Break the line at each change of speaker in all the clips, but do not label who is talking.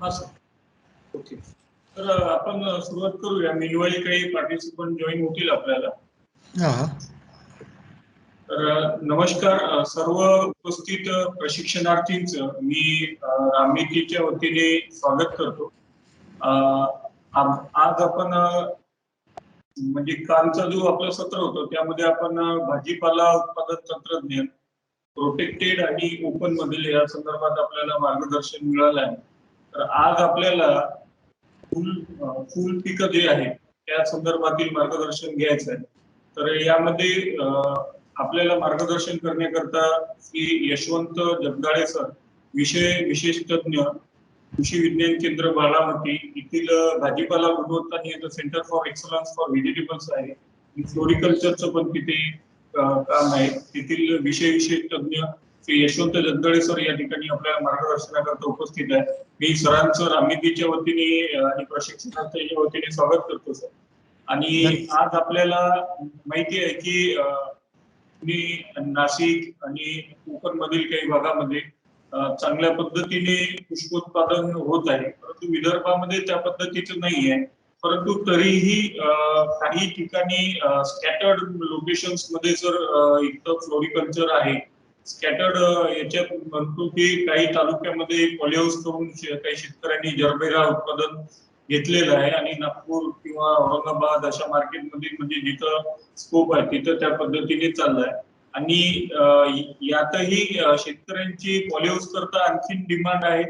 हा sir. Okay. तर आपण सुरुवात करूया. मीनवाईल काही पार्टिसिपंट जॉईन होतील आपल्याला.
हा.
तर नमस्कार सर्व उपस्थित प्रशिक्षणार्थींचं मी रामनीतीच्या वतीने स्वागत करतो. आज आपण म्हणजे कालचा जो आपला सत्र होतं त्यामध्ये आपण भाजीपाला उत्पादन तंत्रज्ञान प्रोटेक्टेड आणि ओपन मधील या संदर्भात आपल्याला मार्गदर्शन मिळालं आहे. तर आज आपल्याला फुल पिकं जे आहे त्या संदर्भातील मार्गदर्शन घ्यायचं आहे. तर यामध्ये आपल्याला मार्गदर्शन करण्याकरता श्री यशवंत जगदाळे सर, विषय विशेष तज्ञ, कृषी विज्ञान केंद्र बारामती येथील भाजीपाला गुणवत्ता नियंत्रण centre for excellence for vegetables आहे. फ्लोरिकल्चरचं पण तिथे काम आहे. तेथील विषय विशेष तज्ञ श्री यशवंत जगदाळे सर या ठिकाणी आपल्या मार्गदर्शनाकरता उपस्थित आहे. मी सरांचं रामनीतीच्या वतीने आणि प्रशिक्षणार्थीच्या वतीने स्वागत करतो सर. आणि आज आपल्याला माहिती आहे की नाशिक आणि कोकण मधील काही भागामध्ये चांगल्या पद्धतीने पुष्पोत्पादन होत आहे, परंतु विदर्भामध्ये त्या पद्धतीचं नाही आहे. परंतु तरीही काही ठिकाणी स्कॅटर्ड लोकेशन्स मध्ये जर इथं फ्लोरिकल्चर आहे, स्कॅटर्ड याच्यात म्हणतो की काही तालुक्यामध्ये पॉलीहाऊस करून काही शेतकऱ्यांनी जरबेरा उत्पादन घेतलेलं आहे आणि नागपूर किंवा औरंगाबाद अशा मार्केटमध्ये म्हणजे जिथं स्कोप आहे तिथं त्या पद्धतीने चाललंय. आणि यातही शेतकऱ्यांची पॉलीहाऊस करता आणखी डिमांड आहे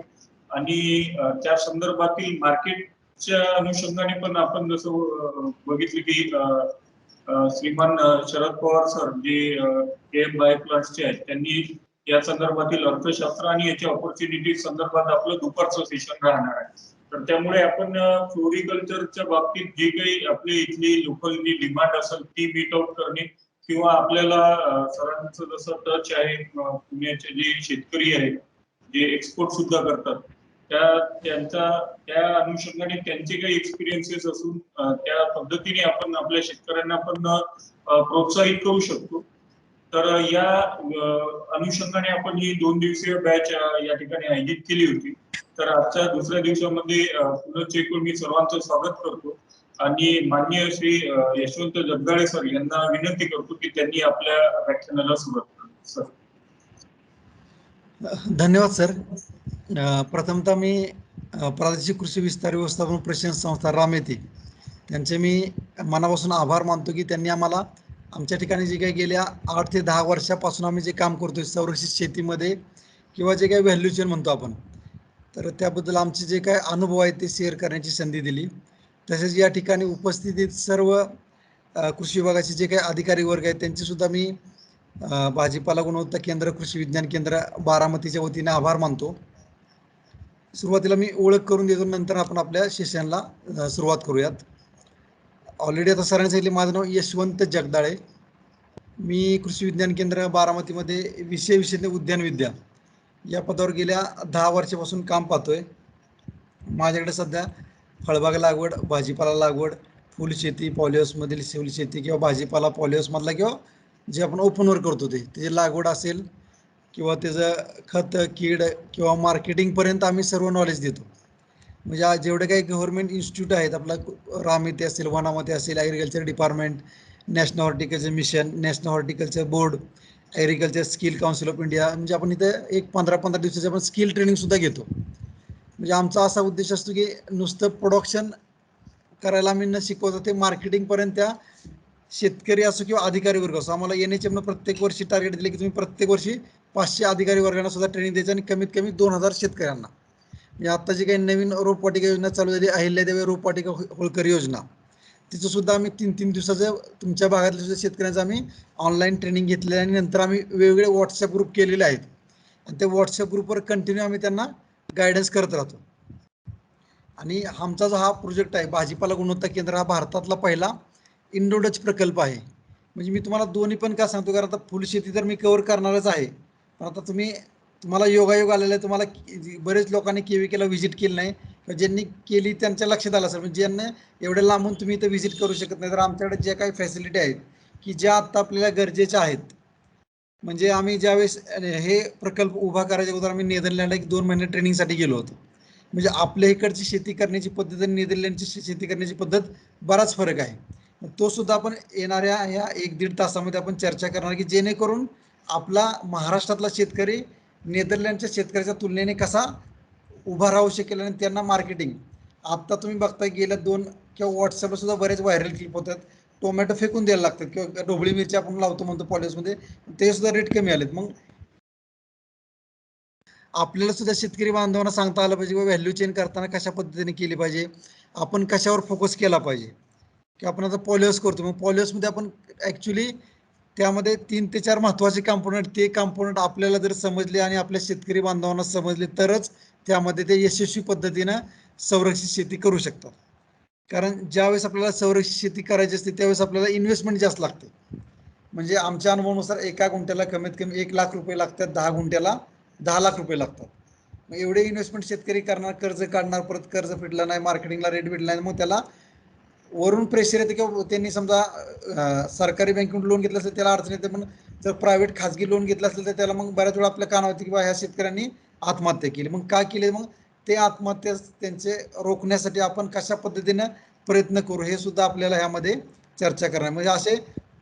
आणि त्या संदर्भातील मार्केटच्या अनुषंगाने पण आपण जसं बघितलं की श्रीमान शरद पवार सर जे केएम बायो प्लांट्सचे आहेत त्यांनी या संदर्भातील अर्थशास्त्र आणि याच्या ऑपॉर्च्युनिटी संदर्भात आपलं दुपारचं सेशन राहणार आहे. तर त्यामुळे आपण फ्लोरिकल्चरच्या बाबतीत जे काही आपली इथली लोकल जी डिमांड असेल ती मीट आउट करणे किंवा आपल्याला सरांचं जसं टच आहे पुण्याचे जे शेतकरी आहेत जे एक्सपोर्ट सुद्धा करतात त्या अनुषंगाने त्यांचे काही एक्सपिरियन्सेस असून त्या पद्धतीने आपण आपल्या शेतकऱ्यांना पण प्रोत्साहित करू शकतो. तर या अनुषंगाने आपण ही 2 दिवसीय बॅच या ठिकाणी आयोजित केली होती. तर आजच्या दुसऱ्या दिवसामध्ये पुनश्च एकूण मी सर्वांचं स्वागत करतो आणि माननीय श्री यशवंत जगदाळे सर यांना विनंती करतो की त्यांनी आपल्या व्याख्यानाला सुरुवात करावी. सर.
धन्यवाद सर. प्रथमतः मी प्रादेशिक कृषी विस्तार व्यवस्थापन प्रशिक्षण संस्था रामनीती त्यांचे मी मनापासून आभार मानतो की त्यांनी आम्हाला आमच्या ठिकाणी जे काही गेल्या 8 ते 10 वर्षापासून आम्ही जे काम करतोय संरक्षित शेतीमध्ये किंवा जे काही व्हॅल्यू चेन म्हणतो आपण, तर त्याबद्दल आमचे जे काही अनुभव आहेत ते शेअर करण्याची संधी दिली. तसेच या ठिकाणी उपस्थित सर्व कृषी विभागाचे जे काही अधिकारी वर्ग आहेत त्यांचे सुद्धा मी भाजीपाला गुणवत्ता केंद्र कृषी विज्ञान केंद्र बारामतीच्या वतीने आभार मानतो. सुरुवातीला मी ओळख करून देतो, नंतर आपण आपल्या सेशनला सुरुवात करूयात. ऑलरेडी आता सरांनी सांगितले माझं नाव यशवंत जगदाळे. मी कृषी विज्ञान केंद्र बारामतीमध्ये विषय विशेषज्ञ उद्यानविद्या या पदावर गेल्या 10 वर्षापासून काम पाहतोय. माझ्याकडे सध्या फळबाग लागवड, भाजीपाला लागवड, फुलशेती, पॉलीहाऊसमधील फुलशेती किंवा भाजीपाला पॉलीहाऊसमधला किंवा जे आपण ओपनवर करतो त्याची लागवड असेल किंवा त्याचं खत, कीड किंवा मार्केटिंगपर्यंत आम्ही सर्व नॉलेज देतो. म्हणजे आज जेवढे काही गव्हर्नमेंट इन्स्टिट्यूट आहेत, आपलं रामनीती असेल, वनामती असेल, agriculture department, national horticulture mission, national horticulture board, agriculture skill council of India, म्हणजे आपण इथं एक 15-15 दिवसाचे आपण स्किल ट्रेनिंगसुद्धा घेतो. म्हणजे आमचा असा उद्देश असतो की नुसतं प्रोडक्शन करायला आम्ही न शिकवतो ते मार्केटिंगपर्यंत त्या शेतकरी असो किंवा अधिकारी वर्ग असो, आम्हाला NHM प्रत्येक वर्षी टार्गेट दिले की तुम्ही प्रत्येक वर्षी 500 अधिकारी वर्गांना सुद्धा ट्रेनिंग द्यायचं आणि कमीत कमी 2000 शेतकऱ्यांना. म्हणजे आता जी काही नवीन रोपवाटिका योजना चालू झाली, अहिल्यादेवी रोपवाटिका होळकर योजना, तिचं सुद्धा आम्ही 3-3 दिवसाचं तुमच्या भागातल्या सुद्धा शेतकऱ्यांचं आम्ही ऑनलाईन ट्रेनिंग घेतलेलं आहे आणि नंतर आम्ही वेगवेगळे व्हॉट्सअप ग्रुप केलेले आहेत आणि त्या व्हॉट्सअप ग्रुपवर कंटिन्यू आम्ही त्यांना गायडन्स करत राहतो. आणि आमचा जो हा प्रोजेक्ट आहे भाजीपाला गुणवत्ता केंद्र, हा भारतातला पहिला इंडोडच प्रकल्प आहे. म्हणजे मी तुम्हाला दोन्ही पण का सांगतो, कारण आता फुलशेती तर मी कव्हर करणारच आहे, पण आता तुम्हाला योगायोग आलेला आहे. तुम्हाला बरेच लोकांनी KVKला व्हिजिट केली नाही, ज्यांनी केली त्यांच्या लक्षात आलं असेल. म्हणजे ज्यांना एवढ्या लांबून तुम्ही इथं व्हिजिट करू शकत नाही, तर आमच्याकडे ज्या काही फॅसिलिटी आहेत की ज्या आत्ता आपल्याला गरजेच्या आहेत. म्हणजे आम्ही ज्यावेळेस हे प्रकल्प उभा करायच्या अगोदर आम्ही नेदरलँडला 1-2 महिने ट्रेनिंगसाठी गेलो होतो. म्हणजे आपल्या इकडची शेती करण्याची पद्धत आणि नेदरलँडची शेती करण्याची पद्धत बराच फरक आहे. तो सुद्धा आपण येणाऱ्या ह्या 1-1.5 तासामध्ये आपण चर्चा करणार की जेणेकरून आपला महाराष्ट्रातला शेतकरी नेदरलँडच्या शेतकऱ्याच्या तुलनेने कसा उभा राहू शकेल आणि त्यांना मार्केटिंग. आता तुम्ही बघताय गेल्या 2 किंवा व्हॉट्सअपला सुद्धा बरेच व्हायरल क्लिप होतात. टोमॅटो फेकून द्यायला लागतात किंवा ढोबळी मिरची आपण लावतो म्हणतो पॉलिसमध्ये, ते सुद्धा रेट कमी आलेत. मग आपल्याला सुद्धा शेतकरी बांधवांना सांगता आलं पाहिजे किंवा व्हॅल्यू चेन करताना कशा पद्धतीने केली पाहिजे, आपण कशावर फोकस केला पाहिजे. की आपण आता पॉलिओस करतो, मग पॉलिओसमध्ये आपण ॲक्च्युली त्यामध्ये 3 ते 4 महत्त्वाचे कंपोनंट, ते कंपोनंट आपल्याला जर समजले आणि आपल्या शेतकरी बांधवांना समजले तरच त्यामध्ये ते यशस्वी पद्धतीनं संरक्षित शेती करू शकतात. कारण ज्यावेळेस आपल्याला संरक्षित शेती करायची असते त्यावेळेस आपल्याला इन्व्हेस्टमेंट जास्त लागते. म्हणजे आमच्या अनुभवानुसार एका गुंठ्याला कमीत कमी 1 लाख रुपये लागतात, 10 गुंठ्याला 10 लाख रुपये लागतात. मग एवढे इन्व्हेस्टमेंट शेतकरी करणार, कर्ज काढणार, परत कर्ज फिटलं नाही, मार्केटिंगला रेट भेटला नाही, मग त्याला वरून प्रेशर येते किंवा त्यांनी समजा सरकारी बँकेकडून लोन घेतलं असेल त्याला अडचण येते. पण जर प्रायव्हेट खाजगी लोन घेतलं असेल तर त्याला मग बऱ्याच वेळा आपल्या कानावर येते की बा ह्या शेतकऱ्यांनी आत्महत्या केली. मग का केली? मग ते आत्महत्या त्यांचे रोखण्यासाठी आपण कशा पद्धतीनं प्रयत्न करू हे सुद्धा आपल्याला ह्यामध्ये चर्चा करणार. म्हणजे असे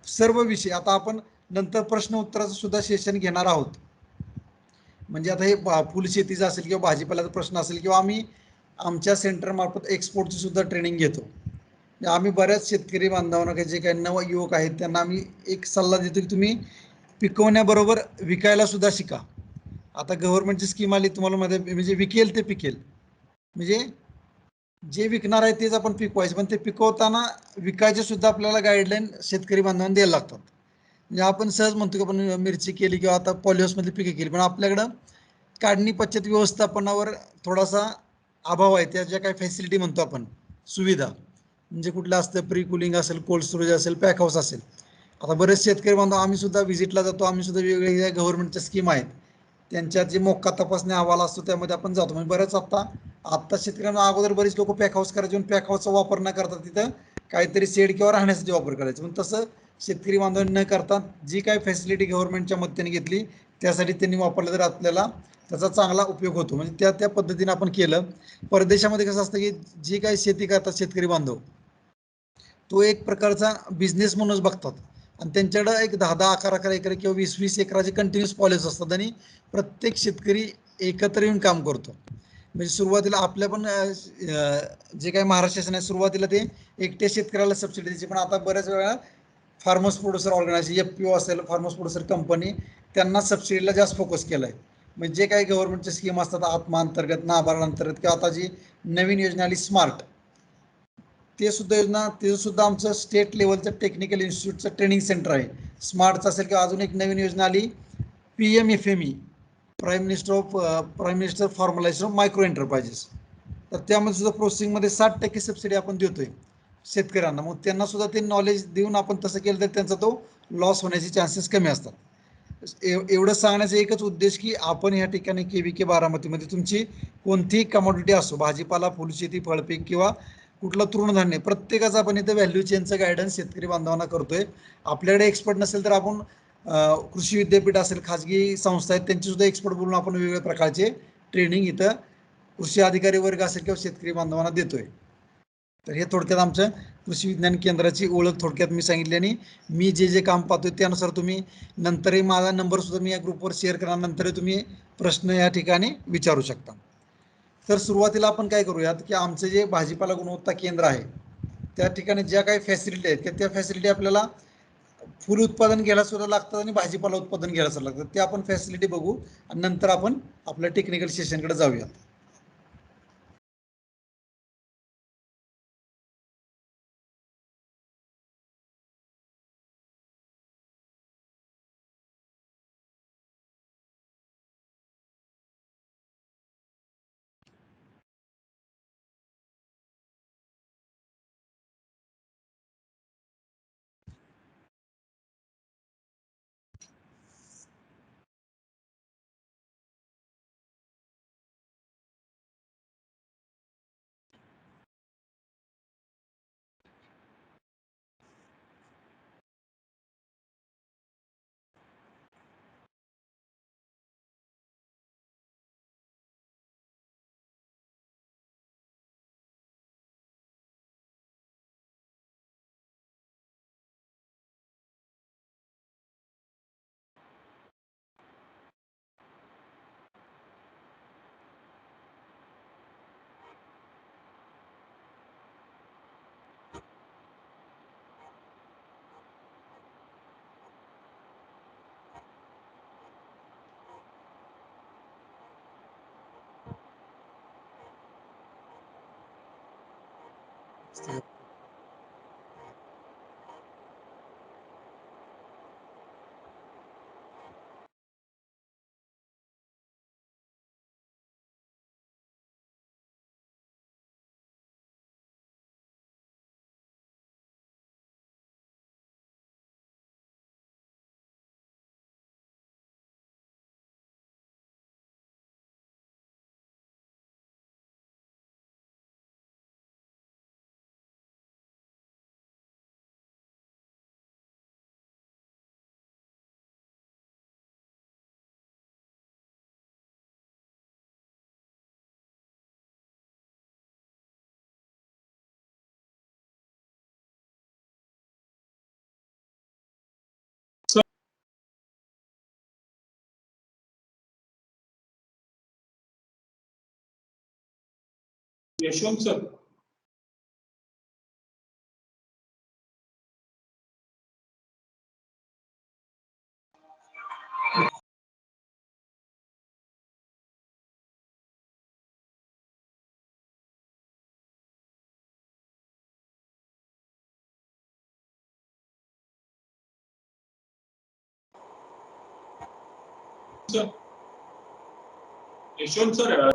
सर्व विषय आता आपण नंतर प्रश्न उत्तराचं सुद्धा सेशन घेणार आहोत. म्हणजे आता हे फुलशेतीचा असेल किंवा भाजीपाल्याचा प्रश्न असेल किंवा आम्ही आमच्या सेंटरमार्फत एक्सपोर्टची सुद्धा ट्रेनिंग घेतो. आम्ही बऱ्याच शेतकरी बांधवांना जे काही नव युवक आहेत त्यांना आम्ही एक सल्ला देतो की तुम्ही पिकवण्याबरोबर विकायला सुद्धा शिका. आता गव्हर्नमेंटची स्कीम आली तुम्हाला मध्ये, म्हणजे विकेल ते पिकेल. म्हणजे जे विकणार आहे तेच आपण पिकवायचं, पण ते पिकवताना विकायचे सुद्धा आपल्याला गाईडलाईन शेतकरी बांधवांना द्यायला लागतात. म्हणजे आपण सहज म्हणतो की आपण मिरची केली किंवा आता पॉलिहाऊसमध्ये पिके केली, पण आपल्याकडं काढणी पद्धत व्यवस्थापनावर थोडासा अभाव आहे. त्या ज्या काही फॅसिलिटी म्हणतो आपण सुविधा, म्हणजे कुठलं असतं प्री कुलिंग असेल, कोल्ड स्टोरेज असेल, पॅक हाऊस असेल. आता बरेच शेतकरी बांधव आम्ही सुद्धा व्हिजिटला जातो, आम्ही सुद्धा वेगवेगळ्या गव्हर्नमेंटच्या स्कीम आहेत त्यांच्यात जे मोक्का तपासणी अहवाल असतो त्यामध्ये आपण जातो. म्हणजे बरेच आत्ता शेतकऱ्यांना अगोदर बरीच लोक पॅक हाऊस करायचे पण पॅक हाऊसचा वापर न करता तिथं काहीतरी शेड किंवा राहण्यासाठी वापर करायचा. पण तसं शेतकरी बांधवांनी न करता जी काही फॅसिलिटी गव्हर्नमेंटच्या मदतीने घेतली त्यासाठी त्यांनी वापरलं तर आपल्याला त्याचा चांगला उपयोग होतो. म्हणजे त्या त्या पद्धतीने आपण केलं. परदेशामध्ये कसं असतं की जी काही शेती करतात शेतकरी बांधव तो एक प्रकारचा बिझनेस म्हणूनच बघतात आणि त्यांच्याकडं एक 10-10, 11-11 एकर किंवा 20-20 एकराचे कंटिन्यूस पॉलिसी असतात आणि प्रत्येक शेतकरी एकत्र येऊन काम करतो. म्हणजे सुरुवातीला आपल्या पण जे काही महाराष्ट्र शासन आहे सुरुवातीला ते एकट्या शेतकऱ्याला सबसिडी द्यायची, पण आता बऱ्याच वेळा फार्मर्स प्रोड्युसर ऑर्गनायझेशन, FPO असेल, फार्मर्स प्रोड्युसर कंपनी, त्यांना सबसिडीला जास्त फोकस केला आहे. म्हणजे जे काही गव्हर्नमेंटच्या स्कीम असतात आत्मा अंतर्गत, नाबार्ड अंतर्गत किंवा आता जी नवीन योजना आली स्मार्ट, ते सुद्धा योजना, ते सुद्धा आमचं स्टेट लेवलचं टेक्निकल इन्स्टिट्यूटचं ट्रेनिंग सेंटर आहे. स्मार्टचं असेल किंवा अजून एक नवीन योजना आली PMFME, prime minister formalisation of micro enterprises, तर त्यामध्ये सुद्धा प्रोसेसिंगमध्ये 60% सबसिडी आपण देतोय शेतकऱ्यांना. मग त्यांना सुद्धा ते नॉलेज देऊन आपण तसं केलं तर त्यांचा तो लॉस होण्याचे चान्सेस कमी असतात. एवढं सांगण्याचा एकच उद्देश की आपण या ठिकाणी KVK बारामतीमध्ये तुमची कोणतीही कमॉडिटी असो, भाजीपाला, फुलशेती, फळपीक किंवा कुठलं तृणधान्य, प्रत्येकाचं आपण इथं व्हॅल्यू चेनचं गायडन्स शेतकरी बांधवांना करतोय. आपल्याकडे एक्सपर्ट नसेल तर आपण कृषी विद्यापीठ असेल, खाजगी संस्था आहेत त्यांची सुद्धा एक्सपर्ट बोलून आपण वेगवेगळ्या प्रकारचे ट्रेनिंग इथं कृषी अधिकारी वर्ग असेल किंवा शेतकरी बांधवांना देतोय. तर हे थोडक्यात आमचं कृषी विज्ञान केंद्राची ओळख थोडक्यात मी सांगितली आणि मी जे जे काम पाहतोय त्यानुसार तुम्ही नंतरही माझा नंबर सुद्धा मी या ग्रुपवर शेअर करा, नंतरही तुम्ही प्रश्न या ठिकाणी विचारू शकता. तर सुरुवातीला आपण काय करूयात की आमचं जे भाजीपाला गुणवत्ता केंद्र आहे त्या ठिकाणी ज्या काही फॅसिलिटी आहेत त्या फॅसिलिटी आपल्याला फूल उत्पादन घ्यायला सुद्धा लागतात आणि भाजीपाला उत्पादन घ्यायला सुद्धा लागतात. ते आपण फॅसिलिटी बघू आणि नंतर आपण आपल्या टेक्निकल सेशनकडे जाऊया.
Yashwant sir. Sir Yashwant sir.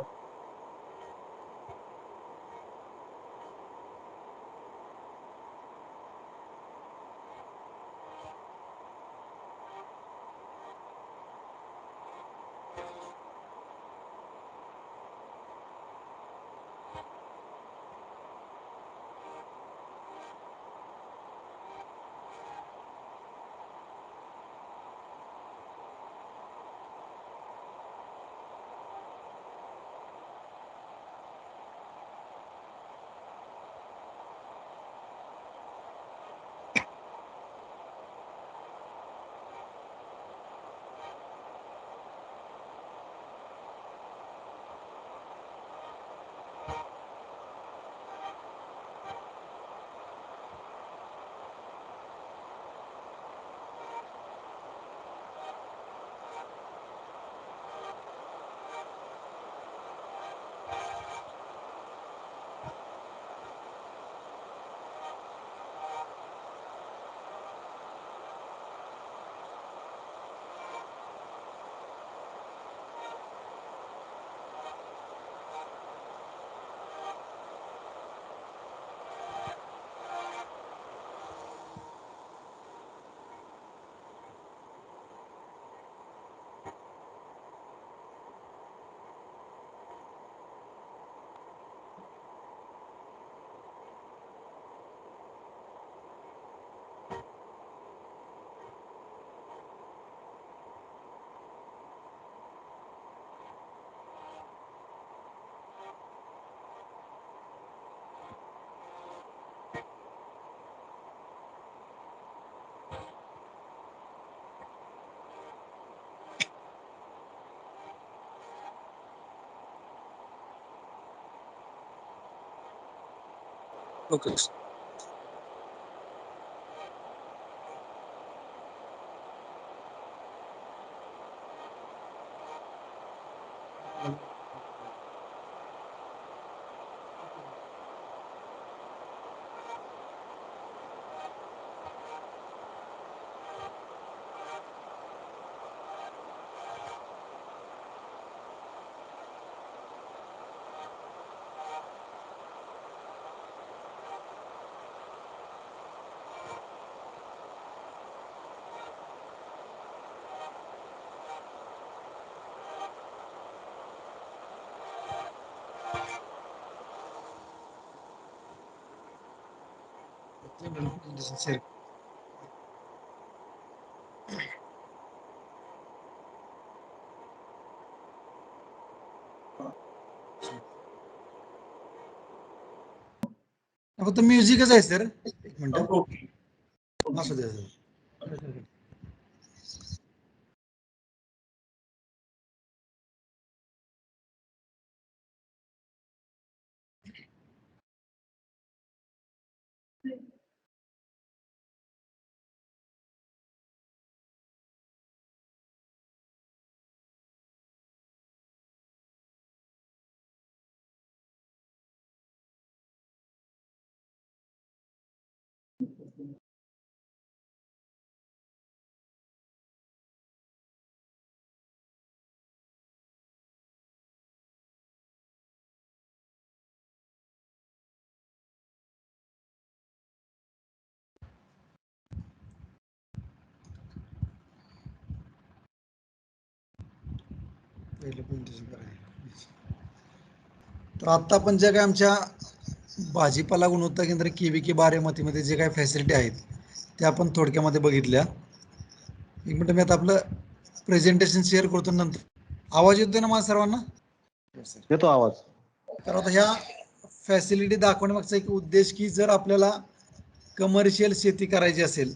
Okay. फक्त म्युझिकच आहे सर. एक मिनिट.
ओके.
असू द्या. पहिलं presentation करायचं. तर आता आपण ज्या काय आमच्या भाजीपाला गुणवत्ता केंद्र KVK बारामतीमध्ये जे काही फॅसिलिटी आहेत त्या आपण थोडक्यामध्ये बघितल्या. एक मिनिट मी आता आपलं प्रेझेंटेशन शेअर करतो नंतर. आवाज येतोय ना माझा सर्वांना?
येतो आवाज.
तर आता ह्या फॅसिलिटी दाखवण्यामागचा एक उद्देश की जर आपल्याला कमर्शियल शेती करायची असेल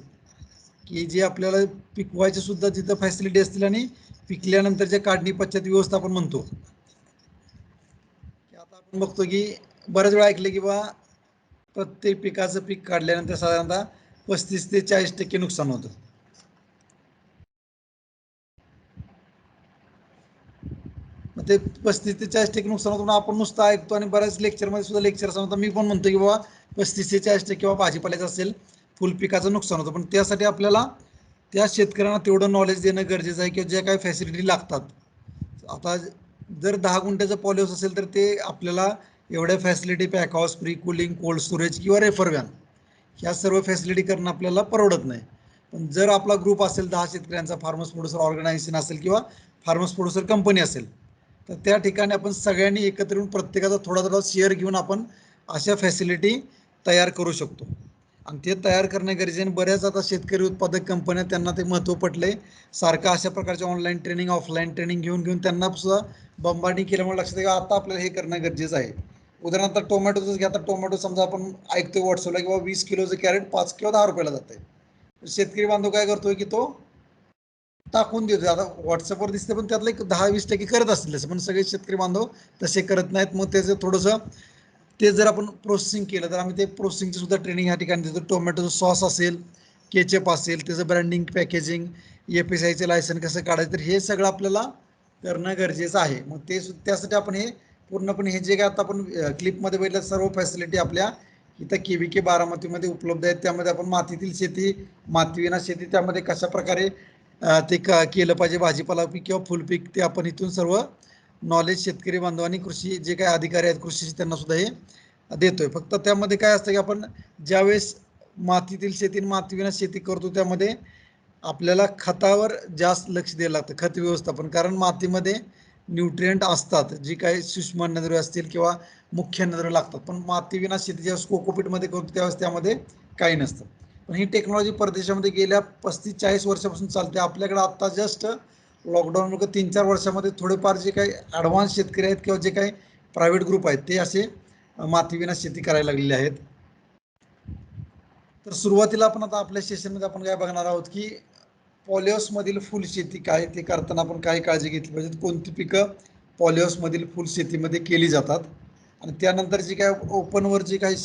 की जे आपल्याला पिकवायचे सुद्धा तिथं फॅसिलिटी असतील आणि पिकल्यानंतरच्या काढणी पश्चात व्यवस्थापन म्हणतो की आता आपण बघतो की बऱ्याच वेळा ऐकले की बा प्रत्येक पिकाचं पीक काढल्यानंतर साधारणतः 35 ते 40% नुकसान होतं. मग ते 35 ते 40% नुकसान होतं आपण नुसतं ऐकतो आणि बऱ्याच लेक्चरमध्ये सुद्धा लेक्चर सांगतो. मी पण म्हणतो की बाबा 35 ते 40% किंवा भाजीपाल्याचं असेल फुल पिकाचं नुकसान होतं, पण त्यासाठी आपल्याला त्या शेतकऱ्यांना तेवढं नॉलेज देणं गरजेचं आहे की ज्या काही फॅसिलिटी लागतात. आता जर 10 गुंठ्याचं पॉलिहाऊस असेल तर ते आपल्याला एवढ्या facility pack house, pre cooling, cold storage किंवा रेफर व्हॅन ह्या सर्व फॅसिलिटी करणं आपल्याला परवडत नाही. पण जर आपला ग्रुप असेल 10 शेतकऱ्यांचा, फार्मर्स प्रोड्युसर ऑर्गनायझेशन असेल किंवा फार्मर्स प्रोड्युसर कंपनी असेल तर त्या ठिकाणी आपण सगळ्यांनी एकत्र येऊन प्रत्येकाचा थोडा थोडा शेअर घेऊन आपण अशा फॅसिलिटी तयार करू शकतो. आणि ते तयार करणे गरजेने बऱ्याच आता शेतकरी उत्पादक कंपन्या त्यांना ते महत्त्व पटले. सारखं अशा प्रकारचे ऑनलाईन ट्रेनिंग, ऑफलाईन ट्रेनिंग घेऊन त्यांना सुद्धा बंबाटी केल्यामुळे लक्षात येईल आता आपल्याला हे करणं गरजेचं आहे. उदाहरणार्थ टोमॅटोच घ्या, तर टोमॅटो समजा आपण ऐकतोय व्हॉट्सअपला किंवा 20 किलोचं कॅरेट 5 किंवा 10 रुपयाला जाते. शेतकरी बांधव काय करतोय की तो टाकून देतो. आता व्हॉट्सअपवर दिसते पण त्यातलं एक 10-20% करत असतील पण सगळे शेतकरी बांधव तसे करत नाहीत. मग त्याचं थोडंसं ते जर आपण प्रोसेसिंग केलं तर आम्ही ते प्रोसेसिंगची सुद्धा ट्रेनिंग या ठिकाणी देतो. टोमॅटोचं सॉस असेल, केचप असेल, त्याचं ब्रँडिंग, पॅकेजिंग, FSIचं लायसन कसं काढायचं, तर हे सगळं आपल्याला करणं गरजेचं आहे. मग ते त्यासाठी आपण हे पूर्णपणे हे जे काय आता आपण क्लिपमध्ये बघितलं सर्व फॅसिलिटी आपल्या इथं KVK बारामतीमध्ये उपलब्ध आहेत. त्यामध्ये आपण मातीतील शेती, मातीविना शेती, त्यामध्ये कशा प्रकारे ते केलं पाहिजे, भाजीपाला पीक किंवा फुलपीक, ते आपण इथून सर्व नॉलेज शेतकरी बांधवांनी, कृषी जे काही अधिकारी आहेत कृषीचे त्यांना सुद्धा हे देतोय. फक्त त्यामध्ये काय असतं की आपण ज्यावेळेस मातीतील शेती, मातीविना शेती करतो त्यामध्ये आपल्याला खतावर जास्त लक्ष द्यायला लागतं, खत व्यवस्थापन. कारण मातीमध्ये न्यूट्रिएंट असतात, जी काही सूक्ष्म अन्नद्रव्ये असतील किंवा मुख्य अन्नद्रव्ये लागतात. पण मातीविना शेती ज्यावेळेस कोकोपीटमध्ये करतो त्यावेळेस त्यामध्ये काही नसतं. पण ही टेक्नॉलॉजी परदेशामध्ये गेल्या 35-40 वर्षापासून चालते. आपल्याकडे आत्ता जस्ट लॉकडाऊन 3-4 वर्षामध्ये थोडेफार जे काही ॲडव्हान्स शेतकरी आहेत किंवा जे काही प्रायव्हेट ग्रुप आहेत ते असे मातीविना शेती करायला लागलेले आहेत. तर सुरुवातीला आपण आता आपल्या सेशनमध्ये आपण काय बघणार आहोत की पॉलिहाऊसमधील फुल शेती काय, ते करताना आपण काय काळजी घेतली पाहिजे, कोणती पिकं पॉलिहाऊसमधील फुल शेतीमध्ये केली जातात, आणि त्यानंतर जी काय ओपनवर जी काही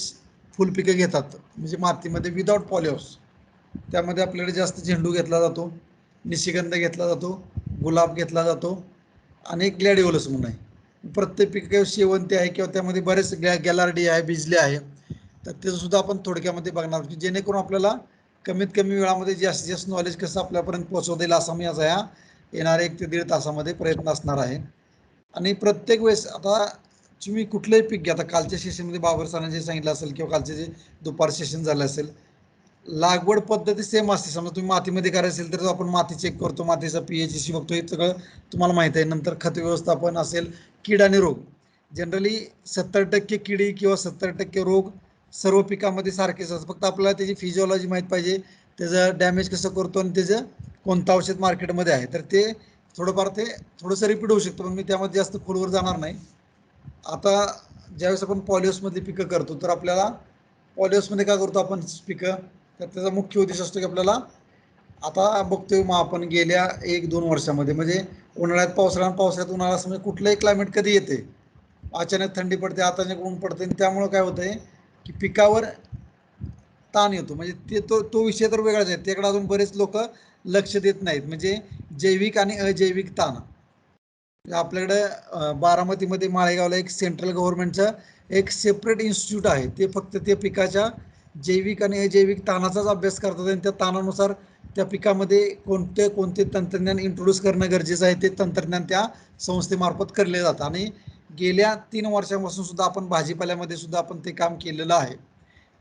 फुल पिकं घेतात म्हणजे मातीमध्ये विदाऊट पॉलिहाऊस, त्यामध्ये आपल्याकडे जास्त झेंडू घेतला जातो, निशिगंध घेतला जातो, गुलाब घेतला जातो आणि ग्लॅडिओलस म्हणून आहे. प्रत्येक पीक शेवंती आहे किंवा त्यामध्ये बरेच गॅलार्डी आहे, बिजले आहे. तर त्याचं सुद्धा आपण थोडक्यामध्ये बघणार आहोत, जेणेकरून आपल्याला कमीत कमी वेळामध्ये जास्तीत जास्त नॉलेज कसं आपल्यापर्यंत पोहोचवता येईल असा मी आज या येणाऱ्या 1 ते 1.5 तासामध्ये प्रयत्न असणार आहे. आणि प्रत्येक वेळेस आता तुम्ही कुठलंही पीक घ्या, आता कालच्या सेशनमध्ये बाबर सरांनी जे सांगितलं असेल किंवा कालचे जे दुपार सेशन झालं असेल, लागवड पद्धती सेम असते. समजा तुम्ही मातीमध्ये करायचं असेल तर आपण माती चेक करतो, मातीचा pH बघतो, हे सगळं तुम्हाला माहिती आहे. नंतर खत व्यवस्थापन असेल, कीड आणि रोग, जनरली 70% किडी किंवा 70% रोग सर्व पिकामध्ये सारखेच असतात. फक्त आपल्याला त्याची फिजिओलॉजी माहीत पाहिजे, त्याचं डॅमेज कसं करतो आणि त्याचं कोणतं औषध मार्केटमध्ये आहे. तर ते थोडंफार ते थोडंसं रिपीट होऊ शकतं, पण मी त्यामध्ये जास्त खोलवर जाणार नाही. आता ज्यावेळेस आपण पॉलिहाऊसमधली पिकं करतो तर आपल्याला पॉलिहाऊसमध्ये काय करतो आपण पिकं, तर त्याचा मुख्य उद्देश असतो की आपल्याला आता बघतोय मग आपण गेल्या 1-2 वर्षामध्ये म्हणजे उन्हाळ्यात पावसाळ्यात, पावसाळ्यात उन्हाळा, असं म्हणजे कुठलंही क्लायमेट कधी येते, अचानक थंडी पडते, अचानक ऊन पडते, आणि त्यामुळं काय होतंय की पिकावर ताण येतो. म्हणजे ते तो विषय तर वेगळाच आहे, त्याकडे अजून बरेच लोक लक्ष देत नाहीत. म्हणजे जैविक आणि अजैविक ताण. आपल्याकडे बारामतीमध्ये माळेगावला एक सेंट्रल गव्हर्नमेंटचं एक सेपरेट इन्स्टिट्यूट आहे, ते फक्त ते पिकाच्या जैविक आणि अजैविक ताणाचाच अभ्यास करतात आणि त्या ताणानुसार त्या पिकामध्ये कोणते कोणते तंत्रज्ञान इंट्रोड्यूस करणं गरजेचं आहे ते तंत्रज्ञान त्या संस्थेमार्फत करले जातं. आणि गेल्या 3 वर्षांपासून सुद्धा आपण भाजीपाल्यामध्ये सुद्धा आपण ते काम केलेलं आहे.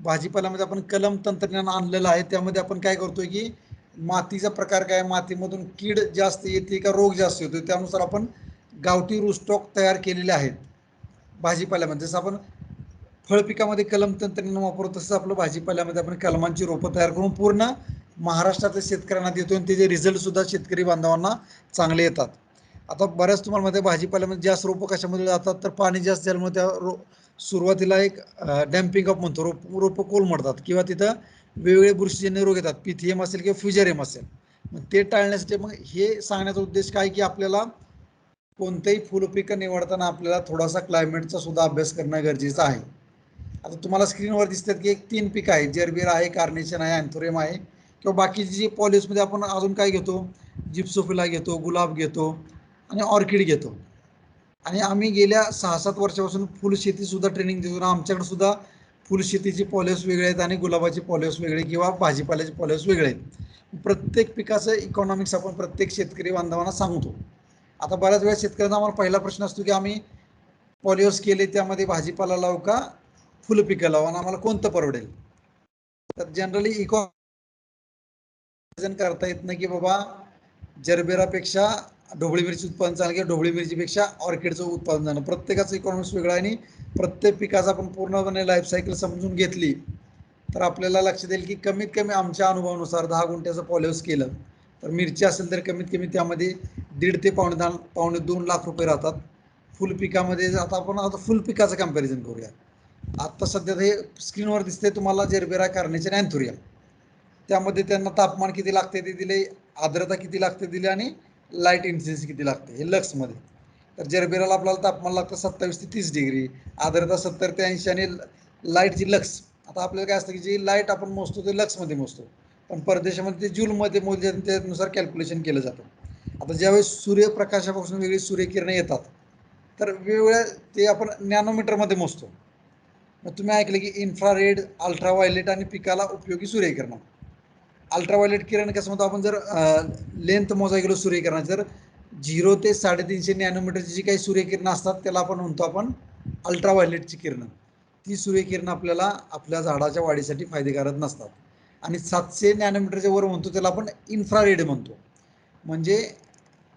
भाजीपाल्यामध्ये आपण कलम तंत्रज्ञान आणलेलं आहे. त्यामध्ये आपण काय करतोय की मातीचा प्रकार काय, मातीमधून कीड जास्त येते का रोग जास्त येतो, त्यानुसार आपण गावठी रूस्टॉक तयार केलेले आहेत भाजीपाल्यामध्ये. जसं आपण फळ पिकामध्ये कलम तंत्रज्ञान वापरतो तसं आपलं भाजीपाल्यामध्ये आपण कलमांची रोपं तयार करून पूर्ण महाराष्ट्रातल्या शेतकऱ्यांना देतो आणि त्याचे रिझल्ट सुद्धा शेतकरी बांधवांना चांगले येतात. आता बऱ्याच तुम्हाला माहिती आहे भाजीपाल्यामध्ये जास्त रोपं कशामध्ये जातात तर पाणी जास्त झाल्यामुळे त्या सुरुवातीला एक डॅम्पिंग अप म्हणतो, रोपं कोलमडतात किंवा तिथं वेगवेगळे बुरशीजन्य रोग येतात, पिथियम असेल किंवा फ्युजेरियम असेल. मग ते टाळण्यासाठी मग हे सांगण्याचा उद्देश काय की आपल्याला कोणतेही फुलपिकं निवडताना आपल्याला थोडासा क्लायमेटचा सुद्धा अभ्यास करणं गरजेचं आहे. आता तुम्हाला स्क्रीनवर दिसतात की एक 3 पिकं आहे, जर्बेरा आहे, कार्नेशन आहे, अँथोरियम आहे किंवा बाकीची जी पॉलिसमध्ये आपण अजून काय घेतो, जिप्सोफिला घेतो, गुलाब घेतो आणि ऑर्किड घेतो. आणि आम्ही गेल्या 6-7 वर्षापासून फुलशेती सुद्धा ट्रेनिंग देतो ना. आमच्याकडे सुद्धा फुलशेतीची पॉलिस वेगळे आहेत आणि गुलाबाची पॉलिस वेगळे किंवा भाजीपाल्याची पॉलिस वेगळे आहेत. प्रत्येक पिकाचं इकॉनॉमिक्स आपण प्रत्येक शेतकरी बांधवांना सांगतो. आता बऱ्याच वेळा शेतकऱ्यांचा आम्हाला पहिला प्रश्न असतो की आम्ही पॉलिओस केले त्यामध्ये भाजीपाला लावू का फुलपिकं लावू आणि आम्हाला कोणतं परवडेल. तर जनरली करता येत नाही की बाबा जरबेरापेक्षा ढोबळी मिरची उत्पादन चांगलं किंवा ढोबळी मिरचीपेक्षा ऑर्किडचं उत्पादन झालं. प्रत्येकाचं इकॉनॉमिक्स वेगळं आहे आणि प्रत्येक पिकाचा आपण पूर्णपणे लाईफ सायकल समजून घेतली तर आपल्याला लक्षात येईल की कमीत कमी आमच्या अनुभवानुसार 10 गुंठ्याचं पॉलिओस केलं तर मिरची असेल तर कमीत कमी त्यामध्ये 1.5 ते पावणे 2 लाख रुपये राहतात. फुल पिकामध्ये आता आपण फुल पिकाचं कम्पॅरिझन करूया. आत्ता सध्या हे स्क्रीनवर दिसते तुम्हाला जर्बेरा, कार्नेशन, अँथोरियम. त्यामध्ये त्यांना तापमान किती लागते ते दिले, आर्द्रता किती लागते दिले आणि लाईट इंटेन्सिटी किती लागते हे लक्समध्ये. तर जर्बेराला आपल्याला तापमान लागतं 27 ते 30 डिग्री, आर्द्रता 70 ते 80 आणि लाईटची लक्स. आता आपल्याला काय असतं की जी लाईट आपण मोजतो ते लक्समध्ये मोजतो पण परदेशामध्ये ते जूलमध्ये मोजले त्यानुसार कॅल्क्युलेशन केलं जातं. आता ज्यावेळेस सूर्यप्रकाशापासून वेगळी सूर्यकिरणं येतात तर वेगवेगळ्या ते आपण नॅनोमीटरमध्ये मोजतो. मग तुम्ही ऐकलं की इन्फ्रारेड, अल्ट्राव्हायलेट आणि पिकाला उपयोगी सूर्यकिरणं. अल्ट्राव्हायलेट किरण कसं म्हणतो आपण जर लेंथ मोजायला गेलो सूर्यकिरणाची तर 0 ते 350 नॅनोमीटरची जी काही सूर्यकिरणं असतात त्याला आपण म्हणतो आपण अल्ट्राव्हायलेटची किरणं. ती सूर्यकिरणं आपल्याला आपल्या झाडाच्या वाढीसाठी फायदेकारक नसतात. आणि 700 नॅनोमीटरच्या वर म्हणतो त्याला आपण इन्फ्रारेड म्हणतो. म्हणजे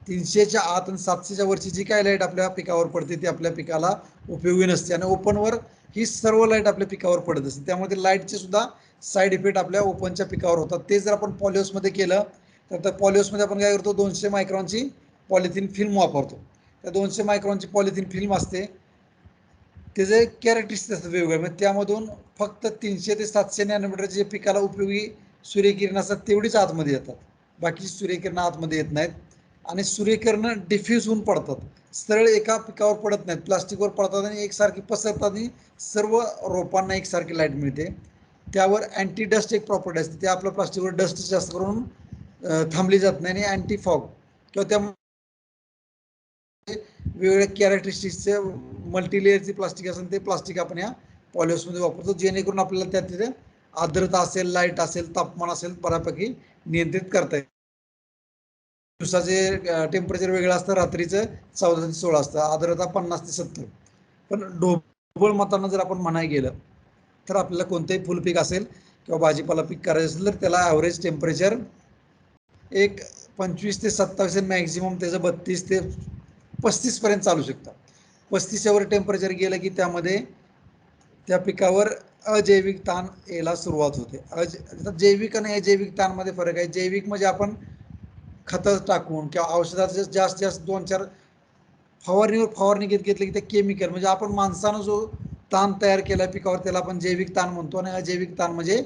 300च्या आत आणि 700च्या वरची जी काय लाईट आपल्या पिकावर पडते ती आपल्या पिकाला उपयोगी नसते आणि ओपनवर ही सर्व लाईट आपल्या पिकावर पडत असते. त्यामुळे लाईटचे सुद्धा साईड इफेक्ट आपल्या ओपनच्या पिकावर होतात. ते जर आपण पॉलिओसमध्ये केलं तर त्या पॉलिओसमध्ये आपण काय करतो 200 मायक्रॉनची पॉलिथिन फिल्म वापरतो. त्या 200 मायक्रॉनची पॉलिथिन फिल्म असते त्याचे कॅरेक्टरिस्टिक्स असतात वेगवेगळे. मग त्यामधून फक्त 300 ते 700 नॅनोमीटरचे जे पिकाला उपयोगी सूर्यकिरणं असतात तेवढीच आतमध्ये येतात, बाकीची सूर्यकिरणं आतमध्ये येत नाहीत. आणि सूर्यकिरणं डिफ्यूज होऊन पडतात, सरळ एका पिकावर पडत नाहीत, प्लास्टिकवर पडतात आणि एकसारखी पसरतात आणि सर्व रोपांना एकसारखी लाईट मिळते. त्यावर अँटी डस्ट एक प्रॉपर्टी असते, त्या आपल्या प्लास्टिकवर डस्ट जास्त करून थांबली जात नाही. आणि अँटी फॉग किंवा त्या वेगवेगळ्या कॅरेक्टरिस्टिक्सचे मल्टीलेअरचे प्लास्टिक असेल ते प्लास्टिक आपण या पॉलिओसमध्ये वापरतो जेणेकरून आपल्याला त्या तिथे आर्द्रता असेल, लाईट असेल, तापमान असेल बऱ्यापैकी नियंत्रित करता येईल. दिवसाचे टेम्परेचर वेगळं असतं, रात्रीचं 14 ते 16 असतं, आर्द्रता 50 ते 70. पण ढोबळ मतानं जर आपण म्हणायला गेलं तर आपल्याला कोणतेही फुलपीक असेल किंवा भाजीपाला पीक करायचं असेल तर त्याला ॲव्हरेज टेम्परेचर एक 25 ते 27 मॅक्झिमम त्याचं 32 ते 35 पर्यंत चालू शकतं. 35वर टेम्परेचर गेलं की त्यामध्ये त्या पिकावर अजैविक ताण यायला सुरुवात होते. जैविक आणि अजैविक ताणमध्ये फरक आहे. जैविक म्हणजे आपण खतं टाकून किंवा औषधाचं जास्त 2-4 फवारणी घेतली की ते केमिकल म्हणजे आपण माणसानं जो ताण तयार केला पिकावर त्याला आपण जैविक ताण म्हणतो. आणि अजैविक ताण म्हणजे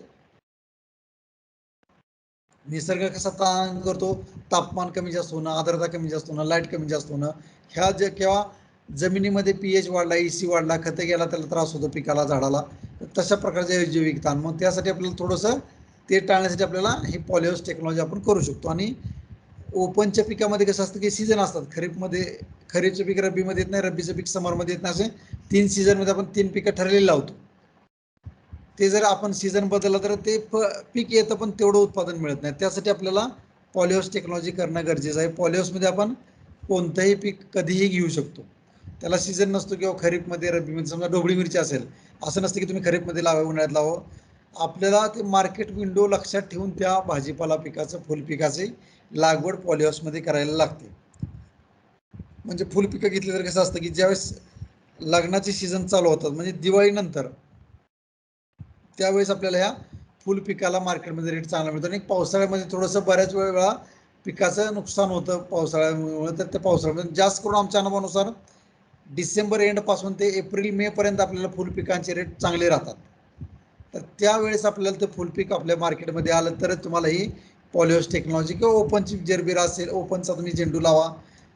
निसर्ग कसा ताण करतो, तापमान कमी जास्त होणं, आर्द्रता कमी जास्त होणं, लाईट कमी जास्त होणं, ह्या जे किंवा जमिनीमध्ये pH वाढला, EC वाढला, खतं गेला त्याला त्रास होतो पिकाला, झाडाला, तशा प्रकारचे अजैविक ताण. मग त्यासाठी आपल्याला थोडंसं ते टाळण्यासाठी आपल्याला ही पॉलिओस टेक्नॉलॉजी आपण करू शकतो. आणि ओपनच्या पिकामध्ये कसं असतं की सीझन असतात, खरीपचं पीक रब्बीमध्ये येत नाही, रब्बीचं पीक समरमध्ये येत नाही, असे 3 सीझनमध्ये आपण 3 पिकं ठरलेली लावतो. ते जर आपण सीझन बदलला तर ते पीक येतं पण तेवढं उत्पादन मिळत नाही. त्यासाठी आपल्याला पॉलिओस टेक्नॉलॉजी करणं गरजेचं आहे. पॉलिओसमध्ये आपण कोणतंही पीक कधीही घेऊ शकतो, त्याला सीझन नसतो किंवा खरीपमध्ये, रब्बीमध्ये. समजा ढोबळी मिरची असेल, असं नसतं की तुम्ही खरीपमध्ये लावा, उन्हाळ्यात लावा. आपल्याला ते मार्केट विंडो लक्षात ठेवून त्या भाजीपाला पिकाचं, फुलपिकाची लागवड पॉलिओसमध्ये करायला लागते. म्हणजे फुल पिकं घेतली तर कसं असतं की ज्यावेळेस लग्नाचे सीझन चालू होतात म्हणजे दिवाळीनंतर त्यावेळेस आपल्याला ह्या फुल पिकाला मार्केटमध्ये रेट चांगला मिळतो आणि पावसाळ्यामध्ये थोडंसं बऱ्याच वेळा पिकाचं नुकसान होतं पावसाळ्यामुळे. तर त्या पावसाळ्यामध्ये जास्त करून आमच्या अनुभवानुसार डिसेंबर एंडपासून ते एप्रिल मे पर्यंत आपल्याला फुल पिकांचे रेट चांगले राहतात. तर त्यावेळेस आपल्याला ते फुल पीक आपल्या मार्केटमध्ये आलं तरच तुम्हाला ही पॉलिओस टेक्नॉलॉजी किंवा ओपनची जरबीरा असेल, ओपनचा तुम्ही झेंडू लावा.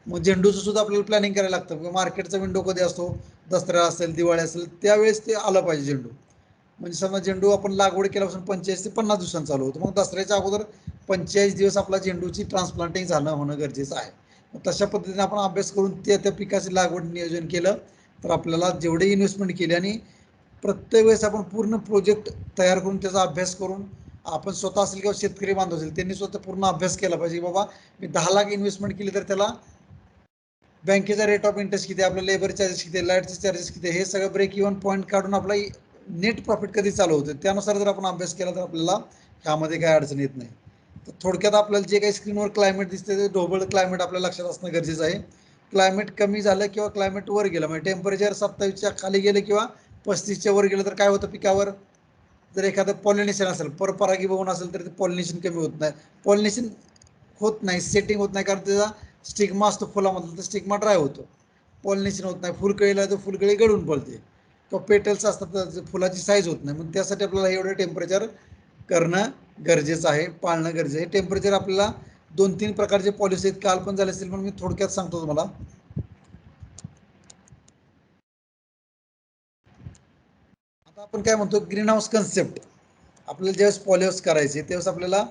मग झेंडूचं सुद्धा आपल्याला प्लॅनिंग करायला लागतं. मार्केटचा विंडो कधी असतो, दसरा असेल, दिवाळी असेल, त्यावेळेस ते आलं पाहिजे झेंडू. म्हणजे समजा झेंडू आपण लागवड केल्यापासून 45 ते 50 दिवसांनी चालू होतं. मग दसऱ्याच्या अगोदर 45 दिवस आपला झेंडूची ट्रान्सप्लांटिंग होणं गरजेचं आहे. तशा पद्धतीने आपण अभ्यास करून त्या पिकाची लागवड नियोजन केलं तर आपल्याला जेवढे इन्व्हेस्टमेंट केली आणि प्रत्येक वेळेस आपण पूर्ण प्रोजेक्ट तयार करून त्याचा अभ्यास करून आपण स्वतः असेल किंवा शेतकरी बांधव असेल त्यांनी स्वतः पूर्ण अभ्यास केला पाहिजे. बाबा मी 10 लाख इन्व्हेस्टमेंट केली तर त्याला बँकेचा रेट ऑफ इंटरेस्ट किती, आपलं लेबर चार्जेस किती, लाईटचे चार्जेस किती, हे सगळं ब्रेक इव्हन पॉईंट काढून आपला नेट प्रॉफिट कधी चालू होतं त्यानुसार जर आपण अभ्यास केला तर आपल्याला ह्यामध्ये काही अडचण येत नाही. तर थोडक्यात आपल्याला जे काही स्क्रीनवर क्लायमेट दिसते ते ढोबळ क्लायमेट आपल्या लक्षात असणं गरजेचं आहे. क्लायमेट कमी झालं किंवा क्लायमेट वर गेलं म्हणजे टेम्परेचर 27च्या खाली गेलं किंवा 35च्या वर गेलं तर काय होतं पिकावर. जर एखादं पॉलिनेशन असेल, परपरागी भवन असेल तर ते पॉलिनेशन कमी होत नाही. पॉलिनेशन होत नाही, सेटिंग होत नाही कारण त्याचा स्टिग्मा असतो फुलामधला, तर स्टिग्मा ड्राय होतो. पॉलिनेशन होत नाही, फुलकळीला तर फुलकळी गळून पडते किंवा पेटल्स असतात तर फुलाची साईज होत नाही. मग त्यासाठी आपल्याला एवढं टेम्परेचर करणं गरजेचं आहे, पाळणं गरजेचं आहे. टेम्परेचर आपल्याला 2-3 प्रकारचे पॉलिसी आहेत, काल पण झाले असेल पण मी थोडक्यात सांगतो तुम्हाला. आता आपण काय म्हणतो ग्रीन हाऊस कन्सेप्ट. आपल्याला ज्यावेळेस पॉलिहाऊस करायचे त्यावेळेस आपल्याला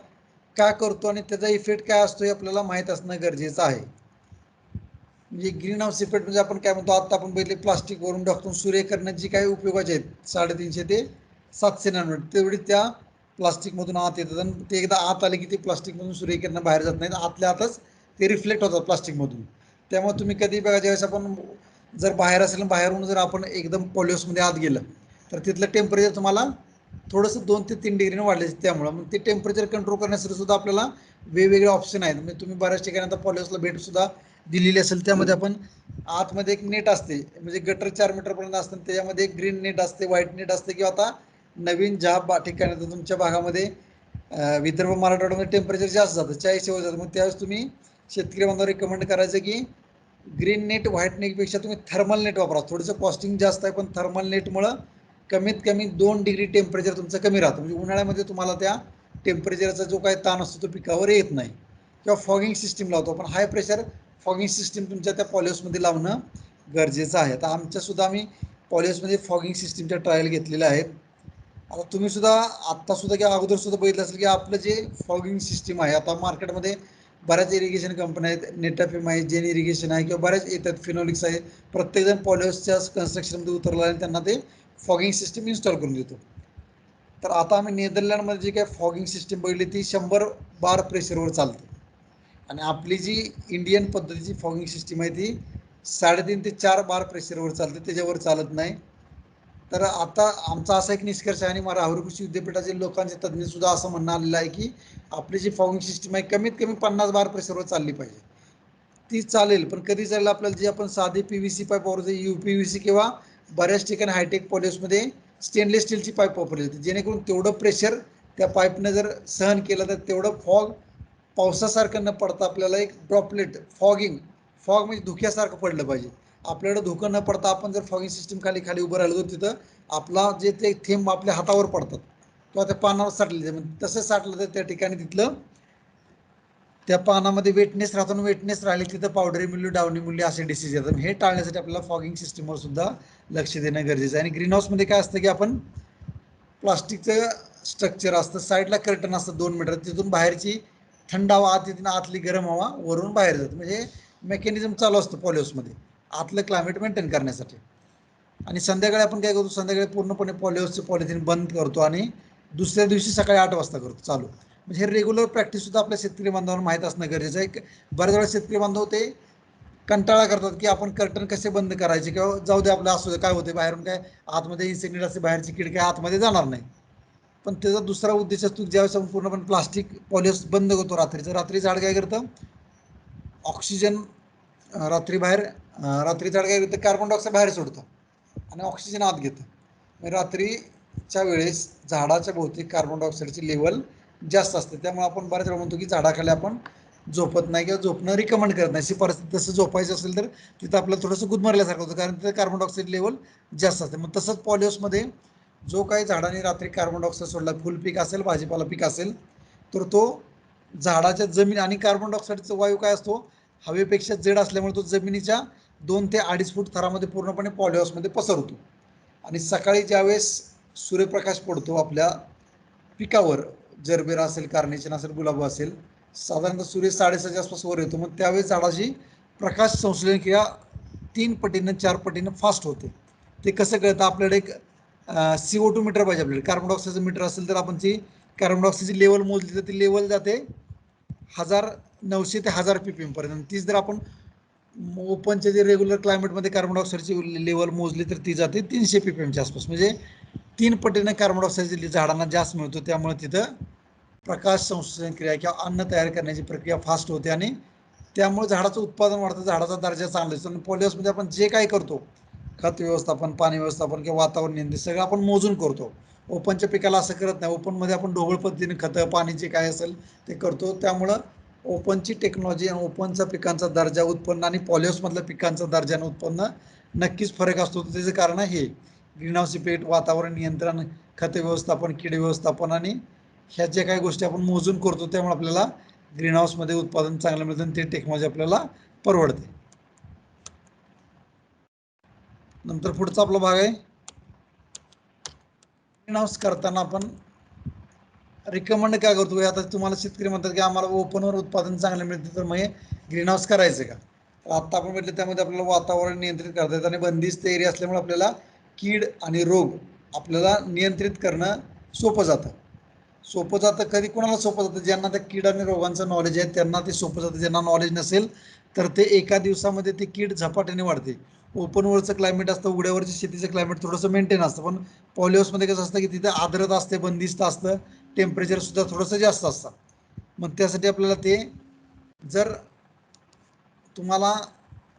काय करतो आणि त्याचा इफेक्ट काय असतो हे आपल्याला माहीत असणं गरजेचं आहे. म्हणजे ग्रीन हाऊस इफेक्ट म्हणजे आपण काय म्हणतो, आता आपण पहिले प्लास्टिक वरून टाकून सूर्यकिरणात जी काही उपयोगाचे आहेत 350 ते 700 नॅनोमीटर तेवढी त्या प्लास्टिकमधून आत येतात आणि ते एकदा आत आले की ते प्लास्टिकमधून सूर्यकिरण बाहेर जात नाहीत, आतल्या आतच ते रिफ्लेक्ट होतात प्लास्टिकमधून. त्यामुळे तुम्ही कधी बघा ज्यावेळेस आपण जर बाहेर असेल बाहेरून जर आपण एकदम पॉलिहाऊसमध्ये आत गेलं तर तिथलं टेम्परेचर तुम्हाला थोडंसं 2 ते 3 डिग्रीने वाढले. त्यामुळे मग ते टेम्परेचर कंट्रोल करण्यासाठी सुद्धा आपल्याला वेगवेगळे ऑप्शन आहेत. म्हणजे तुम्ही बऱ्याच ठिकाणी आता पॉलिहाऊसला भेट सुद्धा दिलेली असेल, त्यामध्ये आपण आतमध्ये एक नेट असते म्हणजे गटर 4 मीटरपर्यंत असतं, त्याच्यामध्ये एक ग्रीन नेट असते, व्हाईट नेट असते किंवा आता नवीन ज्या ठिकाणी तुमच्या भागामध्ये विदर्भ मराठवाड्यामध्ये टेम्परेचर जास्त जातं 40 वर जातं, मग त्यावेळेस तुम्ही शेतकरी बांधवांना रिकमेंड करायचं की ग्रीन नेट व्हाईट नेटपेक्षा तुम्ही थर्मल नेट वापरा. थोडंसं कॉस्टिंग जास्त आहे पण थर्मल नेटमुळं कमीत कमी 2 डिग्री टेम्परेचर तुमचं कमी राहतं. म्हणजे उन्हाळ्यामध्ये तुम्हाला त्या टेम्परेचरचा जो काही ताण असतो तो पिकावर येत नाही. किंवा फॉगिंग सिस्टीम लावतो आपण, हाय प्रेशर फॉगिंग सिस्टीम तुमच्या त्या पॉलिहाऊसमध्ये लावणं गरजेचं आहे. तर आमच्यासुद्धा आम्ही पॉलिहाऊसमध्ये फॉगिंग सिस्टीमच्या ट्रायल घेतलेल्या आहेत. आता तुम्ही सुद्धा आत्तासुद्धा किंवा अगोदर सुद्धा बघितलं असेल की आपलं जे फॉगिंग सिस्टीम आहे आता मार्केटमध्ये बऱ्याच इरिगेशन कंपन्या आहेत, नेटाफिम आहे, जेन इरिगेशन आहे किंवा बऱ्याच येतात, फिनोलिक्स आहे. प्रत्येकजण पॉलिहाऊसच्या कन्स्ट्रक्शनमध्ये उतरला आणि त्यांना ते फॉगिंग सिस्टीम इन्स्टॉल करून देतो. तर आता आम्ही नेदरलँडमध्ये जी काही फॉगिंग सिस्टीम बघितली ती 100 बार प्रेशरवर चालते आणि आपली जी इंडियन पद्धतीची फॉगिंग सिस्टीम आहे ती 3.5 ते 4 बार प्रेशरवर चालते, त्याच्यावर चालत नाही. तर आता आमचा असा एक निष्कर्ष आहे आणि राहुरी कृषी विद्यापीठातील लोकांचे तज्ज्ञ सुद्धा असं म्हणणं आलेलं आहे की आपली जी फॉगिंग सिस्टीम आहे कमीत कमी 50 बार प्रेशरवर चालली पाहिजे. ती चालेल पण कधी चालेल आपल्याला जी आपण साधी PVC पाईप वापरतो UPVC किंवा बऱ्याच ठिकाणी हायटेक पॉलिहाऊसमध्ये स्टेनलेस स्टीलची पाईप वापरली जाते, जेणेकरून तेवढं प्रेशर त्या पाईपनं जर सहन केलं तर तेवढं फॉग पावसासारखं न पडता आपल्याला एक ड्रॉपलेट फॉग म्हणजे धुक्यासारखं पडलं पाहिजे. आपल्याकडे धुकं न पडता आपण जर फॉगिंग सिस्टीम खाली खाली उभं राहिलो तर तिथं आपला जे ते थेंब आपल्या हातावर पडतात किंवा त्या पानावर साठले तसं साठलं तर त्या ठिकाणी तिथलं त्या पानामध्ये वेटनेस राहतो आणि वेटनेस राहिले तिथं पावडरी मिळू डावणी मूल्य असे डिसीज येतात. हे टाळण्यासाठी आपल्याला फॉगिंग सिस्टीमवर सुद्धा लक्ष देणं गरजेचं आहे. आणि ग्रीन हाऊसमध्ये काय असतं की आपण प्लास्टिकचं स्ट्रक्चर असतं, साईडला कर्टन असतं 2 मीटर, तिथून बाहेरची थंड हवा आत येते, आतली गरम हवा वरून बाहेर जाते. म्हणजे मेकॅनिझम चालू असतं पॉलिहाऊसमध्ये आतलं क्लायमेट मेंटेन करण्यासाठी. आणि संध्याकाळी आपण काय करतो, संध्याकाळी पूर्णपणे पॉलिहाऊसचे पॉलिथिन बंद करतो आणि दुसऱ्या दिवशी सकाळी 8 वाजता करतो चालू. म्हणजे हे रेग्युलर प्रॅक्टिस सुद्धा आपल्या शेतकरी बांधवांना माहीत असणं गरजेचं आहे. बऱ्याच वेळा शेतकरी बांधव ते कंटाळा करतात की आपण कर्टन कसे बंद करायचे किंवा जाऊ दे आपलं असू दे काय होते बाहेरून काय आतमध्ये इन्सेक्टिव्ह असते, बाहेरची कीड काय आतमध्ये जाणार नाही. पण त्याचा दुसरा उद्देश असतो ज्यावेळेस आपण पूर्णपणे प्लास्टिक पॉलिहाऊस बंद करतो रात्रीचं, रात्री झाड काय करतं ऑक्सिजन रात्री झाड काय करतं, कार्बन डायऑक्साईड बाहेर सोडतं आणि ऑक्सिजन आत घेतं. रात्रीच्या वेळेस झाडाच्या भोवती कार्बन डायऑक्साईडची लेवल जास्त असते, त्यामुळे आपण बऱ्याच वेळा म्हणतो की झाडाखाली आपण झोपत नाही किंवा झोपणं रिकमेंड करत नाही. अशी परिस्थिती तसं झोपायचं असेल तर तिथं आपल्याला थोडंसं गुदमरल्यासारखं होतं, कारण तिथं कार्बन डायऑक्साईड लेवल जास्त असते. मग तसंच पॉलिहाऊसमध्ये जो काही झाडाने रात्री कार्बन डायऑक्साईड सोडला, फुल पीक असेल, भाजीपाला पीक असेल, तर तो झाडाच्या जमीन आणि कार्बन डायऑक्साईडचा वायू काय असतो, हवेपेक्षा जड असल्यामुळे तो जमिनीच्या 2 ते 2.5 फूट थरामध्ये पूर्णपणे पॉलिहाऊसमध्ये पसरतो. आणि सकाळी ज्यावेळेस सूर्यप्रकाश पडतो आपल्या पिकावर, जरबेरा असेल, कार्नेशन असेल, गुलाब असेल, साधारणतः सूर्य 6:30च्या आसपास वर येतो. मग त्यावेळेस झाडाची प्रकाश संश्लेषण क्रिया 3 पटीनं 4 पटीनं फास्ट होते. ते कसं कळतं, आपल्याकडे एक CO2 मीटर पाहिजे. आपल्याकडे कार्बन डायऑक्साईडचं मीटर असेल तर आपण ती कार्बन डायऑक्साईडची लेवल मोजली तर ती लेवल जाते 900 ते 1000 ppm पर्यंत. तीच जर आपण ओपनच्या जे रेग्युलर क्लायमेटमध्ये कार्बन डायऑक्साईडची लेवल मोजली तर ती जाते 300 ppmच्या आसपास. म्हणजे 3 पटीनं कार्बन डायऑक्साईड झाडांना जास्त मिळतो. त्यामुळे तिथं प्रकाश संश्लेषण क्रिया किंवा अन्न तयार करण्याची प्रक्रिया फास्ट होते आणि त्यामुळे झाडाचं उत्पादन वाढतं, झाडाचा दर्जा चांगला असतो. आणि पॉलिहाऊसमध्ये आपण जे काय करतो, खत व्यवस्थापन, पाणी व्यवस्थापन किंवा वातावरण नियंत्रण, सगळं आपण मोजून करतो. ओपनच्या पिकाला असं करत नाही. ओपनमध्ये आपण ढोबळ पद्धतीने खतं, पाणी जे काय असेल ते करतो. त्यामुळं ओपनची टेक्नॉलॉजी आणि ओपनचा पिकांचा दर्जा, उत्पन्न आणि पॉलिहाऊसमधल्या पिकांचा दर्जा आणि उत्पन्न नक्कीच फरक असतो. त्याचं कारण आहे ग्रीनहाऊस इफेक्ट, वातावरण नियंत्रण, खत व्यवस्थापन, कीड व्यवस्थापन आणि ह्या ज्या काही गोष्टी आपण मोजून करतो, त्यामुळे आपल्याला ग्रीनहाऊसमध्ये उत्पादन चांगलं मिळतं आणि ते टेक्नॉलॉजी आपल्याला परवडते. नंतर पुढचा आपला भाग आहे ग्रीनहाऊस करताना आपण रिकमेंड काय करतो. आता तुम्हाला शेतकरी म्हणतात की आम्हाला ओपनवर उत्पादन चांगलं मिळते, तर मग ग्रीनहाऊस करायचं का. तर आता आपण म्हटलं त्यामध्ये आपल्याला वातावरण नियंत्रित करता येतं आणि बंदिस्त एरिया असल्यामुळे आपल्याला कीड आणि रोग आपल्याला नियंत्रित करणं सोपं जातं. कधी कोणाला सोपं जातं, ज्यांना त्या कीड आणि रोगांचं नॉलेज आहे त्यांना ते सोपं जातं. ज्यांना नॉलेज नसेल तर ते एका दिवसामध्ये ती कीड झपाट्याने वाढते. ओपनवरचं क्लायमेट असतं, उघड्यावरचं शेतीचं क्लायमेट थोडंसं मेंटेन असतं, पण पॉलिहाऊसमध्ये कसं असतं की तिथे आर्द्रता असते, बंदिस्त असतं, टेम्परेचर सुद्धा थोडंसं जास्त असतं. मग त्यासाठी आपल्याला ते, जर तुम्हाला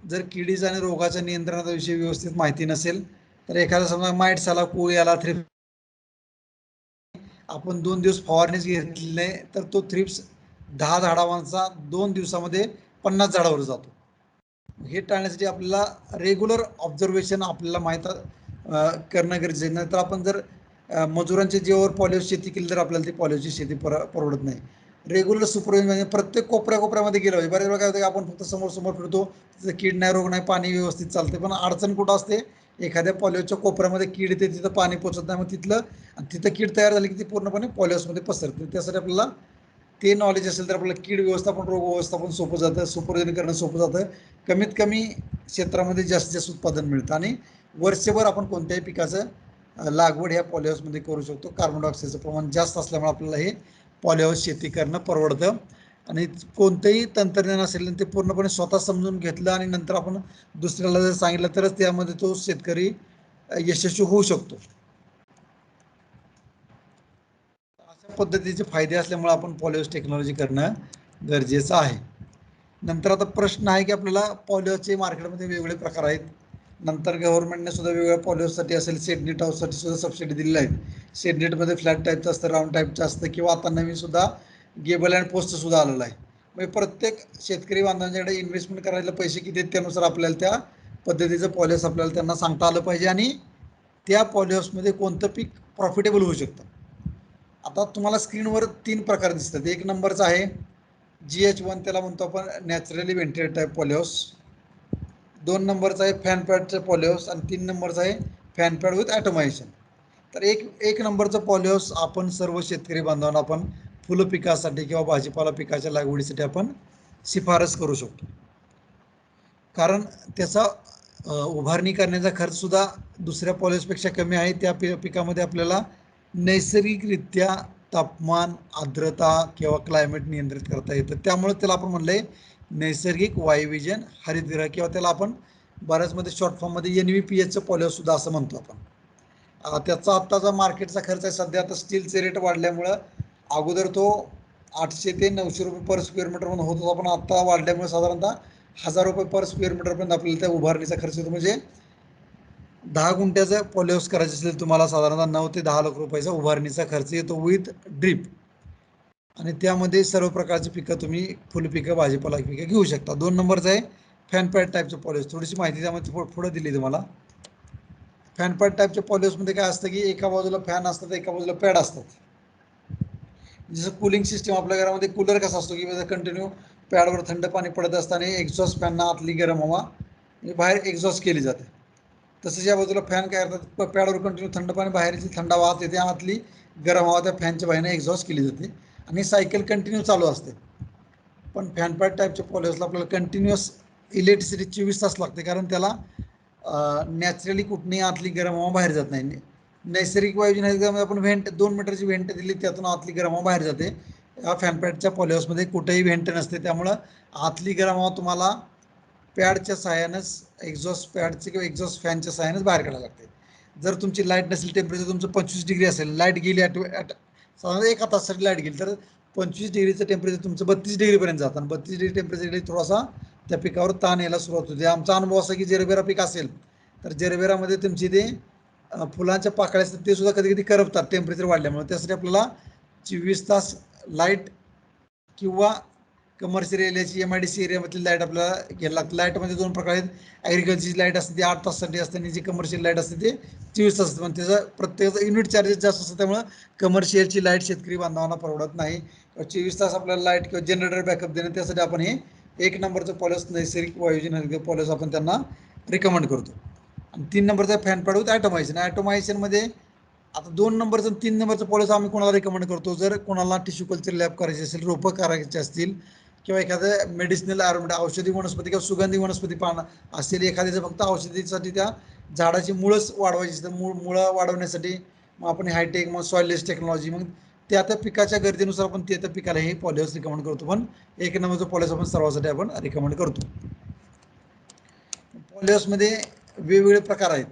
जर किडीचा आणि रोगाच्या नियंत्रणाचा विषयी व्यवस्थित माहिती नसेल तर एखादा समजा माइट्स आला, कोळी आला, थ्रिप्स, आपण 2 दिवस फवारणीच घेतली नाही तर तो थ्रिप्स 10 झाडांचा 2 दिवसामध्ये 50 झाडावर जातो. हे टाळण्यासाठी आपल्याला रेग्युलर ऑब्झर्वेशन आपल्याला करणं गरजेचं आहे. नाहीतर आपण जर मजुरांच्या जीवावर पॉलिहाऊस शेती केली तर आपल्याला ती पॉलिहाऊसची शेती परवडत नाही. रेग्युलर सुपरविजन म्हणजे प्रत्येक कोपऱ्यामध्ये गेलं पाहिजे. बऱ्याच वेळा काय होतं की आपण फक्त समोर फिरतो, तिथं कीड नाही, रोग नाही, पाणी व्यवस्थित चालते, पण अडचण कुठं असते, एखाद्या पॉलिहाऊसच्या कोपऱ्यामध्ये कीड येते, तिथं पाणी पोचत नाही, मग तिथं कीड तयार झाली की ती पूर्णपणे पॉलिहाऊसमध्ये पसरते. त्यासाठी आपल्याला ते नॉलेज असेल तर आपल्याला कीड व्यवस्थापन, रोग व्यवस्थापन सोपं जातं, सुपरविजन करणं सोपं जातं. कमीत कमी क्षेत्रामध्ये जास्तीत जास्त उत्पादन मिळतं आणि वर्षभर आपण कोणत्याही पिकाचं लागवड ह्या पॉलिहाऊसमध्ये करू शकतो. कार्बन डायऑक्साईडचं प्रमाण जास्त असल्यामुळे आपल्याला हे पॉलिहाऊस शेती करणं परवडतं. आणि कोणतंही तंत्रज्ञान असेल ते पूर्णपणे स्वतः समजून घेतलं आणि नंतर आपण दुसऱ्याला जर सांगितलं तरच त्यामध्ये तो शेतकरी यशस्वी होऊ शकतो. अशा पद्धतीचे फायदे असल्यामुळे आपण पॉलिहाऊस टेक्नॉलॉजी करणं गरजेचं आहे. नंतर आता प्रश्न आहे की आपल्याला पॉलिहाऊसचे मार्केटमध्ये वेगवेगळे प्रकार आहेत. नंतर गव्हर्नमेंटने सुद्धा वेगवेगळ्या पॉलिहाऊससाठी असेल, शेडनेट हाऊससाठी सुद्धा सबसिडी दिलेली आहे. शेडनेटमध्ये फ्लॅट टाईपचं असतं, राऊंड टाईपचं असतं, किंवा आता नवीन सुद्धा गेबल अँड पोस्ट सुद्धा आलेलं आहे. म्हणजे प्रत्येक शेतकरी बांधवांच्याकडे इन्व्हेस्टमेंट करायला पैसे किती आहेत त्यानुसार आपल्याला त्या पद्धतीचं पॉलिहाऊस आपल्याला त्यांना सांगता आलं पाहिजे आणि त्या पॉलिहाऊसमध्ये कोणतं पीक प्रॉफिटेबल होऊ शकतं. आता तुम्हाला स्क्रीनवर 3 प्रकार दिसतात. 1 नंबरचा आहे GH1, त्याला म्हणतो आपण नॅचरली व्हेंटिलेटेड टाईप पॉलिहाऊस. 2 नंबरचा आहे फॅन पॅडचं पॉलिहाऊस आणि 3 नंबरचा आहे फॅन पॅड विथ ॲटोमायझेशन. तर एक नंबरचं पॉलिहाऊस आपण सर्व शेतकरी बांधवांना आपण फुलं पिकासाठी किंवा भाजीपाला पिकाच्या लागवडीसाठी आपण शिफारस करू शकतो. कारण त्याचा उभारणी करण्याचा खर्च सुद्धा दुसऱ्या पॉलिहाऊसपेक्षा कमी आहे. त्या पिकामध्ये आपल्याला नैसर्गिकरित्या तापमान, आर्द्रता किंवा क्लायमेट नियंत्रित करता येतं. त्यामुळे त्याला आपण म्हणलंय नैसर्गिक वायुविजन हरितगृह, किंवा त्याला आपण बऱ्याचमध्ये शॉर्ट फॉर्ममध्ये NVPHचं पॉलिहाऊस सुद्धा असं म्हणतो आपण. त्याचा आत्ताचा मार्केटचा खर्च आहे, सध्या आता स्टीलचे रेट वाढल्यामुळं अगोदर तो 800 ते 900 रुपये पर स्क्वेअर मीटर म्हणून होत होता, पण आता वाढल्यामुळे साधारणतः ₹1000 पर स्क्वेअर मीटर पर्यंत आपल्याला त्या उभारणीचा खर्च येतो. म्हणजे 10 गुंठ्याचा पॉलिहाऊस करायचं असेल तुम्हाला साधारणतः 9 ते 10 लाख रुपयाचा उभारणीचा खर्च येतो विथ ड्रीप. आणि त्यामध्ये सर्व प्रकारची पिकं तुम्ही फुल पिकं भाजीपाला पिकं घेऊ शकता. 2 नंबरचं आहे फॅन पॅड टाईपचं पॉलिहाऊस. थोडीशी माहिती त्यामध्ये पुढे दिली तुम्हाला. फॅन पॅड टाईपच्या पॉलिहाऊसमध्ये काय असतं की एका बाजूला फॅन असतात, एका बाजूला पॅड असतात. जसं कूलिंग सिस्टीम आपल्या घरामध्ये कूलर कसा असतो की कंटिन्यू पॅडवर थंड पाणी पडत असताना एक्झॉस्ट फॅनना आतली गरम हवा बाहेर एक्झॉस्ट केली जाते. तसंच या बाजूला फॅन काय करतात, पॅडवर कंटिन्यू थंड पाणी बाहेरची थंड हवा येते, आतली गरम हवा त्या फॅनच्या बाहेरने एक्झॉस्ट केली जाते आणि सायकल कंटिन्यू चालू असते. पण फॅन पॅड टाईपच्या पॉलिहाऊसला आपल्याला कंटिन्युअस इलेक्ट्रिसिटी 24 तास लागते, कारण त्याला नॅचरली कुठलीही आतली गरम हवा बाहेर जात नाही. नैसर्गिक वायूच्या आपण व्हेंट 2 मीटरची व्हेंट दिली, त्यातून आतली गरम हवा बाहेर जाते. या फॅन पॅडच्या पॉलिहाऊसमध्ये कुठेही व्हेंट नसते, त्यामुळं आतली गरम हवा तुम्हाला पॅडच्या सहाय्यानंच एक्झॉस्ट पॅडचे किंवा एक्झॉस्ट फॅनच्या सहाय्यानंच बाहेर काढायला लागते. जर तुमची लाईट नसेल, टेम्परेचर तुमचं 25 डिग्री असेल, लाईट गेली साधारण 1 तासासाठी लाईट गेली तर 25 डिग्रीचं टेम्परेचर तुमचं 32 डिग्रीपर्यंत जातं आणि 32 डिग्री टेम्परेचर थोडासा त्या पिकावर ताण यायला सुरुवात होते. आमचा अनुभव असा की जरबेरा पीक असेल तर जरबेरामध्ये तुमची ते फुलांच्या पाकळ्या असतात ते सुद्धा कधी कधी करपतात टेम्परेचर वाढल्यामुळे. त्यासाठी आपल्याला 24 तास लाईट किंवा कमर्शियल एरियाची MIDC एरियामधली लाईट आपल्याला घ्यायला लागते. लाईटमध्ये 2 प्रकार आहेत. ॲग्रिकल्चरची लाईट असते ती 8 तासासाठी असते आणि जी कमर्शियल लाईट असते ते 24 तास असते. पण त्याचा प्रत्येकाचा युनिट चार्जेस जास्त असतं, त्यामुळे कमर्शियलची लाईट शेतकरी बांधवांना परवडत नाही. 24 तास आपल्याला लाईट किंवा जनरेटर बॅकअप देणं, त्यासाठी आपण हे 1 नंबरचं पॉलिहाऊस नैसर्गिक वायूजन्य पॉलिहाऊस आपण त्यांना रिकमेंड करतो. आणि 3 नंबरचा फॅन पॅड विथ ॲटोमायझेशन. ॲटोमायझेशनमध्ये आता 2 नंबरचं 3 नंबरचं पॉलिहाऊस आम्ही कोणाला रिकमेंड करतो, जर कोणाला टिश्यू कल्चर लॅब करायची असेल, रोपं करायची असतील किंवा एखादं मेडिसिनल औषधी वनस्पती किंवा सुगंधी वनस्पती पान असेल, एखाद्याचं फक्त औषधीसाठी त्या झाडाची मुळंच वाढवायची असते, मुळं वाढवण्यासाठी मग आपण हायटेक मग सॉइललेस टेक्नॉलॉजी, मग त्या पिकाच्या गरजेनुसार आपण त्या पिकाला हे पॉलिहाऊस रिकमेंड करतो. पण 1 नंबरचं पॉलिहाऊस आपण सर्वांसाठी आपण रिकमेंड करतो. पॉलिहाऊसमध्ये वेगवेगळे प्रकार आहेत.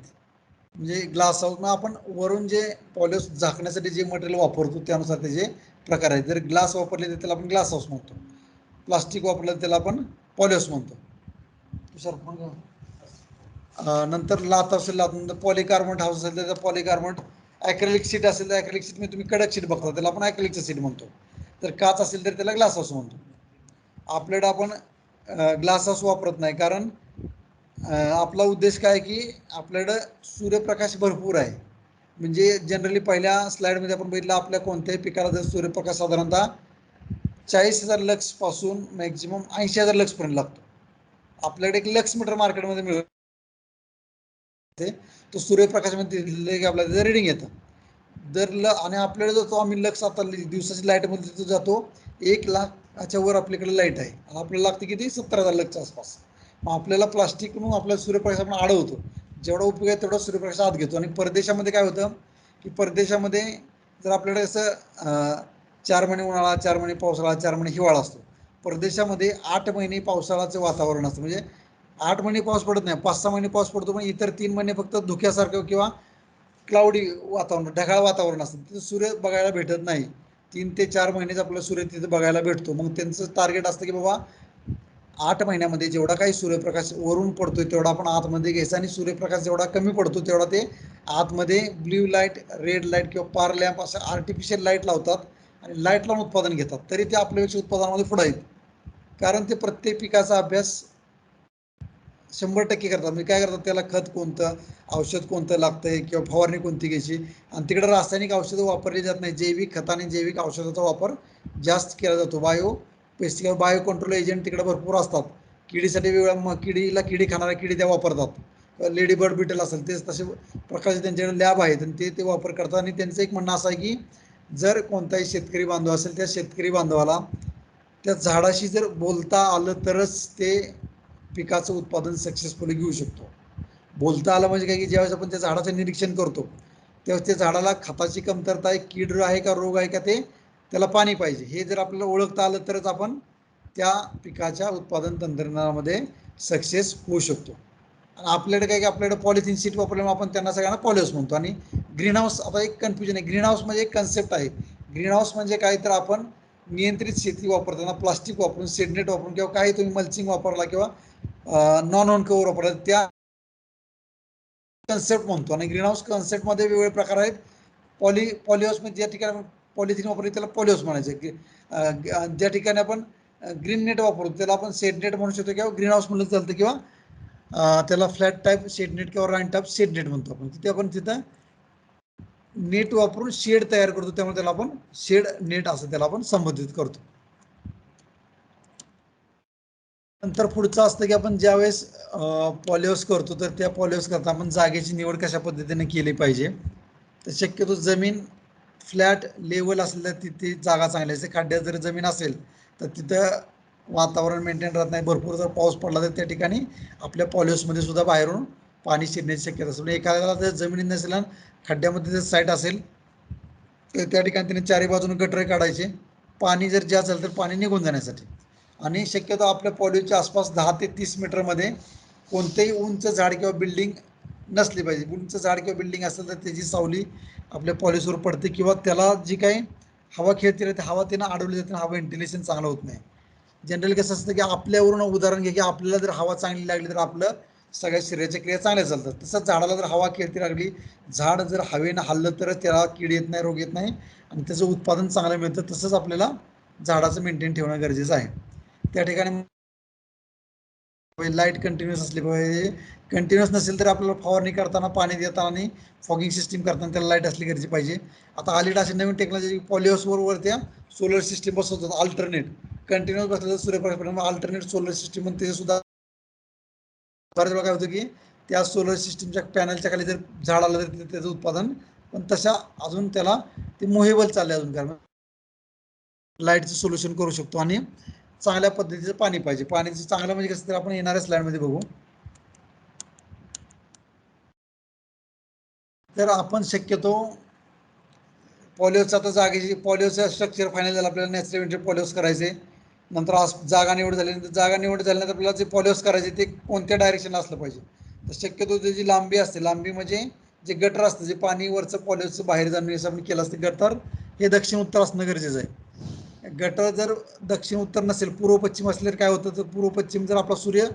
म्हणजे ग्लास हाऊस, मग आपण वरून जे पॉलिहाऊस झाकण्यासाठी जे मटेरियल वापरतो त्यानुसार त्याचे प्रकार आहेत. जर ग्लास वापरले तर त्याला आपण ग्लास हाऊस म्हणतो, प्लास्टिक वापरलं तर त्याला आपण पॉलिहाऊस म्हणतो. नंतर लात असेल, लात नंतर पॉलिकार्बोनेट हाऊस असेल तर पॉलिकार्बोनेट, ॲक्रेलिक शीट असेल तर ॲक्रेलिक शीट तुम्ही कडक शीट बघता त्याला आपण ॲक्रेलिकचं शीट म्हणतो. तर काच असेल तर त्याला ग्लास हाऊस म्हणतो. आपल्याकडं आपण ग्लास हाऊस वापरत नाही, कारण आपला उद्देश काय की आपल्याकडं सूर्यप्रकाश भरपूर आहे. म्हणजे जनरली पहिल्या स्लाईडमध्ये आपण बघितलं, आपल्या कोणत्याही पिकाला जर सूर्यप्रकाश साधारणतः 40,000 लक्सपासून मॅक्झिमम 80,000 लक्सपर्यंत लागतो. आपल्याकडे एक लक्स मीटर मार्केटमध्ये मिळतो, तो सूर्यप्रकाशामध्ये दिले की आपल्याला रिडिंग येतं. आणि आपल्याकडे जो तो आम्ही लक्स आता दिवसाची लाईटमध्ये तिथं जातो 1 लाखाच्या वर आपल्याकडे लाईट आहे, आपल्याला लागते किती 70,000 लक्षच्या आसपास. मग आपल्याला प्लास्टिक म्हणून आपल्याला सूर्यप्रकाश आपण अडवतो, जेवढा उपयोग आहे तेवढा सूर्यप्रकाश आत घेतो. आणि परदेशामध्ये काय होतं की परदेशामध्ये जर आपल्याकडे असं 4 महिने उन्हाळा, 4 महिने पावसाळा, 4 महिने हिवाळा असतो, परदेशामध्ये 8 महिने पावसाळ्याचं वातावरण असतं. म्हणजे 8 महिने पाऊस पडत नाही, 5-6 महिने पाऊस पडतो, पण इतर 3 महिने फक्त धुक्यासारखं किंवा क्लाउडी वातावरण, ढगाळ वातावरण असतं, तिथं सूर्य बघायला भेटत नाही. 3 ते 4 महिनेच आपल्याला सूर्य तिथं बघायला भेटतो. मग त्यांचं टार्गेट असतं की बाबा 8 महिन्यामध्ये जेवढा काही सूर्यप्रकाश वरून पडतोय तेवढा आपण आतमध्ये घ्यायचा, आणि सूर्यप्रकाश जेवढा कमी पडतो तेवढा ते आतमध्ये ब्ल्यू लाईट, रेड लाईट किंवा पार लॅम्प असं आर्टिफिशियल लाईट लावतात आणि लाईट लावून उत्पादन घेतात. तरी ते आपल्यापेक्षा उत्पादनामध्ये पुढे आहेत, कारण ते प्रत्येक पिकाचा अभ्यास 100% करतात. म्हणजे काय करतात, त्याला खत कोणतं, औषध कोणतं लागतंय किंवा फवारणी कोणती घ्यायची. आणि तिकडे रासायनिक औषधं वापरली जात नाही, जैविक खत आणि जैविक औषधाचा वापर जास्त केला जातो. पेस्ट किंवा बायो कंट्रोल एजंट तिकडे भरपूर असतात. किडीसाठी वेगळ्या किडीला किडी खाणाऱ्या किडी त्या वापरतात. लेडी बर्ड बिटल असेल ते तसे प्रकारचे त्यांच्याकडे लॅब आहेत आणि ते वापर करतात. आणि त्यांचं एक म्हणणं असं आहे की जर कोणताही शेतकरी बांधव असेल त्या शेतकरी बांधवाला त्या झाडाशी जर बोलता आलं तरच ते पिकाचं उत्पादन सक्सेसफुली घेऊ शकतो. बोलता आलं म्हणजे काय की ज्यावेळेस आपण त्या झाडाचं निरीक्षण करतो त्यावेळेस त्या झाडाला खताची कमतरता आहे, कीड आहे का, रोग आहे का, ते त्याला पाणी पाहिजे, हे जर आपल्याला ओळखता आलं तरच आपण त्या पिकाच्या उत्पादन तंत्रज्ञानामध्ये सक्सेस होऊ शकतो. आणि आपल्याकडे काय की आपल्याकडे पॉलिथिन शीट वापरल्यामुळे आपण त्यांना सगळ्यांना पॉलिहाऊस म्हणतो. आणि ग्रीन हाऊस, आता एक कन्फ्युजन आहे, ग्रीन हाऊस म्हणजे एक कन्सेप्ट आहे. ग्रीन हाऊस म्हणजे काय तर आपण नियंत्रित शेती वापरताना प्लास्टिक वापरून, शेडनेट वापरून किंवा काही तुम्ही मल्चिंग वापरला किंवा नॉन ऑन कव्हर वापरतात त्या कन्सेप्ट म्हणतो. आणि ग्रीन हाऊस कन्सेप्टमध्ये वेगवेगळे प्रकार आहेत. पॉलिहाऊस म्हणजे ज्या ठिकाणी पॉलिथिन वापरली त्याला पॉलिहाऊस म्हणायचं की ज्या ठिकाणी आपण ग्रीन नेट वापरतो त्याला आपण शेड नेट म्हणू शकतो किंवा ग्रीन हाऊस म्हणलं चालतं किंवा त्याला फ्लॅट टाईप शेड नेट किंवा राउंड टाईप शेड नेट म्हणतो आपण. तिथे आपण तिथं नेट वापरून शेड तयार करतो त्यामुळे त्याला आपण शेड नेट असं त्याला आपण संबोधित करतो. नंतर पुढचं असतं की आपण ज्यावेळेस पॉलिहाऊस करतो तर त्या पॉलिहाऊस करता आपण जागेची निवड कशा पद्धतीने केली पाहिजे. तर शक्यतो जमीन फ्लॅट लेवल असेल तर तिथे जागा चांगली असते. खड्ड्यात जर जमीन असेल तर तिथं वातावरण मेंटेन राहत नाही. भरपूर जर पाऊस पडला तर त्या ठिकाणी आपल्या पॉलिहाऊसमध्ये सुद्धा बाहेरून पाणी शिरण्याची शक्यता असते. म्हणजे एखाद्याला जर जमिनी नसेल आणि खड्ड्यामध्ये जर साईट असेल तर त्या ठिकाणी त्याने चारी बाजूने गटर काढायचे, पाणी जर जे असेल तर पाणी निघून जाण्यासाठी. आणि शक्यतो आपल्या पॉलिहाऊसच्या आसपास 10 ते 30 मीटरमध्ये कोणतेही उंच झाड किंवा बिल्डिंग नसली पाहिजे. उंच झाड किंवा बिल्डिंग असेल तर त्याची सावली आपल्या पॉलिहाऊसवर पडते किंवा त्याला जी काही हवा खेळती राहते हवा त्यांना अडवली जाते, हवा व्हेंटिलेशन चांगलं होत नाही. जनरली कसं असतं की आपल्यावरून उदाहरण घ्या की आपल्याला जर हवा चांगली लागली तर आपलं सगळ्या शरीराच्या क्रिया चांगल्या चालतात. तसंच झाडाला जर हवा खेळती लागली, झाड जर हवेनं हल्लं तर त्याला कीड येत नाही, रोग येत नाही आणि त्याचं उत्पादन चांगलं मिळतं. तसंच आपल्याला झाडाचं मेंटेन ठेवणं गरजेचं आहे. त्या ठिकाणी लाईट कंटिन्युअस असली पाहिजे. कंटिन्युअस नसेल तर आपल्याला फवारणी करताना, पाणी देताना आणि फॉगिंग सिस्टीम करताना त्याला लाईट असली गरजेची पाहिजे. आता अलीकडे अशी नवीन टेक्नॉलॉजी पॉलिहाऊस बरोबर त्या सोलर सिस्टीम बसवतात. अल्टरनेट कंटिन्युअस बसलं तर सूर्यप्रकाश पडणार, अल्टरनेट सोलर सिस्टीम म्हणून ते सुद्धा बऱ्याच वेळा काय होतं की त्या सोलर सिस्टीमच्या पॅनलच्या खाली जर झाड आलं तर त्याचं उत्पादन पण तशा अजून त्याला ते मोहेबल चालले अजून. कारण लाईटचं सोल्युशन करू शकतो आणि चांगल्या पद्धतीचं पाणी पाहिजे. पाण्याचं चांगलं म्हणजे कसं तर आपण येणाऱ्या स्लाइडमध्ये बघू. तर आपण शक्यतो पॉलिहाऊसचा आता जागेची पॉलिहाऊसचं स्ट्रक्चर फायनल झालं, आपल्याला नॅचरल पॉलिहाऊस करायचे. नंतर जागा निवड झाल्यानंतर आपल्याला जे पॉलिहाऊस करायचे ते कोणत्या डायरेक्शनला असलं पाहिजे. तर शक्यतो त्याची लांबी असते. लांबी म्हणजे जे गटर असतं जे पाणी वरचं पॉलिहाऊसचं बाहेर जाण्यासाठी आपण केलं असतं गटर हे दक्षिण उत्तर असणं गरजेचं आहे. गटर जर दक्षिण उत्तर नसेल पूर्व पश्चिम असले तर काय होतं, तर पूर्व पश्चिम जर आपला सूर्य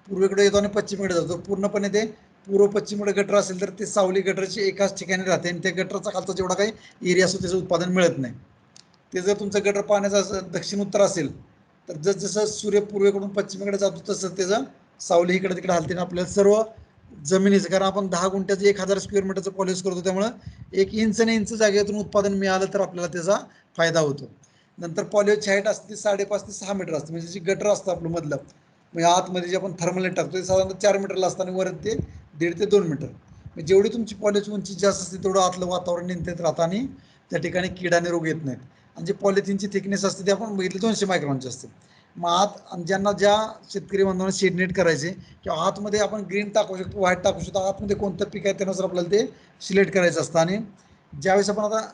पूर्वेकडे येतो आणि पश्चिमेकडे जातो पूर्णपणे ते पूर्व पश्चिमकडे गटर असेल तर ते सावली गटरची एकाच ठिकाणी राहते आणि त्या गटरचा खालचा जेवढा काही एरिया असतो त्याचं उत्पादन मिळत नाही. ते जर तुमचं गटर पाण्याचं दक्षिण उत्तर असेल तर जसं सूर्य पूर्वेकडून पश्चिमेकडे जातो तसं त्याचं सावली इकडे तिकडे हलते. आपल्याला सर्व जमिनीचं, कारण आपण 10 गुंठ्याचं 1000 स्क्वेअर मीटरचं पॉलिश करतो त्यामुळं 1 इंच न इंच जागेतून उत्पादन मिळालं तर आपल्याला त्याचा फायदा होतो. नंतर पॉलिहाऊसची हाईट असते 5.5 ते 6 मीटर असते. म्हणजे जे गटर असतं आपलं मधलं म्हणजे आतमध्ये जे आपण थर्मल टाकतो ते साधारणतः 4 मीटरला असतं आणि वर ते 1.5 ते 2 मीटर. म्हणजे जेवढी तुमची पॉलिहाऊसची उंची जास्त असते तेवढं आतलं वातावरण नियंत्रित राहतं आणि त्या ठिकाणी किड आणि रोग येत नाहीत. आणि जे पॉलिथिनची थिकनेस असते ते आपण बघितली 200 मायक्रॉनची असते. मग आत ज्यांना ज्या शेतकरी बांधवांना शेडनेट करायचे किंवा आतमध्ये आपण ग्रीन टाकू शकतो, व्हाईट टाकू शकतो, आतमध्ये कोणतं पीक आहे त्यानुसार आपल्याला ते सिलेक्ट करायचं असतं. आणि ज्यावेळेस आपण आता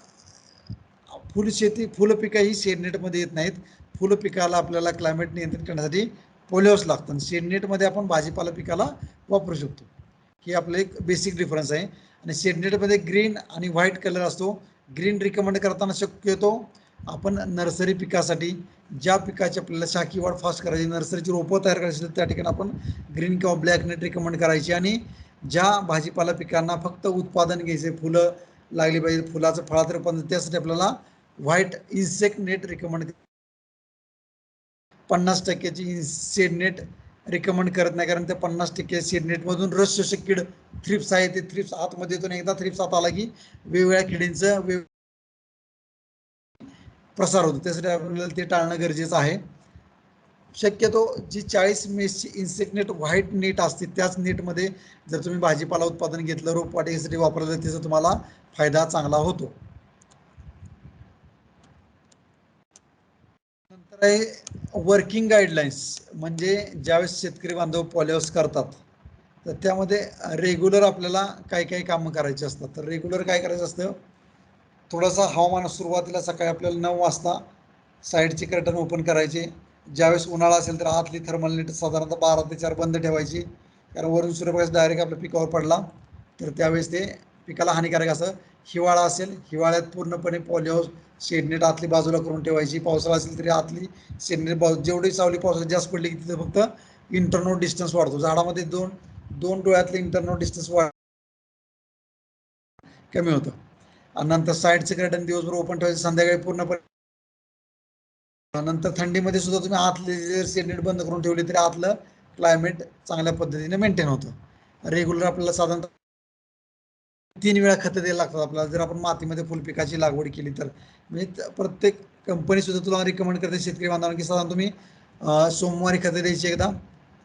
फुल शेती फुलं पिकं ही शेडनेटमध्ये येत नाहीत. फुलं पिकाला आपल्याला क्लायमेट नियंत्रित करण्यासाठी पॉलिहाऊस लागतं. शेडनेटमध्ये आपण भाजीपाला पिकाला वापरू शकतो. ही आपलं एक बेसिक डिफरन्स आहे. आणि शेडनेटमध्ये ग्रीन आणि व्हाईट कलर असतो. ग्रीन रिकमेंड करताना शक्यतो आपण नर्सरी पिकासाठी ज्या पिकाची आपल्याला शाखी वाढ फास्ट करायची, नर्सरीची रोपं तयार करायची त्या ठिकाणी आपण ग्रीन किंवा ब्लॅक नेट रिकमेंड करायची. आणि ज्या भाजीपाला पिकांना फक्त उत्पादन घ्यायचे, फुलं लागली पाहिजे, फुलाचं फळाचं रूपांतर, त्यासाठी आपल्याला white insect net recommend 50% shade net recommend करत नाही. कारण त्या 50% शेड नेटमधून रस शोषक कीड थ्रिप्स आहे ते थ्रिप्स आतमध्ये येतो आणि एकदा थ्रिप्स आत आला की वेगवेगळ्या किडींचं प्रसार होतो. त्यासाठी आपल्याला ते टाळणं गरजेचं आहे. शक्यतो जी 40 मेसची इन्सेक्ट नेट व्हाईट नेट असते त्याच नेटमध्ये जर तुम्ही भाजीपाला उत्पादन घेतलं रोपवाटिकेसाठी वापरलं तर त्याचा तुम्हाला फायदा चांगला होतो. नंतर आहे वर्किंग गाईडलाईन्स. म्हणजे ज्यावेळेस शेतकरी बांधव पॉलिहाऊस करतात तर त्यामध्ये रेग्युलर आपल्याला काही काही कामं करायची असतात. तर रेग्युलर काय करायचं असतं, थोडासा हवामान सुरुवातीला सकाळी आपल्याला 9 वाजता साईडचे कर्टन ओपन करायचे. ज्यावेळेस उन्हाळा असेल तर आतली थर्मल नेट साधारणतः 12 ते 4 बंद ठेवायची. कारण वरून सूर्यप्रकाश डायरेक्ट आपल्या पिकावर पडला तर त्यावेळेस ते पिकाला हानिकारक असं. हिवाळा असेल, हिवाळ्यात पूर्णपणे पॉलिहाऊस शेडनेट आतली बाजूला करून ठेवायची. पावसाळा असेल तरी आतली शेडनेट बाजू जेवढी सावली पावसाळ्यात जास्त पडली की तिथं फक्त इंटरनोड डिस्टन्स वाढतो. झाडामध्ये दोन डोळ्यातले इंटरनोड डिस्टन्स कमी होतं. आणि नंतर साईडचे कर्टन दिवसभर ओपन ठेवायचे, संध्याकाळी पूर्णपणे. नंतर थंडीमध्ये सुद्धा तुम्ही आतले जर शेड बंद करून ठेवली तरी आतलं क्लायमेट चांगल्या पद्धतीने मेंटेन होतं. रेग्युलर आपल्याला साधारणतः 3 वेळा खतं द्यायला लागतात आपल्याला, जर आपण मातीमध्ये फुलपिकाची लागवड केली तर. म्हणजे प्रत्येक कंपनी सुद्धा तुला रिकमेंड करते शेतकरी बांधवांना की साधारण तुम्ही सोमवारी खतं द्यायची एकदा,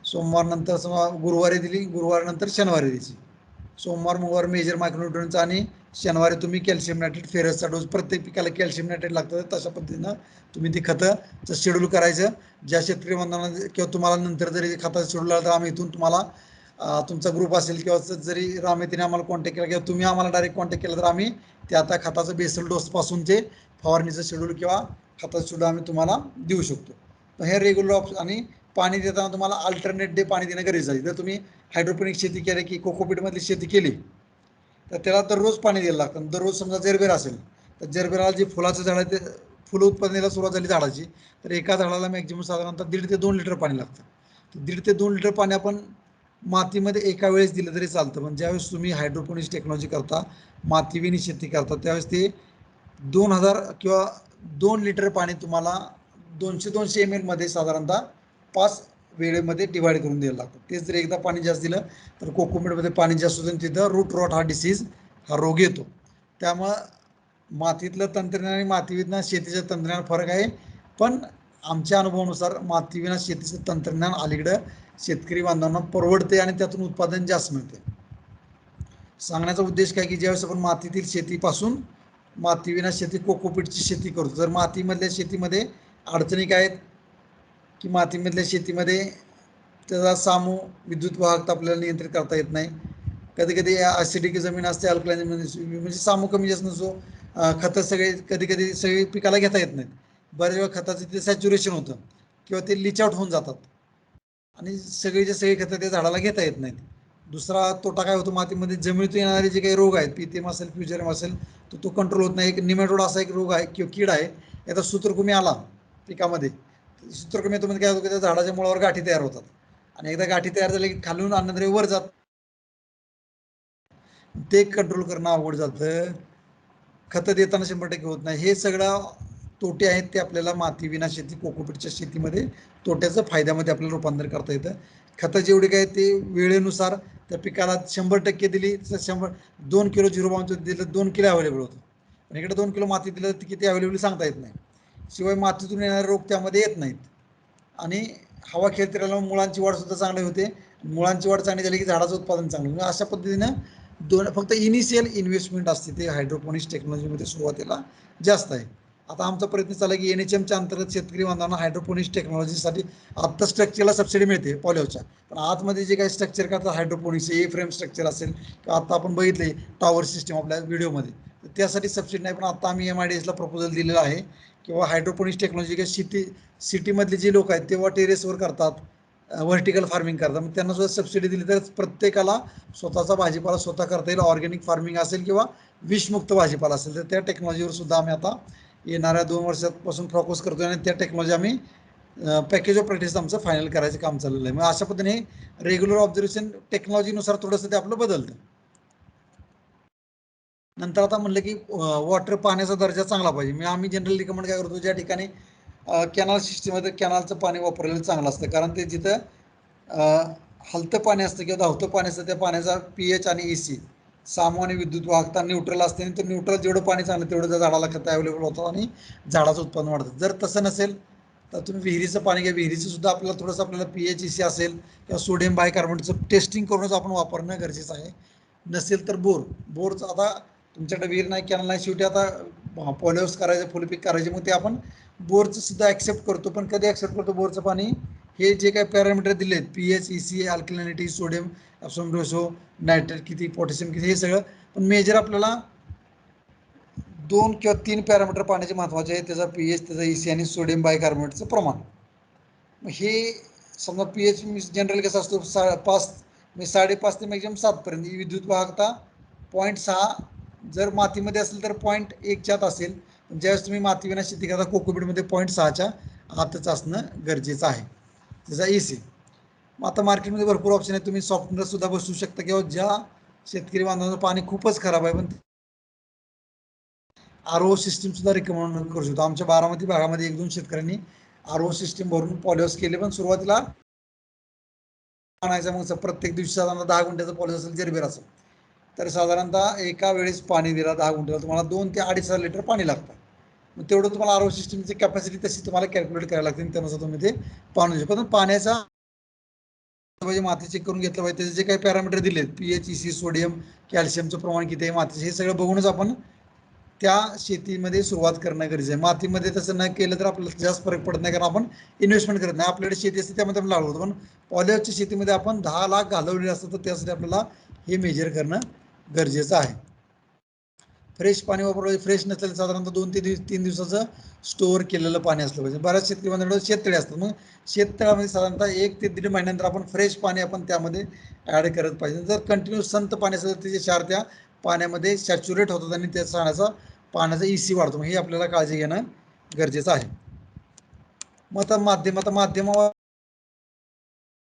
सोमवार नंतर गुरुवारी दिली, गुरुवार नंतर शनिवारी द्यायची. सोमवार मंगळवार मेजर मायक्रोन्यूट्रनचा आणि शनिवारी तुम्ही कॅल्शियम नायट्रेट फेरसचा डोस. प्रत्येक पिकाला कॅल्शियम नायट्रेट लागतं, तशा पद्धतीनं तुम्ही ती खताचं शेड्यूल करायचं. ज्या शेतकरी बांधवांना किंवा तुम्हाला नंतर जरी खताचं शेड्यूल आलं तर आम्ही इथून तुम्हाला तुमचा ग्रुप असेल किंवा जरी रामेतीने आम्हाला कॉन्टॅक्ट केला किंवा तुम्ही आम्हाला डायरेक्ट कॉन्टॅक्ट केला तर आम्ही ते आता खताचं बेसल डोसपासून ते फवारणीचं शेड्यूल किंवा खताचं शेड्यूल आम्ही तुम्हाला देऊ शकतो. तर हे रेग्युलर ऑप्शन. आणि पाणी देताना तुम्हाला अल्टरनेट डे पाणी देणं गरजेचं आहे. जर तुम्ही हायड्रोपोनिक शेती केली की कोकोपीटमधली शेती केली तर त्याला दररोज पाणी द्यायला लागतं. दररोज समजा जरबेरा असेल तर जरबेराला जे फुलाचं झाड आहे ते फुलं उत्पादनाला सुरुवात झाली झाडाची तर एका झाडाला मॅक्झिमम साधारणतः 1.5 ते 2 लिटर पाणी लागतं. तर 1.5 ते 2 लिटर पाणी आपण मातीमध्ये एका वेळेस दिलं तरी चालतं. पण ज्यावेळेस तुम्ही हायड्रोपोनिक्स टेक्नॉलॉजी करता, मातीविनी शेती करता, त्यावेळेस ते 2000 किंवा 2 लिटर पाणी तुम्हाला 200 ml मध्ये साधारणतः 5 वेळेमध्ये डिवाइड करून द्यायला लागतं. तेच जर एकदा पाणी जास्त दिलं तर कोकोपीटमध्ये पाणी जास्त होतं तिथं रूट रॉट हा डिसीज हा रोग येतो. त्यामुळं मातीतलं तंत्रज्ञान आणि मातीविना शेतीचं तंत्रज्ञान फरक आहे. पण आमच्या अनुभवानुसार मातीविना शेतीचं तंत्रज्ञान अलीकडं शेतकरी बांधवांना परवडते आणि त्यातून उत्पादन जास्त मिळते. सांगण्याचा उद्देश काय की ज्यावेळेस आपण मातीतील शेतीपासून मातीविना शेती कोकोपीटची शेती करतो, जर मातीमधल्या शेतीमध्ये अडचणी काय आहेत की मातीमधल्या शेतीमध्ये त्याचा सामू विद्युत वाहकता आपल्याला नियंत्रित करता येत नाही. कधी कधी ॲसिडिक जमीन असते, अल्कलाइन म्हणजे सामू कमी जास्त नसतो. खतं सगळे कधी कधी सगळी पिकाला घेता येत नाहीत. बऱ्याच वेळा खताचं ते सॅच्युरेशन होतं किंवा ते लिच आउट होऊन जातात आणि सगळीचे सगळी खतं त्या झाडाला घेता येत नाहीत. दुसरा तोटा काय होतो मातीमध्ये जमिनीतून येणारे जे काही रोग आहेत, पीथेम असेल फ्युजरम असेल तर तो कंट्रोल होत नाही. एक निमॅटोड असा एक रोग आहे किंवा कीड आहे, याचा सूत्रकृमी आला पिकामध्ये, सूत्रकृमीमध्ये काय होतं की त्या झाडाच्या मुळावर गाठी तयार होतात आणि एकदा गाठी तयार झाली की खालून अन्नद्रव्य वर जात, ते कंट्रोल करणं अवघड जातं. खतं देताना 100% होत नाही. हे सगळं तोटे आहेत ते आपल्याला मातीविना शेती कोकोपीटच्या शेतीमध्ये तोट्याचं फायद्यामध्ये आपल्याला रूपांतर करता येतं. खतं जेवढी काय ते वेळेनुसार त्या पिकाला 100% दिली तर 2 किलो 0 दिलं 2 किलो अवेलेबल होतं. पण इकडे 2 किलो माती दिलं तर किती अवेलेबल सांगता येत नाही. शिवाय मातीतून येणारे रोग त्यामध्ये येत नाहीत आणि हवा खेळती राहिल्यामुळे मुळांची वाढ सुद्धा चांगली होते. मुळांची वाढ चांगली झाली की झाडाचं उत्पादन चांगलं. म्हणजे अशा पद्धतीनं फक्त इनिशियल इन्व्हेस्टमेंट असते ते हायड्रोपोनिक्स टेक्नॉलॉजीमध्ये सुरुवातीला जास्त आहे. आता आमचा प्रयत्न चालला की NHMच्या अंतर्गत शेतकरी बांधवांना हायड्रोपोनिक्स टेक्नॉलॉजीसाठी आत्ता स्ट्रक्चरला सबसिडी मिळते पॉलिओच्या, पण आतमध्ये जे काही स्ट्रक्चर करतात हायड्रोपोनिक्स फ्रेम स्ट्रक्चर असेल किंवा आता आपण बघितले टॉवर सिस्टम आपल्या व्हिडिओमध्ये, तर त्यासाठी सबसिडी नाही. पण आता आम्ही MIDSला प्रपोजल दिलेला आहे किंवा हायड्रोपोनिक्स टेक्नॉलॉजी काही सिटीमधले जे लोक आहेत तेव्हा टेरेसवर करतात, व्हर्टिकल फार्मिंग करतात, मग त्यांना सुद्धा सबसिडी दिली तर प्रत्येकाला स्वतःचा भाजीपाला स्वतः करता येईल. ऑर्गॅनिक फार्मिंग असेल किंवा विषमुक्त भाजीपाला असेल तर त्या टेक्नॉलॉजीवर सुद्धा आम्ही आता येणाऱ्या 2 वर्षापासून फोकस करतोय आणि त्या टेक्नॉलॉजी आम्ही पॅकेज ऑफ प्रॅक्टिस आमचं फायनल करायचं काम चाललेलं आहे. मग अशा पद्धतीने रेग्युलर ऑब्झर्वेशन टेक्नॉलॉजीनुसार थोडंसं ते आपलं बदलतं. नंतर आता म्हणलं की वॉटर पाण्याचा दर्जा चांगला पाहिजे. म्हणजे आम्ही जनरली रिकमेंड काय करतो, ज्या ठिकाणी कॅनल सिस्टीममध्ये कॅनलचं पाणी वापरलेलं चांगलं असतं, कारण ते जिथं हलतं पाणी असतं किंवा धावतं पाणी असतं त्या पाण्याचा pH आणि EC सामू आणि विद्युत वाहकता न्यूट्रल असते आणि तर न्यूट्रल जेवढं पाणी चांगलं तेवढं त्या झाडाला खतं अवेलेबल होतं आणि झाडाचं उत्पन्न वाढतं. जर तसं नसेल तर तुम्ही विहिरीचं पाणी घ्या. विहिरीचं सुद्धा आपल्याला थोडंसं आपल्याला pH EC असेल किंवा सोडियम बायकार्बोनेटचं टेस्टिंग करूनच आपण वापरणं गरजेचं आहे. नसेल तर बोरचं आता तुमच्याकडे विहीर नाही कॅनल नाही, शेवटी आता पॉलिओस करायचं फुलपीक करायचे, मग ते आपण बोरचं सुद्धा ॲक्सेप्ट करतो. पण कधी ॲक्सेप्ट करतो बोरचं पाणी, हे जे काही पॅरामीटर दिले आहेत pH EC alkalinity sodium absorption ratio nitrate किती पोटॅशियम किती हे सगळं, पण मेजर आपल्याला 2 किंवा 3 पॅरामीटर पाण्याचे महत्त्वाचे आहेत, त्याचा pH त्याचा EC आणि सोडियम बायकार्बोनेटचं प्रमाण. मग हे समजा pH जनरल कसं असतो 5 म्हणजे 5.5 ते मॅक्झिमम 7पर्यंत. विद्युत वाहकता 0.6 जर मातीमध्ये असेल तर 0.1च्या आत असेल. ज्यावेळेस तुम्ही मातीविना शेती करता कोकोपीटमध्ये 0.6च्या आतच असणं गरजेचं आहे. त्याचा EC मग आता मार्केटमध्ये भरपूर ऑप्शन आहे, तुम्ही सॉफ्टनर सुद्धा बसवू शकता किंवा ज्या शेतकरी बांधवांचं पाणी खूपच खराब आहे पण आर ओ सिस्टीम सुद्धा रिकमेंड करू शकतो. आमच्या बारामती भागामध्ये 1-2 शेतकऱ्यांनी आर ओ सिस्टीम भरून पॉलिहाऊस केले, पण सुरुवातीला आणायचं मग प्रत्येक दिवशी साधारणतः 10 गुंठ्याचं पॉलिहाऊस असेल जरबेर असेल तर साधारणतः एका वेळेस पाणी दिला 10 गुंठ्याला तुम्हाला 2 ते 2.5 लिटर पाणी लागतं. मग तेवढं तुम्हाला आर ओ सिस्टीमची कॅपॅसिटी तशी तुम्हाला कॅल्क्युलेट करायला लागते, त्यानुसार तुम्ही ते पाणी शकतो. पण पाण्याचा पाहिजे, माती चेक करून घेतलं पाहिजे, त्याचे जे काही पॅरामीटर दिलेत पीएच, ईसी, सोडियम, कॅल्शियमचं प्रमाण किती आहे मातीचे, हे सगळं बघूनच आपण त्या शेतीमध्ये सुरुवात करणं गरजेचं आहे. मातीमध्ये तसं न केलं तर आपल्याला जास्त फरक पडत नाही, कारण आपण इन्व्हेस्टमेंट करत नाही. आपल्याकडे शेती असते त्यामध्ये आपण लावतो, पण पॉलिहाऊसच्या शेतीमध्ये आपण 10 लाख घालवलेले असतं, तर त्यासाठी आपल्याला हे मेजर करणं गरजेचं आहे. फ्रेश पाणी वापरलं, फ्रेश नसेल साधारणतः 2 ते 3 दिवसाचं स्टोअर केलेलं पाणी असलं पाहिजे. बऱ्याच शेतकरी बांधवांकडे शेततळे असतात, मग शेततळ्यामध्ये साधारणतः 1 ते 1.5 महिन्यानंतर आपण फ्रेश पाणी आपण त्यामध्ये ॲड करत पाहिजे. जर कंटिन्यू संत पाणी असेल तर त्याचे क्षार त्या पाण्यामध्ये सॅच्युरेट होतात आणि त्या पाण्याचा ईसी वाढतो. मग हे आपल्याला काळजी घेणं गरजेचं आहे. मग आता माध्यमावर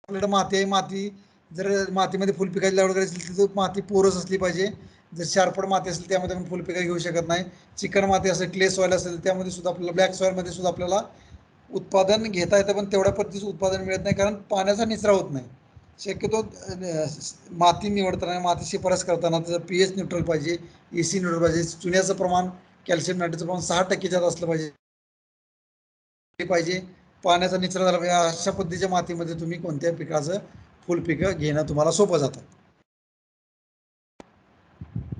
आपल्याकडे माती आहे, माती जर मातीमध्ये फुल पिकाची लागवड करायची असेल तर माती पोरस असली पाहिजे. जर शार्पड माती असेल त्यामध्ये आपण फुल पिका घेऊ शकत नाही. चिकन माती असेल, क्ले सॉईल असेल त्यामध्ये सुद्धा आपल्याला, ब्लॅक सॉईलमध्ये सुद्धा आपल्याला उत्पादन घेता येतं, पण तेवढ्या पद्धतीचं उत्पादन मिळत नाही कारण पाण्याचा निचरा होत नाही. शक्यतो माती निवडताना, माती शिफारस करताना त्याचं पीएच न्यूट्रल पाहिजे, ईसी न्यूट्रल पाहिजे, चुन्याचं प्रमाण, कॅल्शियम नायट्रेटचं प्रमाण 6% असलं पाहिजे, पाण्याचा निचरा झाला पाहिजे. अशा पद्धतीच्या मातीमध्ये तुम्ही कोणत्या पिकाचं फुल पिकं घेणं तुम्हाला सोपं जातं.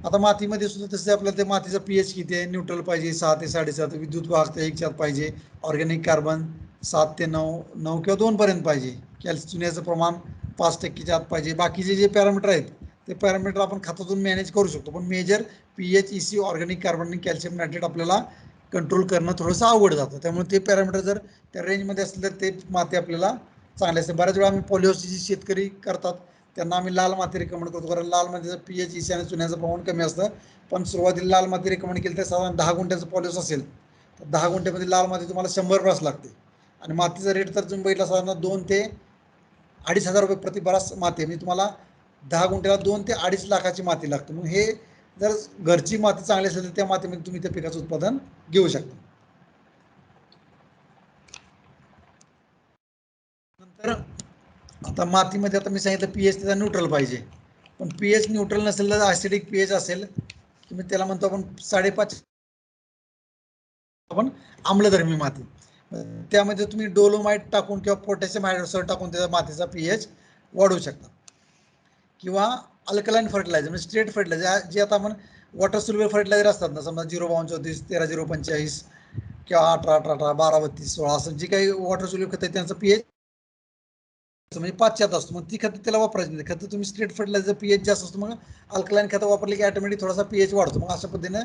आता मातीमध्ये सुद्धा तसे आपल्याला ते मातीचा पीएच किती आहे, न्यूट्रल पाहिजे 6 ते 7.5, विद्युत वाहकता 1 पाहिजे, ऑर्गॅनिक कार्बन 7 ते 9 किंवा 2 पर्यंत पाहिजे, चुन्याचं प्रमाण 5%च्या आत पाहिजे. बाकीचे जे पॅरामीटर आहेत ते पॅरामीटर आपण खतातून मॅनेज करू शकतो, पण major pH, EC, organic carbon आणि कॅल्शियम नायट्रेट आपल्याला कंट्रोल करणं थोडंसं अवघड जातं. त्यामुळे ते पॅरामीटर जर त्या रेंजमध्ये असले तर ते माती आपल्याला चांगले असते. बऱ्याच वेळा आम्ही पॉलिहाऊसची जी शेतकरी करतात त्यांना आम्ही लाल माती रिकमेंड करतो, कारण लाल मातीचं पीएच, ईसी आणि चुन्याचं प्रमाण कमी असतं. पण सुरुवातीला लाल माती रिकमेंड केली तर साधारण 10 गुंठ्याचं पॉलिहाऊस असेल तर 10 गुंठ्यामध्ये लाल माती तुम्हाला 100 लागते, आणि मातीचा रेट तर तुम्ही बघितला साधारण 2 ते 2.5 हजार रुपये प्रति बरास माती, म्हणजे तुम्हाला 10 गुंठ्याला 2 ते 2.5 लाखाची माती लागते. मग हे जर घरची माती चांगली असेल तर त्या मातीमध्ये तुम्ही त्या पिकाचं उत्पादन घेऊ शकता. नंतर आता मातीमध्ये आता मी सांगितलं पीएच त्याचा न्यूट्रल पाहिजे, पण पीएच न्यूट्रल नसेल तर ॲसिडिक पीएच असेल किंवा त्याला म्हणतो आपण 5.5 आपण आम्लधर्मी माती, त्यामध्ये तुम्ही डोलोमाइट टाकून किंवा पोटॅशियम हायड्रोक्साईड टाकून त्याचा मातीचा पीएच वाढवू शकता. किंवा अल्कलाईन फर्टिलायझर म्हणजे स्ट्रेट फर्टिलायझर, जे आता आपण वॉटर सोल्युबल फर्टिलायझर असतात ना, समजा 0-32, 13-0-45 किंवा 18-18, 12-32-16 असं जी काही वॉटर सोल्युबल खत आहे त्यांचं पीएच म्हणजे 5च्यात असतो, मग ती खतं त्याला वापरायची नाही. खतं तुम्ही स्ट्रेट फर्टिलायझर पीएच जास्त असतो, मग अल्कलाईन खतं वापरली की ऑटोमॅटिक थोडासा पीएच वाढतो. मग अशा पद्धतीने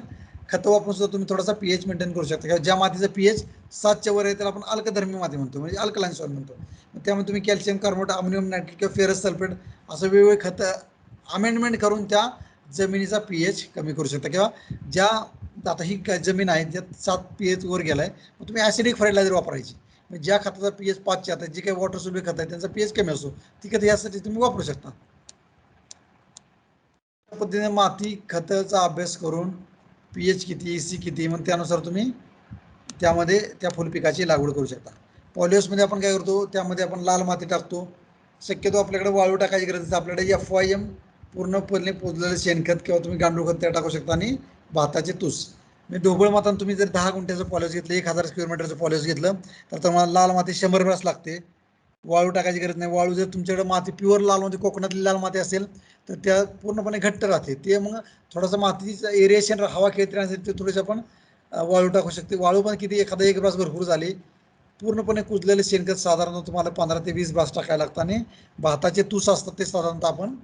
खतं वापरून सुद्धा तुम्ही थोडासा पीएच मेंटेन करू शकता. किंवा ज्या मातीचा पीएच 7च्या वर आहे त्याला आपण अल्कधर्मी माती म्हणतो, म्हणजे अल्कलाईन सॉइल म्हणतो. मग त्यामुळे तुम्ही कॅल्शियम कार्बोनेट, अमोनियम नायट्रेट किंवा फेरस सल्फेट असं वेगवेगळे खतं अमेंडमेंट करून त्या जमिनीचा पीएच कमी करू शकता. किंवा ज्या आता ही जमीन आहे ज्यात 7 पीएच वर गेलाय, मग तुम्ही ॲसिडिक फर्टिलायझर वापरायची. ज्या खताचा पीएच 5च्या आता जी काही वॉटर सोल्युबल खत आहे त्यांचा पीएच कमी असतो, ती खतं यासाठी तुम्ही वापरू शकता. पद्धतीने माती खताचा अभ्यास करून पीएच किती, ईसी किती, मग त्यानुसार तुम्ही त्यामध्ये त्या फुलपिकाची लागवड करू शकता. पॉलिहाऊसमध्ये आपण काय करतो, त्यामध्ये आपण लाल माती टाकतो. शक्यतो आपल्याकडे वाळू टाकायची गरज नसते, आपल्याकडे FYM पूर्णपणे पोचलेलं शेणखत किंवा तुम्ही गांडूळ खत त्या टाकू शकता, आणि भाताचे तूस. म्हणजे ढोबळ मातानं तुम्ही जर 10 गुंठ्याचं पॉलिहाऊस घेतलं, 1000 स्क्वेअर मीटरचं पॉलिहाऊस घेतलं तर तुम्हाला लाल माती 100 लागते. वाळू टाकायची गरज नाही. वाळू जर तुमच्याकडे माती प्युअर लाल माती, कोकणातली लाल माती असेल तर त्या पूर्णपणे घट्ट राहते. ते मग थोडंसं मातीचं एरिएशन, हवा खेळत राहण्यासाठी ते थोडेसे आपण वाळू टाकू शकते. वाळू पण किती, एखादा 1 ब्रास भरपूर झाली. पूर्णपणे कुजलेले शेणखत साधारणतः तुम्हाला 15 ते 20 ब्रास टाकायला लागतं, आणि भाताचे तूस असतात ते साधारणतः आपण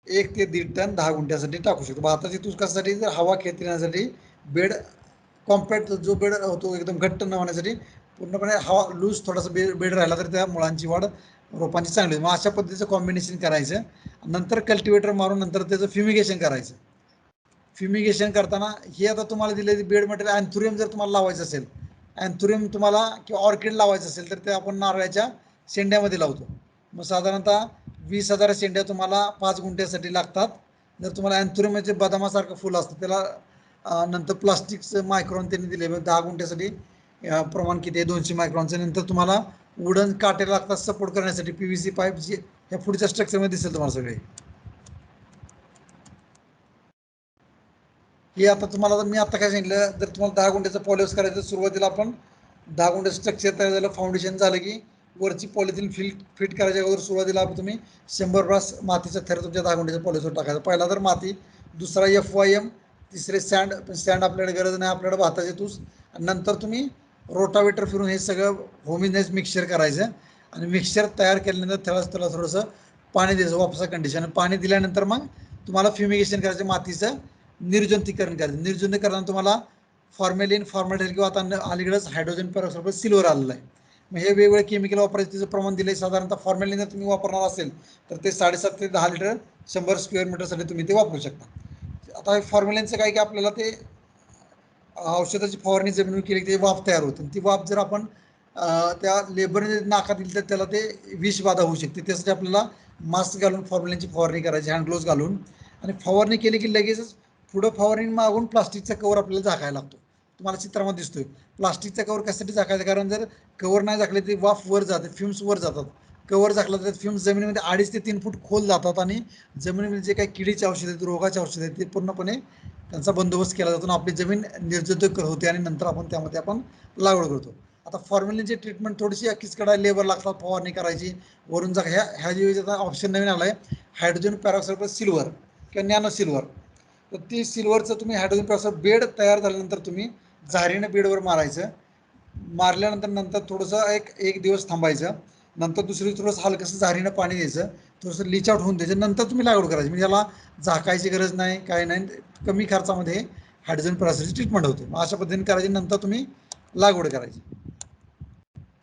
1 ते 1.5 टन 10 गुंठ्यासाठी टाकू शकतो. भाताची तूस कशासाठी, जर हवा खेळत राहण्यासाठी, बेड कॉम्पॅक्ट जो बेड होतो एकदम घट्ट न होण्यासाठी, पूर्णपणे हवा लूज थोडासा बेड राहिला तर त्या मुळांची वाढ रोपांची चांगली होईल. मग अशा पद्धतीचं कॉम्बिनेशन करायचं. नंतर कल्टिवेटर मारून नंतर त्याचं फ्युमिगेशन करायचं. फ्युमिगेशन करताना हे आता तुम्हाला दिलेली बेड मटेरियल अँथुरियम जर तुम्हाला लावायचं असेल, अँथुरियम तुम्हाला किंवा ऑर्किड लावायचं असेल तर ते आपण नारळाच्या शेंड्यामध्ये लावतो. मग साधारणतः 20,000 शेंड्या तुम्हाला 5 गुंठ्यासाठी लागतात. जर तुम्हाला अँथोरियमचे बदामासारखं फुल असतं त्याला नंतर प्लास्टिकचं मायक्रॉन त्यांनी दिले 10 गुंठ्यासाठी प्रमाण किती आहे 200 मायक्रॉनचं. नंतर तुम्हाला वुडन काटे लागतात सपोर्ट करण्यासाठी PVC पाईप जे ह्या पुढच्या स्ट्रक्चरमध्ये दिसेल तुम्हाला सगळे. हे आता तुम्हाला मी आता काय सांगितलं, जर तुम्हाला 10 गुंठ्याचं पॉलिहाऊस करायचं सुरुवातीला आपण 10 गुंठ्याचं स्ट्रक्चर तयार झालं, फाउंडेशन झालं की वरची पॉलिथिन फिट करायच्या अगोदर सुरुवातीला तुम्ही 100 ब्रास मातीचा थर तुमच्या 10 गुंठ्याच्या पॉलिहाऊसवर टाकायचा. पहिला तर माती, दुसरा FYM, तिसरे सँड आपल्याकडे गरज नाही, आपल्याकडे भाताचे तूस. नंतर तुम्ही रोटावेटर फिरून हे सगळं होमिनाइज मिक्सचर करायचं आणि मिक्सचर तयार केल्यानंतर त्याला थोडंसं पाणी द्यायचं वापसा कंडिशन. पाणी दिल्यानंतर मग तुम्हाला फ्युमिगेशन करायचं, मातीचं निर्जंतुकीकरण करायचं. निर्जंतुकीकरण तुम्हाला फॉर्मेलिन, फॉर्मॅलिन किंवा आता अलीकडेच हायड्रोजन पेरॉक्साईड सिल्वर आलेलं आहे. मग हे वेगवेगळे केमिकल वापरायचं त्याचं प्रमाण दिलं आहे. साधारणतः फॉर्मेलिन जर तुम्ही वापरणार असेल तर ते 7.5 ते 10 लिटर 100 स्क्वेअर मीटरसाठी तुम्ही ते वापरू शकता. आता फॉर्मेलिनचं काय की आपल्याला ते औषधाची फवारणी जमिनीवर केली की ते वाफ तयार होते. ती वाफ जर आपण त्या लेबरने नाकात दिली तर त्याला ते विषबाधा होऊ शकते. त्यासाठी आपल्याला मास्क घालून फॉर्मेलिनची फवारणी करायची, हँड ग्लोव्ज घालून. आणि फवारणी केली की लगेचच पुढं फवारणी मागून प्लास्टिकचा कवर आपल्याला झाकायला लागतो. तुम्हाला चित्रामध्ये दिसतोय प्लास्टिकचा कवर कशासाठी झाकायचा, कारण जर कवर नाही झाकले ते वाफ वर जाते, फ्युम्स वर जातात. कवर झाकला तर फ्युम्स जमिनीमध्ये 2.5 ते 3 फूट खोल जातात आणि जमिनीमध्ये जे काही किडीचे औषध आहेत, रोगाचे औषध आहेत ते पूर्णपणे त्यांचा बंदोबस्त केला जातो आणि आपली जमीन निर्जंतुक होते आणि नंतर आपण त्यामध्ये लागवड करतो. आता फॉर्मेलिनची ट्रीटमेंट थोडीशी किचकट लेबर लागतात, फवारणी करायची वरून ह्या जी ऑप्शन नवीन आला आहे हायड्रोजन पेरॉक्साईड प्लस सिल्वर किंवा नॅनो सिल्वर. तर ती सिल्वरचं तुम्ही हायड्रोजन पेरॉक्साईड बेड तयार झाल्यानंतर तुम्ही झारीनं बेडवर मारायचं. मारल्यानंतर थोडंसं एक दिवस थांबायचं. नंतर दुसरी थोडंसं हलकंसं झारीनं पाणी द्यायचं, थोडंसं लीच आउट होऊन द्यायचं. नंतर तुम्ही लागवड करायची. म्हणजे याला झाकायची गरज नाही, काय नाही, कमी खर्चामध्ये हायड्रोजन पेरॉक्साईडची ट्रीटमेंट होते. मग अशा पद्धतीने करायची, नंतर तुम्ही लागवड करायची.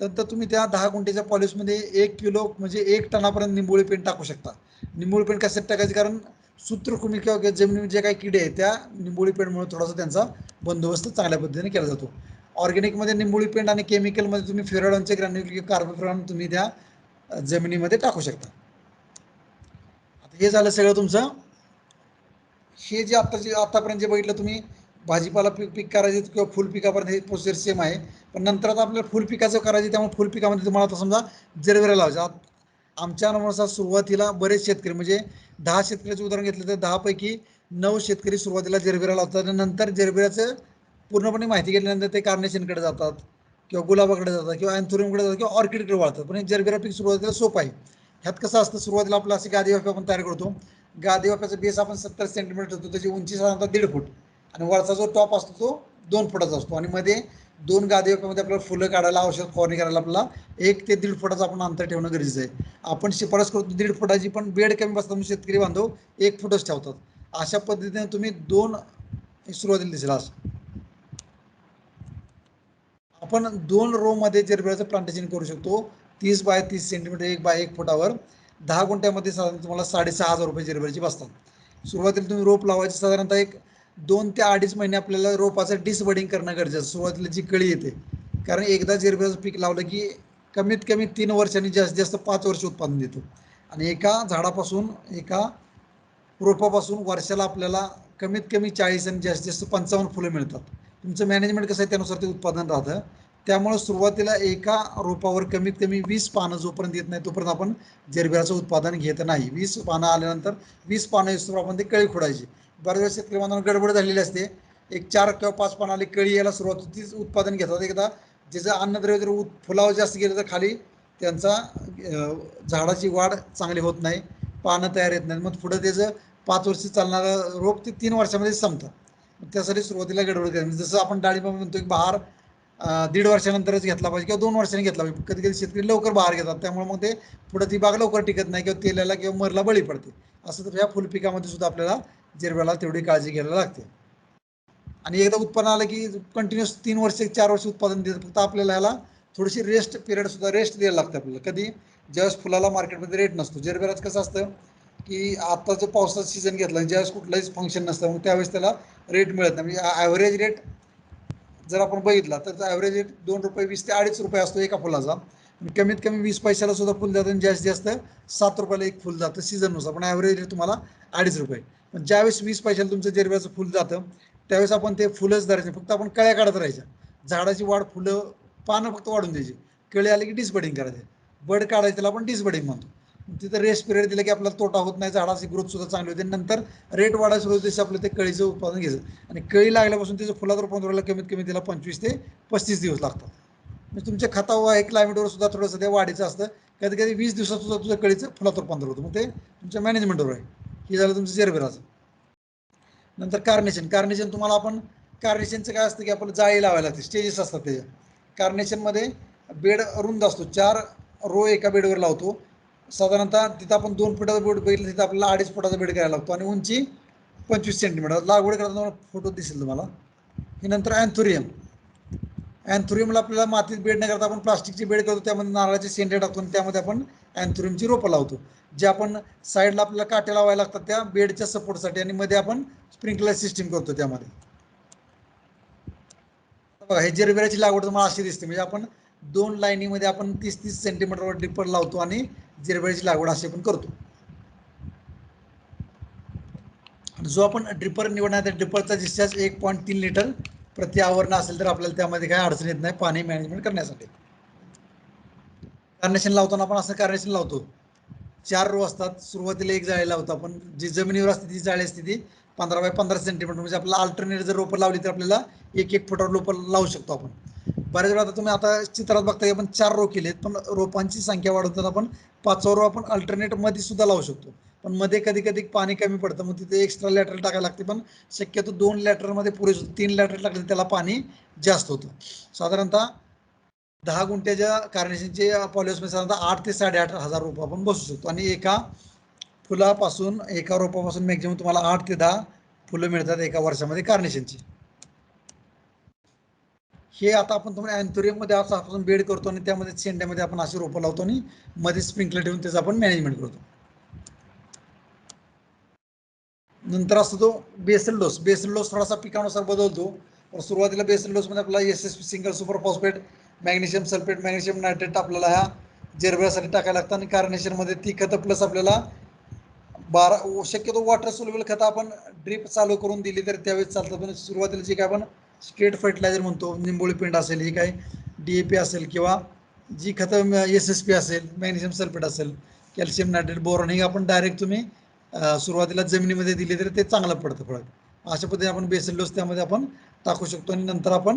तर तुम्ही त्या 10 गुंठ्याच्या पॉलिसमध्ये 1 किलो म्हणजे 1 टनापर्यंत निंबोळी पेंट टाकू शकता. निंबोळी पेंट कशासाठी टाकायची, कारण सूत्रकृमी किंवा जमिनीमध्ये जे काही किडे आहेत त्या निंबोळी पेंटमुळे थोडासा त्यांचा बंदोबस्त चांगल्या पद्धतीने केला जातो. ऑर्गॅनिकमध्ये निंबोळी पेंट आणि केमिकलमध्ये तुम्ही फेरोडॉनचे ग्रॅन्युल किंवा कार्बोफ्युरॉन तुम्ही त्या जमिनीमध्ये टाकू शकता. आता हे झालं सगळं तुमचं. हे जे आतापर्यंत जे बघितलं तुम्ही भाजीपाला पीक करायचे किंवा फुल पिकापर्यंत हे प्रोसेस सेम आहे. पण नंतर आता आपल्याला फुल पिकाचं करायचं, त्यामुळे फुल पिकामध्ये तुम्हाला आता समजा जरबेरा लावायचा. आमच्या अनुभवानुसार सुरुवातीला बरेच शेतकरी म्हणजे 10 शेतकऱ्याचं उदाहरण घेतलं तर 10 पैकी 9 शेतकरी सुरुवातीला जरबेरा लावतात आणि नंतर जरबेराचं पूर्णपणे माहिती घेतल्यानंतर ते कार्नेशनकडे जातात किंवा गुलाबाकडे जातात किंवा अँथोरियमकडे जातात किंवा ऑर्किडकडे वळतात. पण हे जरबेरा पीक सुरुवातीला सोपं आहे. ह्यात कसं असतं, सुरुवातीला आपलं असे गादी वाफे आपण तयार करतो. गादी वाफ्याचा बेस आपण 70 सेंटीमीटर ठेवतो, त्याची उंची साधारणतः 1.5 फूट आणि वरचा जो टॉप असतो तो 2 फुटाचा असतो आणि मध्ये 2 गादी वाफ्यामध्ये आपल्याला फुलं काढायला, औषध फवारणी करायला आपल्याला 1 ते 1.5 फुटाचं आपण अंतर ठेवणं गरजेचं आहे. आपण शिफारस करतो 1.5 फुटाची, पण बेड कमी बसतात म्हणून शेतकरी बांधव 1 फुटच ठेवतात. अशा पद्धतीने तुम्ही 2 सुरुवातीला दिसेल असं आपण 2 रो मध्ये जरबेराचं प्लांटेशन करू शकतो. 30 बाय 30 सेंटीमीटर 1 बाय 1 फुटावर 10 गुंठ्यामध्ये साधारण तुम्हाला 6,500 रुपये जरबेराची बसतात. सुरुवातीला तुम्ही रोप लावायचे साधारणतः 2 ते 2.5 महिने आपल्याला रोपाचं डिसबडिंग करणं गरजेचं. सुरुवातीला जी कळी येते, कारण एकदा जरबेराचं पीक लावलं की कमीत कमी 3 वर्षांनी जास्तीत जास्त 5 वर्ष उत्पादन देतो आणि एका झाडापासून एका रोपापासून वर्षाला आपल्याला कमीत कमी 40 आणि जास्तीत जास्त 55 फुलं मिळतात. तुमचं मॅनेजमेंट कसं आहे त्यानुसार ते उत्पादन राहतं. त्यामुळे सुरुवातीला एका रोपावर कमीत कमी 20 पानं जोपर्यंत येत नाही तोपर्यंत आपण जरबेराचं उत्पादन घेत नाही. 20 पानं आल्यानंतर 20 पानं येऊन आपण ते कळी खोडायची. बऱ्याच वेळेस शेतकरी बांधवांना गडबड झालेली असते, एक 4 किंवा 5 पानं आली कळी यायला सुरुवात होतीच उत्पादन घेतात. एकदा ज्याचं अन्नद्रव्य जर फुलावर जास्त गेलं तर खाली त्यांचा झाडाची वाढ चांगली होत नाही, पानं तयार येत नाही. मग पुढं त्याचं 5 वर्ष चालणारं रोप ते 3 वर्षामध्ये संपतं. त्यासाठी सुरुवातीला गडबड करायची. जसं आपण डाळिंब म्हणतो की बहार 1.5 वर्षानंतरच घेतला पाहिजे किंवा 2 वर्षांनी घेतला पाहिजे. कधी कधी शेतकरी लवकर बहार घेतात, त्यामुळे मग ते पुढे ती बाग लवकर टिकत नाही किंवा तेलाला किंवा मरला बळी पडते. असं तर ह्या फुलपिकामध्ये सुद्धा आपल्याला जरबेराला तेवढी काळजी घ्यायला लागते. आणि एकदा उत्पन्न आलं की कंटिन्युअस 3 वर्ष 4 वर्ष उत्पादन देतं. फक्त आपल्याला ह्याला थोडीशी रेस्ट पिरियड सुद्धा रेस्ट द्यायला लागते आपल्याला. कधी ज्यावेळेस फुलाला मार्केटमध्ये रेट नसतो. जरबेराचं कसं असतं की आता जो पावसाचा सीझन घेतला ज्यावेळेस कुठलंच फंक्शन नसतं मग त्यावेळेस त्याला रेट मिळत नाही. म्हणजे ॲव्हरेज रेट जर आपण बघितला तर ॲव्हरेज रेट 2 रुपये 20 ते 2.5 रुपये असतो एका फुलाचा. कमीत कमी 20 पैशाला सुद्धा फुल जातं आणि जास्तीत जास्त 7 रुपयाला एक फुल जातं सीझननुसार, पण ॲव्हरेज तुम्हाला 2.5 रुपये. पण ज्यावेळेस 20 पैशाला तुमचं जेरबेराचं फुल जातं त्यावेळेस आपण ते फुलच धरायचे, फक्त आपण कळ्या काढत राहायच्या. झाडाची वाढ, फुलं, पानं फक्त वाढून द्यायची. कळी आले की डिसबडिंग करायचे. बड काढायचं त्याला आपण डिसबडिंग म्हणतो. तिथं रेस्ट पिरियड दिला की आपल्याला तोटा होत नाही, झाडाची ग्रोथ सुद्धा चांगली होते. नंतर रेट वाढायला सुरू होते आपलं ते कळीचं उत्पादन घ्यायचं. आणि कळी लागल्यापासून त्याचं फुलात रूपांतर व्हायला कमीत कमी त्याला 25 ते 35 दिवस लागतात. म्हणजे तुमच्या खतावर आहे क्लायमेटवर सुद्धा थोडंसं ते वाढीचं असतं. कधी कधी 20 दिवसात सुद्धा तुझं कळीचं फुलात रूपांतर होतं. मग ते तुमच्या मॅनेजमेंटवर आहे. हे झालं तुमचं जेरबेराचं. नंतर कार्नेशन तुम्हाला आपण कार्नेशनचं काय असतं की आपल्याला जाळी लावायला लागते, स्टेजेस असतात त्याच्या. कार्नेशनमध्ये बेड रुंद असतो, 4 रो एका बेडवर लावतो. साधारणतः तिथं आपण 2 फुटाचा बेड बघितलं, तिथं आपल्याला 2.5 फुटाचा बेड करायला लागतो आणि उंची 25 सेंटीमीटर. लागवड करताना फोटो दिसेल तुम्हाला. हे नंतर अँथोरियम. अँथोरियमला आपल्याला मातीत बेड न करता आपण प्लास्टिकची बेड करतो, त्यामध्ये नारळाचे शेंडे टाकतो आणि त्यामध्ये आपण अँथोरियमची रोपं लावतो. जे आपण साईडला आपल्याला काटे लावायला लागतात त्या बेडच्या सपोर्टसाठी, आणि मध्ये आपण स्प्रिंकलर सिस्टीम करतो त्यामध्ये. बघा हे जेरबेराची लागवड तुम्हाला अशी दिसते, म्हणजे आपण 2 लाईनीमध्ये आपण 30-30 सेंटीमीटरवर ड्रिपर लावतो आणि जेरबेराची लागवड अशी आपण करतो. जो आपण ड्रिपर निवडणार त्या ड्रिपरचा डिस्चार्ज 1.3 लिटर प्रति आवरण असेल तर आपल्याला त्यामध्ये काही अडचण येत नाही पाणी मॅनेजमेंट करण्यासाठी. कार्नेशन लावताना आपण असं कार्नेशन लावतो, 4 रो असतात. सुरुवातीला एक जाळी लावतो आपण, जी जमिनीवर असते ती जाळी असते ती 15 बाय 15 सेंटीमीटर. म्हणजे आपल्याला अल्टरनेट जर रोपं लावली तर आपल्याला 1-1 फुटावर रोपं लावू शकतो आपण. बऱ्याच वेळा आता तुम्ही आता चित्रात बघताय आपण 4 रो केलेत, पण रोपांची संख्या वाढवताना आपण 5वा रो आपण अल्टरनेट मध्ये सुद्धा लावू शकतो. पण मध्ये कधी कधी पाणी कमी पडतं, मग तिथे एक्स्ट्रा लॅटरल टाकायला लागते. पण शक्यतो 2 लॅटरमध्ये पुरेसं होतं. 3 लॅटरल टाकले त्याला पाणी जास्त होतं. साधारणतः 10 गुंठ्याच्या कार्नेशनचे पॉलिहाऊसमध्ये साधारणतः 8 ते 8.5 हजार रोपं आपण बसू शकतो. आणि एका फुलापासून, एका रोपापासून मॅक्झिमम तुम्हाला 8 ते 10 फुलं मिळतात एका वर्षामध्ये कार्नेशनची. हे आता आपण तुम्हाला अँथोरियममध्ये असं आपण बेड करतो आणि त्यामध्ये शेंड्यामध्ये आपण अशी रोपं लावतो आणि मध्ये स्प्रिंकलर ठेवून त्याचं आपण मॅनेजमेंट करतो. नंतर असतो तो बेसल डोस. बेसल डोस थोडासा पिकानुसार बदलतो. सुरुवातीला बेसल डोसमध्ये आपल्याला SSP single super phosphate, magnesium sulphate, magnesium nitrate आपल्याला ह्या जेरबेरासाठी टाकायला लागतं. आणि कार्नेशनमध्ये ती खतं प्लस आपल्याला शक्यतो वॉटर सोल्युबल खतं आपण ड्रीप चालू करून दिली तर त्यावेळेस चालतं. पण सुरुवातीला जे काय आपण स्ट्रेट फर्टिलायझर म्हणतो, निंबोळी पेंड असेल, ही काय DAP असेल, किंवा जी खतं SSP असेल, मॅग्नेशियम सल्फेट असेल, कॅल्शियम नायट्रेट, बोरॉन, हे आपण डायरेक्ट तुम्ही सुरुवातीला जमिनीमध्ये दिली तर ते चांगलं पडतं फळ. अशा पद्धतीने आपण बेसल डोस त्यामध्ये आपण टाकू शकतो. आणि नंतर आपण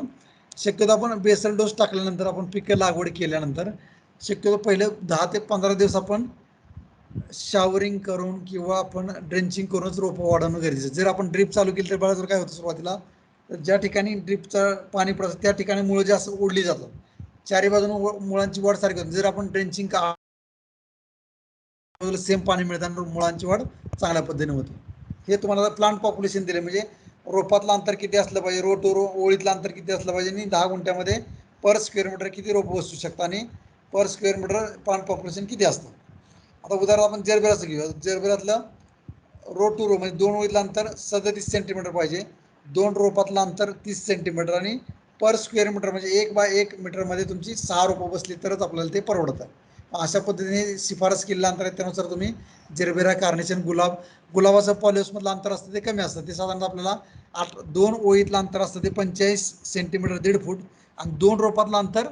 शक्यतो आपण बेसल डोस टाकल्यानंतर आपण पिकं लागवड केल्यानंतर शक्यतो पहिले 10 ते 15 दिवस आपण शावरिंग करून किंवा आपण ड्रेंचिंग करूनच रोपं वाढवणं गरजेचं. जर आपण ड्रीप चालू केली तर बघा जर काय होतं सुरुवातीला, तर ज्या ठिकाणी ड्रीपचं पाणी पडतं त्या ठिकाणी मुळं जास्त ओढली जातात, चारी बाजून मुळांची वाढ सारखी होते. जर आपण ड्रेंचिंग सेम पाणी मिळतं आणि मुळांची वाढ चांगल्या पद्धतीने होते. हे तुम्हाला प्लांट पॉप्युलेशन दिले, म्हणजे रोपातलं अंतर किती असलं पाहिजे, रो टू रो ओळीतलं अंतर किती असलं पाहिजे, आणि 10 गुंठ्यामध्ये पर स्क्वेअर मीटर किती रोपं बसू शकतात आणि per square metre plant population किती असतं. आता उदाहरण आपण जेरबेराचं घेऊया. जेरबेरातलं रो टू रो म्हणजे 2 ओळीतलं अंतर 37 सेंटीमीटर पाहिजे, 2 रोपातलं अंतर 30 सेंटीमीटर, आणि पर स्क्वेअर मीटर म्हणजे 1 बाय 1 मीटरमध्ये तुमची 6 रोपं बसली तरच आपल्याला ते परवडतं. अशा पद्धतीने शिफारस केलेलं अंतर आहे, त्यानुसार तुम्ही जेरबेरा, कार्नेशन, गुलाबाचं पॉलिहाऊसमधलं अंतर असतं ते कमी असतं. ते साधारणतः आपल्याला 2 ओळीतलं अंतर असतं ते 45 सेंटीमीटर, 1.5 फूट, आणि 2 रोपातलं अंतर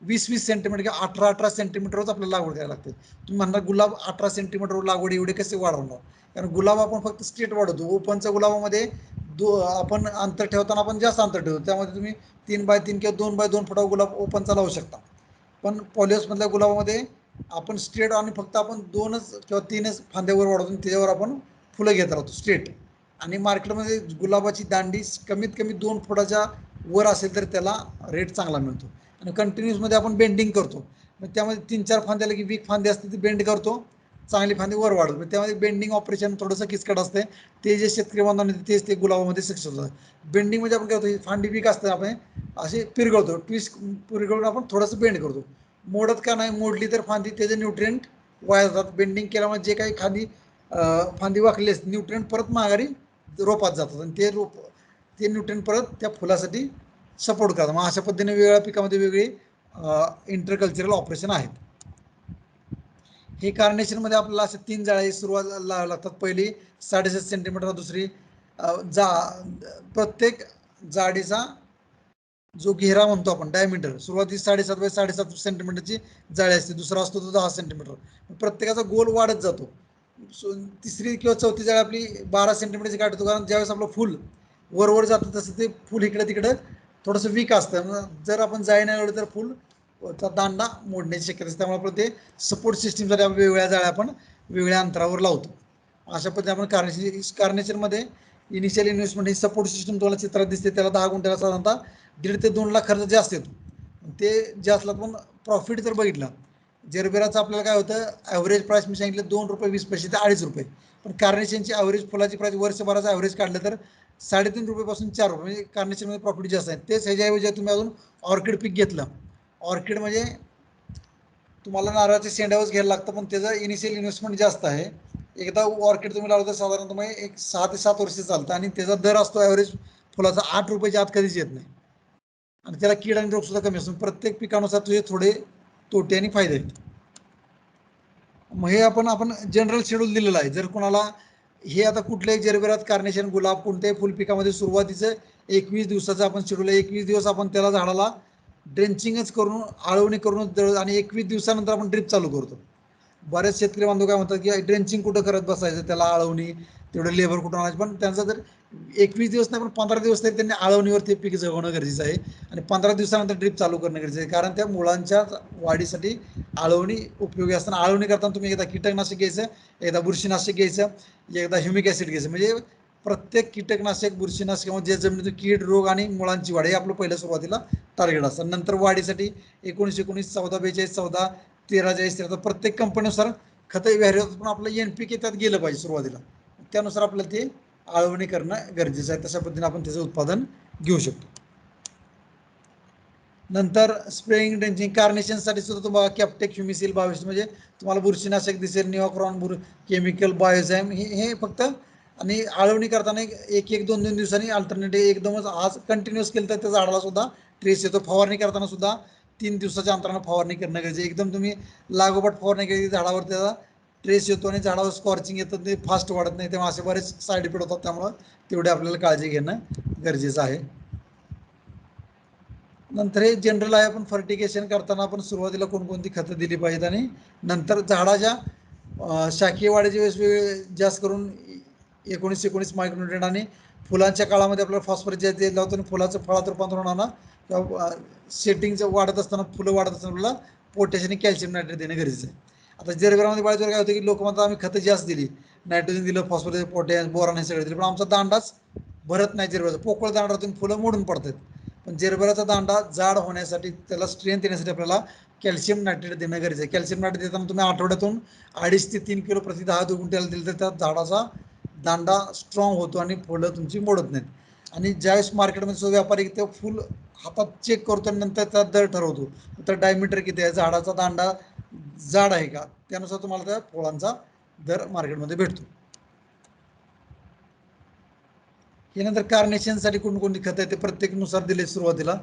20-20 सेंटीमीटर किंवा 18-18 सेंटीमीटरच आपल्याला लागवड करायला लागते. तुम्ही म्हणणार गुलाब 18 सेंटीमीटरवर लागवड एवढे कसे वाढवणार, कारण गुलाब आपण फक्त स्ट्रेट वाढवतो. ओपनच्या गुलाबामध्ये आपण अंतर ठेवताना आपण जास्त अंतर ठेवतो, त्यामध्ये तुम्ही 3 बाय 3 किंवा 2 बाय 2 फुटावर गुलाब ओपनचा लावू शकता. पण पॉलिहाऊसमधल्या गुलाबामध्ये आपण स्ट्रेट आणि फक्त आपण 2च किंवा 3च फांद्यावर वाढवतो, त्याच्यावर आपण फुलं घेत राहतो स्ट्रेट. आणि मार्केटमध्ये गुलाबाची दांडी कमीत कमी 2 फुटाच्या वर असेल तर त्याला रेट चांगला मिळतो. आणि कंटिन्यूसमध्ये आपण बेंडिंग करतो, मग त्यामध्ये 3-4 फांद्याला की वीक फांदी असते ती बेंड करतो, चांगली फांदी वर वाढवतो. त्यामध्ये बेंडिंग ऑपरेशन थोडंसं किचकट असते, ते जे शेतकरी बांधवांनी तेच ते गुलाबामध्ये सक्सेस होतं. बेंडिंग म्हणजे आपण काय होतं, फांदी वीक असते आपण असे पिरगळतो, ट्विस्ट पिरगळून आपण थोडंसं बेंड करतो. मोडत का नाही, मोडली तर फांदी त्याचे न्यूट्रिएंट वाया जातात. बेंडिंग केल्यामुळे जे काही खाली फांदी वाकली असते न्यूट्रिएंट परत माघारी रोपात जातात, आणि ते न्यूट्रिएंट परत त्या फुलासाठी सपोर्ट करतात. मग अशा पद्धतीने वेगवेगळ्या पिकामध्ये वेगळी इंटरकल्चरल ऑपरेशन आहेत. हे कार्नेशनमध्ये आपल्याला असे 3 जाळ्या सुरुवात लावाव्या लागतात. पहिली 7.5 सेंटीमीटर, दुसरी जा प्रत्येक जाडीचा जो घेरा म्हणतो आपण डायमीटर, सुरुवातीस 7.5 बाय 7.5 सेंटीमीटरची जाळी असते, दुसरा असतो तो 10 सेंटीमीटर. प्रत्येकाचा गोल वाढत जातो. तिसरी किंवा चौथी जाळी आपली 12 सेंटीमीटरची काढतो, कारण ज्यावेळेस आपलं फुल वर जातं तसं ते फुल इकडे तिकडे थोडंसं वीक असतं. जर आपण जाळी नाही लावली तर फुल दांडा मोडण्याची शक्यता असते. त्यामुळे आपण ते सपोर्ट सिस्टीमसाठी आपण वेगवेगळ्या जाळ्या आपण वेगळ्या अंतरावर लावतो. अशा पद्धतीने आपण कार्नेशनमध्ये इनिशियल इन्व्हेस्टमेंट ही सपोर्ट सिस्टम तुम्हाला चित्रात दिसते, त्याला 10 गुंठ्याला साधारणतः 1.5 ते 2 लाख खर्च जास्त येतो. ते जास्त पण प्रॉफिट जर बघितलं, जरबेराचं आपल्याला काय होतं, ॲव्हरेज प्राईस मी सांगितलं ₹2.20 ते ₹2.5. पण कार्नेशनची ॲव्हरेज फुलाची प्राईस वर्षभराचं ॲव्हरेज काढलं तर ₹3.5 पासून ₹4, म्हणजे कार्नेशनमध्ये प्रॉफिट जास्त आहे. तेच ह्याच्याऐवजी तुम्ही अजून ऑर्किड पीक घेतलं, ऑर्किड म्हणजे तुम्हाला नारळाचे शेंड्यावरच घ्यायला लागतं, पण त्याचं इनिशियल इन्व्हेस्टमेंट जास्त आहे. एकदा ऑर्किड तुम्ही लावलं तर साधारण तुम्ही एक 6 ते 7 वर्ष चालतं, आणि त्याचा दर असतो ॲव्हरेज फुलाचा ₹8च्या आत कधीच येत नाही, आणि त्याला कीड आणि रोग सुद्धा कमी असतो. प्रत्येक पिकानुसार तुझे थोडे तोटे आणि फायदे आहेत. मग हे आपण जनरल शेड्यूल दिलेलं आहे. जर कोणाला हे आता कुठल्याही जरबेरात कार्नेशन, गुलाब, कोणत्याही फुलपिकामध्ये सुरुवातीचं 21 दिवसाचं आपण शेड्यूल आहे. 21 दिवस आपण त्याला झाडाला ड्रेंचिंगच करून, आळवणी करून, आणि 21 दिवसानंतर आपण ड्रिप चालू करतो. बरेच शेतकरी बांधव काय म्हणतात की ड्रेंचिंग कुठं करत बसायचं, त्याला आळवणी, तेवढं लेबर कुठं आणायचं. पण त्यांचा जर 21 दिवस नाही पण 15 दिवस तरी त्यांनी आळवणीवर ते पीक जगवणं गरजेचं आहे, आणि 15 दिवसानंतर ड्रिप चालू करणं गरजेचं आहे. कारण त्या मुळांच्या वाढीसाठी आळवणी उपयोगी असताना, आळवणी करताना तुम्ही एकदा कीटकनाशक घ्यायचं, एकदा बुरशीनाशक घ्यायचं, एकदा ह्युमिक ॲसिड घ्यायचं. म्हणजे प्रत्येक कीटकनाशक, बुरशीनाशक किंवा जे जमिनीत कीड, रोग आणि मुळांची वाढ हे आपलं पहिलं सुरुवातीला टार्गेट असतं. नंतर वाढीसाठी 19-19, 14-42, 14, 13-40, 13, प्रत्येक कंपनीनुसार खतं व्हॅल्यू, पण आपलं NPK त्यात गेलं पाहिजे सुरुवातीला. त्यानुसार आपल्याला ते आळवणी करणं गरजेचं आहे. तशा पद्धतीने आपण त्याचं उत्पादन घेऊ शकतो. नंतर स्प्रेइंग, ड्रेंचिंग. कार्नेशनसाठी सुद्धा तुम्हाला कॅप्टेक, ह्युमिसिल 22, म्हणजे तुम्हाला बुरशीनाशक दिसेल, निओक्रॉन, केमिकल, बायोझाईम, हे फक्त. आणि आळवणी करताना 1-2 दिवसांनी अल्टरनेटिव्ह, एकदमच आज कंटिन्युअस केलं तर त्या झाडाला सुद्धा ट्रेस येतो. फवारणी करताना सुद्धा 3 दिवसाच्या अंतरानं फवारणी करणं गरजेचं. एकदम तुम्ही लागोपाठ फवारणी केली झाडावर त्याचा ट्रेस येतो आणि झाडावर स्कॉर्चिंग येतं, ते फास्ट वाढत नाही, तेव्हा असे बरेच साईड इफेक्ट होतात. त्यामुळं तेवढे आपल्याला काळजी घेणं गरजेचं आहे. नंतर हे जनरल आहे, आपण फर्टिगेशन करताना आपण सुरुवातीला कोणकोणती खतं दिली पाहिजेत, आणि नंतर झाडाच्या शाखीय वाढीचे वेळेस जास्त करून 19-19 मायक्रोन्यूट्रिएंट, आणि फुलांच्या काळामध्ये आपल्याला फॉस्फरस जे लावतो, आणि फुलाचं फळात रूपांतर होणार किंवा सेटिंगचं वाढत असताना, फुलं वाढत असताना आपल्याला पोटॅशियम आणि कॅल्शियम नायट्रेट देणं गरजेचं आहे. आता जरबेरामध्ये बाळाचं काय होतं की लोक म्हणतात आम्ही खतं जास्त दिली, नायट्रोजन दिलं, फॉस्फरस, पोटॅश, बोरॉन हे सगळं दिलं, पण आमचा दांडाच भरत नाही. जरबेराचा पोकळ दांडातून फुलं मोडून पडतात. पण जरबेराचा दांडा जाड होण्यासाठी, त्याला स्ट्रेंथ येण्यासाठी आपल्याला कॅल्शियम नायट्रेट देणं गरजेचं आहे. कॅल्शियम नायट्रेट देताना तुम्ही आठवड्यातून 2.5 ते 3 किलो प्रति 10 गुंठ्याला दिलं तर त्या झाडाचा दांडा स्ट्रॉंग होतो आणि फुलं तुमची मोडत नाहीत. आणि ज्यावेळेस मार्केटमध्ये जो व्यापारी ते फुल हातात चेक करतो आणि नंतर त्यात दर ठरवतो, तर डायमीटर किती आहे, झाडाचा दांडा जाड आहे का, त्यानुसार तुम्हाला त्या फळांचा दर मार्केटमध्ये भेटतो. हे नंतर कार्नेशनसाठी कोणकोणती खतं आहेत ते प्रत्येकनुसार दिले सुरुवातीला.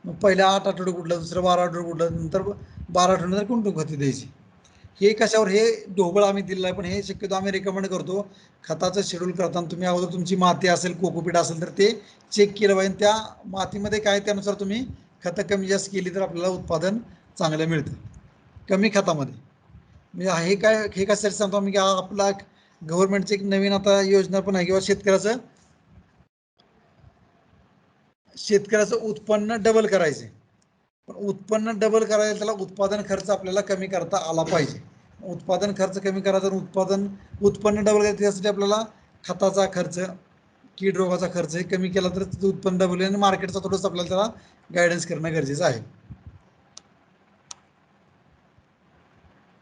मग पहिल्या 8 आठवडे कुठलं, दुसरं 12 आठवडे कुठलं, नंतर 12 आठवड्यानंतर कोणकोणती खतं द्यायची. हे कशावर, हे ढोबळ आम्ही दिलेलं आहे, पण हे शक्यतो आम्ही रेकमेंड करतो खताचं शेड्यूल करताना. तुम्ही अगोदर तुमची माती असेल, कोकोपीट असेल तर ते चेक केलं पाहिजे. त्या मातीमध्ये काय, त्यानुसार तुम्ही खतं कमी जास्त केली तर आपल्याला उत्पादन चांगलं मिळतं कमी खतामध्ये. म्हणजे हे कशासाठी सांगतो आम्ही की आपला गव्हर्नमेंटची एक नवीन आता योजना पण आहे, किंवा शेतकऱ्याचं उत्पन्न डबल करायचे. पण उत्पन्न डबल करायला त्याला उत्पादन खर्च आपल्याला कमी करता आला पाहिजे. उत्पादन खर्च कमी करायचा, उत्पन्न डबल करायचं, त्यासाठी आपल्याला खताचा खर्च, कीड रोगाचा खर्च हे कमी केला तर उत्पन्न डबल, आणि मार्केटचा थोडंसं आपल्याला त्याला गायडन्स करणं गरजेचं आहे.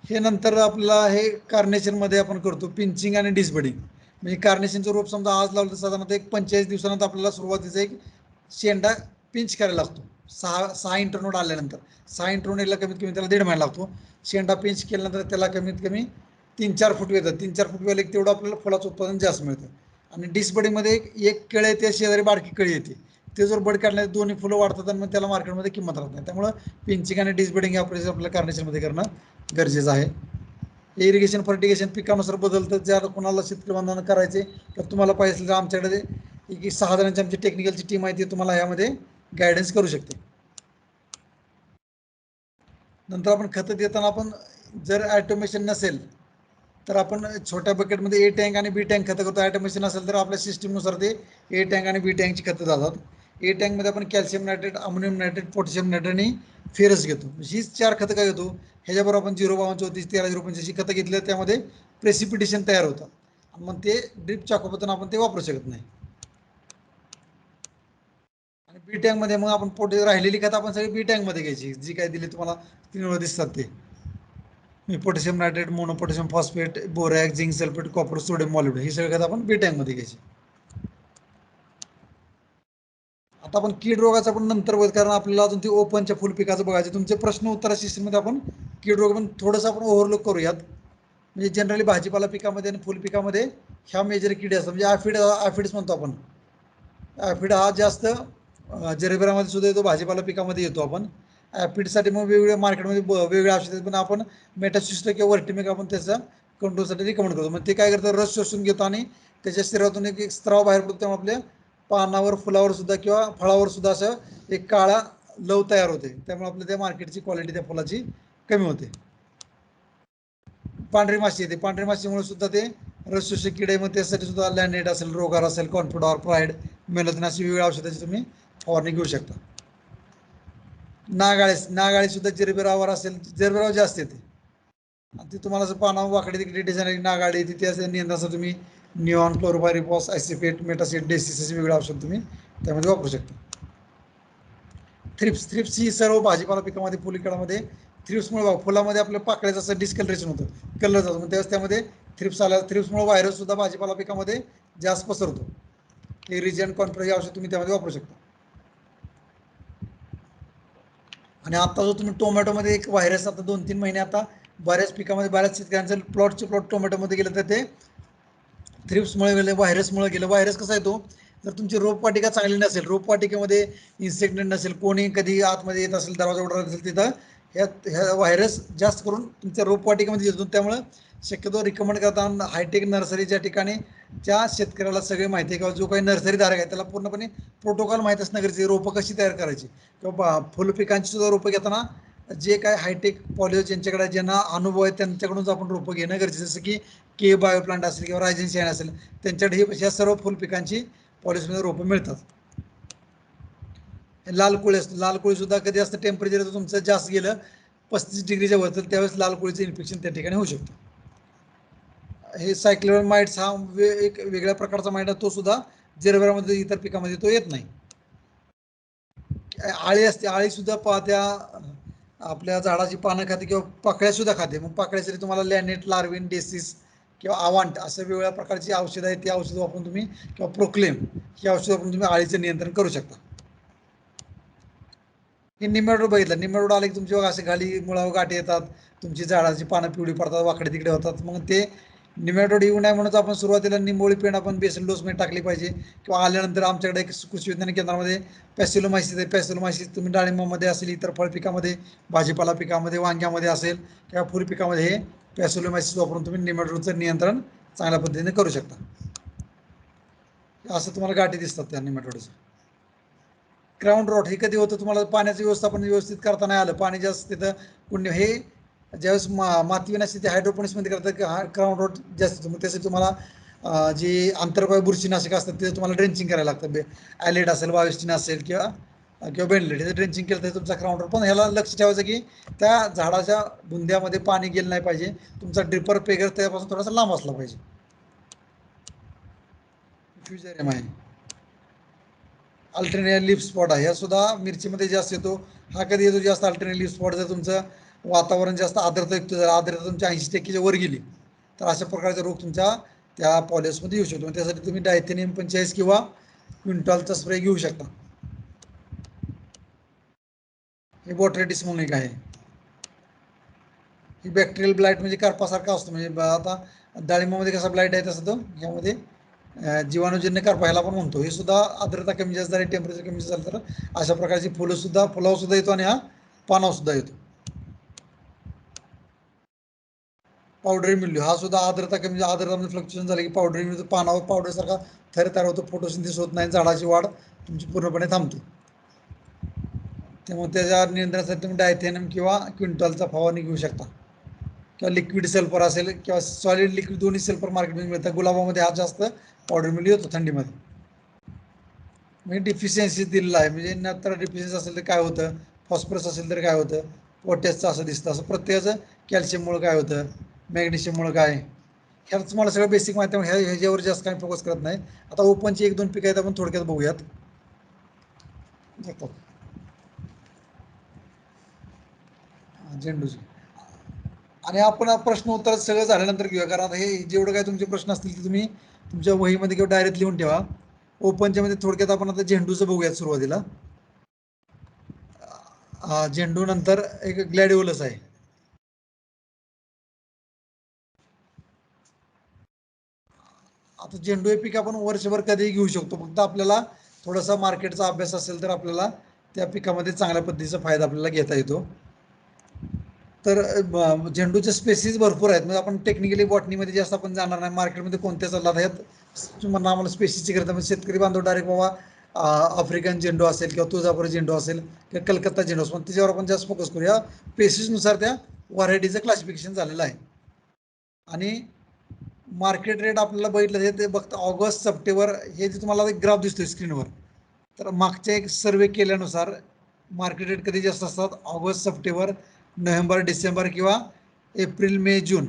हे नंतर आपल्याला हे कार्नेशनमध्ये आपण करतो पिंचिंग आणि डिसबडिंग. म्हणजे कार्नेशनचं रोप समजा आज लावलं तर साधारणतः एक 45 दिवसानंतर आपल्याला सुरुवातीचा एक शेंडा पिंच करायला लागतो. 6 इंटरनोड आल्यानंतर, 6 इंटरनोडला कमीत कमी त्याला 1.5 महिना लागतो. शेंडा पिंच केल्यानंतर त्याला कमीत कमी 3-4 फूट येतात. 3-4 फूट वेळेला तेवढं आपल्याला फुलाचं उत्पादन जास्त मिळतं. आणि डिसबडिंगमध्ये एक कळ येते, शेजारी बारकी कळी येते, ते जर बड काढले दोन्ही फुलं वाढतात आणि मग त्याला मार्केटमध्ये किंमत राहत नाही. त्यामुळं पिंचिंग आणि डिसबडिंग ऑपरेशन आपल्याला कार्नेशनमध्ये करणं गरजेचं आहे. इरिगेशन फर्टिगेशन पिकानुसार बदलतं. ज्याला कोणाला शेतकरी बांधवांना करायचे तर तुम्हाला पाहिजे असेल तर आमच्याकडे एक 6 जणांची आमची टेक्निकलची टीम आहे ती तुम्हाला यामध्ये गायडन्स करू शकते. नंतर आपण खतं देताना आपण जर ऑटोमेशन नसेल तर आपण छोट्या बकेटमध्ये ए टँक आणि बी टँक खतं करतो. ऑटोमेशन असेल तर आपल्या सिस्टीमनुसार ते ए टँक आणि बी टँकची खतं जातात. ए टँकमध्ये आपण calcium nitrate, ammonium nitrate, potassium nitrate आणि फेरस घेतो. हीच 4 खतं काय घेतो. ह्याच्याबरोबर आपण 05234 1305 खतं घेतली त्यामध्ये प्रेसिपिटेशन तयार होतं. मग ते ड्रिप चाकू पद्धतीने आपण ते वापरू शकत नाही. आणि बी टँकमध्ये मग आपण राहिलेली खतं आपण सगळी बी टँकमध्ये घ्यायची. जी काय दिली तुम्हाला स्क्रीनवर दिसतात ते potassium nitrate, mono potassium phosphate, borax, zinc sulphate, copper, sodium, molybdenum ही सगळी खतं आपण बी टँकमध्ये घ्यायची. आता आपण कीड रोगाचा पण नंतर बघ, कारण आपल्याला अजून ते ओपनच्या फुल पिकाचं बघायचं. तुमचे प्रश्न उत्तर सिस्टममध्ये आपण कीड रोग पण थोडंसं आपण ओव्हरलुक करूयात. म्हणजे जनरली भाजीपाला पिकामध्ये आणि फुल पिकामध्ये ह्या मेजर किडे असतात. म्हणजे ॲफिड्स म्हणतो आपण. ॲफिड हा जास्त जरबेरामध्ये सुद्धा येतो, भाजीपाला पिकामध्ये येतो आपण. ॲफिडसाठी मग वेगवेगळ्या मार्केटमध्ये वेगवेगळे औषध पण आपण मेटासिस्ट किंवा वर्टिमिक आपण त्याचा कंट्रोलसाठी रिकमेंड करतो. मग ते काय करतं, रस शोषून घेतो आणि त्याच्या शरीरातून एक स्त्राव बाहेर पडतो. त्यामुळे आपल्या पानावर, फुलावर सुद्धा किंवा फळावर सुद्धा असं एक काळा लव तयार होते. त्यामुळे आपल्या त्या मार्केटची क्वालिटी त्या फुलाची कमी होते. पांढरी माशी येते. पांढरी माशीमुळे सुद्धा ते रस शोषक किडे, मग त्यासाठी सुद्धा लॅनेट असेल, रोगार असेल, कॉन्फिडॉर, प्राईड, मेलथिन अशी वेगवेगळ्या औषधाची तुम्ही फवारणी घेऊ शकता. नागाळी सुद्धा जरबेरावर असेल, जरबेरावर जास्त येते. ती तुम्हाला असं पानावर वाकडे तिकडे डिझाईन नागाळी येते, त्या नियंत्रणासाठी तुम्ही निऑन, क्लोरोपायरिफॉस, ॲसिफेट, मेटासिट, डेसिस असे वेगळे औषध तुम्ही त्यामध्ये वापरू शकता. थ्रिप्स ही सर्व भाजीपाला पिकामध्ये, फुलकिडामध्ये थ्रिप्समुळे फुलामध्ये आपल्या पाकळ्याचं असं डिस्कलरेशन होतं, कलर जातो. मग त्यावेळेस त्यामध्ये थ्रिप्समुळे व्हायरस सुद्धा भाजीपाला पिकामध्ये जास्त पसरतो. हे रिजन कॉन्फ्रेज औषध तुम्ही त्यामध्ये वापरू शकता. आणि आता जो तुम्ही टोमॅटोमध्ये एक व्हायरस आता 2-3 महिने आता बऱ्याच पिकामध्ये बऱ्याच शेतकऱ्यांचं प्लॉटचे प्लॉट टोमॅटोमध्ये गेलं तर ते थ्रिप्समुळे गेले, व्हायरसमुळे गेलं. व्हायरस कसा येतो, जर तुमची रोपवाटिका चांगली नसेल, रोपवाटिकेमध्ये इन्सेक्टेंट नसेल, कोणी कधी आतमध्ये येत असेल, दरवाजा उघडा असेल, तिथं ह्या व्हायरस जास्त करून तुमच्या रोपवाटिकेमध्ये येतो. त्यामुळं शक्यतो रिकमेंड करताना हायटेक नर्सरी ज्या ठिकाणी त्या शेतकऱ्याला सगळी माहिती आहे किंवा जो काही नर्सरीधारक आहे त्याला पूर्णपणे प्रोटोकॉल माहीत असणं गरजेचं आहे. रोपं कशी तयार करायची किंवा फुलपिकांची सुद्धा रोपं घेताना जे काय हायटेक पॉलिओ ज्यांच्याकडे ज्यांना अनुभव आहे त्यांच्याकडूनच आपण रोपं घेणं गरजेचं. जसं की के बायो प्लांट असेल किंवा रायझन शाईन असेल, त्यांच्याकडे ह्या सर्व फुलपिकांची पॉलिसीमध्ये रोपं मिळतात. लाल कोळी असतं, लाल कोळी सुद्धा कधी असतं, टेम्परेचर तुमचं जास्त गेलं 35 डिग्रीच्या वर, तर त्यावेळेस लाल कोळीचं इन्फेक्शन त्या ठिकाणी होऊ शकतं. हे सायक्लोमाइड्स हा एक वेगळ्या प्रकारचा माइट आहे, तो सुद्धा जरबेरामध्ये इतर पिकामध्ये तो येत नाही. आळी असते, आळी सुद्धा त्या आपल्या झाडाची पानं खाते किंवा पाकळ्या सुद्धा खाते. मग पाकळ्यासाठी तुम्हाला लॅनेट, लार्विन, डेसिस किंवा आवांट असं वेगवेगळ्या प्रकारची औषधं आहेत. ती औषधं वापरून तुम्ही किंवा प्रोक्लेम ही औषधं वापरून तुम्ही आळीचं नियंत्रण करू शकता. हे निमेटोड बघितलं, निमेटोड आले की तुमची असे खाली मुळावर गाठी येतात, तुमची झाडाची पानं पिवळी पडतात, वाकडे तिकडे होतात. मग ते निमेटोड येऊ नये म्हणून आपण सुरुवातीला निंबोळी पेंड आपण बेसल डोसमध्ये टाकली पाहिजे. किंवा आल्यानंतर आमच्याकडे एक कृषी विज्ञान केंद्रामध्ये पॅसिलोमायसिस आहे. पॅसिलोमायसिस तुम्ही डाळिंबामध्ये असेल, इतर फळ पिकामध्ये, भाजीपाला पिकामध्ये, वांग्यामध्ये असेल किंवा फुल पिकामध्ये हे पॅसिलोमायसिस वापरून तुम्ही निमेटोडचं नियंत्रण चांगल्या पद्धतीने करू शकता. असं तुम्हाला गाठी दिसतात त्या निमेटोडचं. ग्राउंड रॉट हे कधी होतं, तुम्हाला पाण्याचं व्यवस्थापन व्यवस्थित करता नाही आलं, पाणी जास्त तिथं कुंड, हे ज्यावेळेस माती विनाशी ते हायड्रोपोनिक्समध्ये करतात की हा ग्राउंड रॉट जास्त होतं. मग त्यासाठी तुम्हाला जी आंतरबाह्य बुरशीनाशक असतात ते तुम्हाला ड्रेंचिंग करायला लागतं. ॲलेट असेल, वायोस्टिन असेल किंवा किंवा बेंडलेट, हे ड्रेंचिंग केलं तर तुमचा ग्राउंड रॉट. पण ह्याला लक्ष ठेवायचं की त्या झाडाच्या बुंद्यामध्ये पाणी गेलं नाही पाहिजे. तुमचा ड्रिपर पेगर त्यापासून थोडासा लांब असला पाहिजे. फ्युजर आहे. अल्टरनेट लिफ स्पॉट आहे, ह्या सुद्धा मिरचीमध्ये जास्त येतो. हा कधी येतो जास्त, अल्टरनेट लिफ स्पॉट जर तुमचं वातावरण जास्त आर्द्रतायुक्त जर आर्द्रता तुमच्या 80% वर गेली तर अशा प्रकारचा रोग तुमच्या त्या पॉलिसमध्ये येऊ शकतो. त्यासाठी तुम्ही डायथेनियम 45 किंवा क्विंटॉलचा स्प्रे घेऊ शकता. हे बॉट्रेटिस म्हणून एक आहे. बॅक्टेरियल ब्लाइट म्हणजे करपासारखा असतो. म्हणजे आता डाळिंबामध्ये कसा ब्लाइट आहे तसं तो ह्यामध्ये जीवाणूजन्य करपा ह्याला आपण म्हणतो. हे सुद्धा आर्द्रता कमी जास्त झाली, टेम्परेचर कमी झालं तर अशा प्रकारची फुलावर सुद्धा येतो आणि हा पानावर सुद्धा येतो. पावडरी मिल्यू हा सुद्धा आर्द्रता कमी, आर्द्रता फ्लक्च्युएशन झाले की पावडरी मिल्यू पानावर पावडर सारखा थर तयार होतो, फोटोसिंथेसिस होत नाही, झाडाची वाढ तुमची पूर्णपणे थांबते. त्यामुळे त्याच्या नियंत्रणासाठी तुम्ही डायथेनम किंवा क्विंटॉलचा फवारणी घेऊ शकता, किंवा लिक्विड सल्फर असेल किंवा सॉलिड लिक्विड दोन्ही सल्फर मार्केटमध्ये मिळतात. गुलाबामध्ये हा जास्त पावडर मिल्यू येतो थंडीमध्ये. म्हणजे डिफिशियन्सी दिलेला आहे, म्हणजे नंतर डिफिशियन्सी असेल तर काय होतं, फॉस्फरस असेल तर काय होतं, पोटॅशचं असं दिसतं. असं प्रत्येकाचं कॅल्शियममुळे काय होतं, मॅग्नेशियममुळे काय, ह्याच मला सगळं बेसिक माहिती आहे, ह्याच्यावर जास्त काही फोकस करत नाही. आता ओपनची 1-2 पिकं आहेत, आपण थोडक्यात बघूयात. झेंडूची आणि आपण प्रश्न उत्तर सगळं झाल्यानंतर घेऊया, कारण आता हे जेवढं काय तुमचे प्रश्न असतील ते तुम्ही तुमच्या वहीमध्ये किंवा डायरीत लिहून ठेवा. ओपनच्या मध्ये थोडक्यात आपण आता झेंडूचं बघूयात सुरुवातीला. झेंडू नंतर एक ग्लॅडिओलस आहे. आता झेंडू हे पीक आपण वर्षभर कधीही घेऊ शकतो, फक्त आपल्याला थोडासा मार्केटचा अभ्यास असेल तर आपल्याला त्या पिकामध्ये चांगल्या पद्धतीचा फायदा आपल्याला घेता येतो. तर झेंडूचे स्पेसिस भरपूर आहेत, म्हणजे आपण टेक्निकली बॉटनीमध्ये जास्त आपण जाणार नाही. मार्केटमध्ये कोणत्या चालतात ह्यात तुम्हाला आम्हाला स्पेसिसची गरज आहे. शेतकरी बांधव डायरेक्ट बाबा आफ्रिकन झेंडू असेल किंवा तुळजापुरी झेंडू असेल किंवा कलकत्ता झेंडू असेल, पण त्याच्यावर आपण जास्त फोकस करूया. स्पेसिसनुसार त्या व्हरायटीचं क्लासिफिकेशन झालेलं आहे. आणि मार्केट रेट आपल्याला बघितलं ते बघता ऑगस्ट सप्टेंबर हे जे तुम्हाला एक ग्राफ दिसतोय स्क्रीनवर, तर मागच्या एक सर्वे केल्यानुसार मार्केट रेट कधी जास्त असतात, ऑगस्ट सप्टेंबर नोव्हेंबर डिसेंबर किंवा एप्रिल मे जून.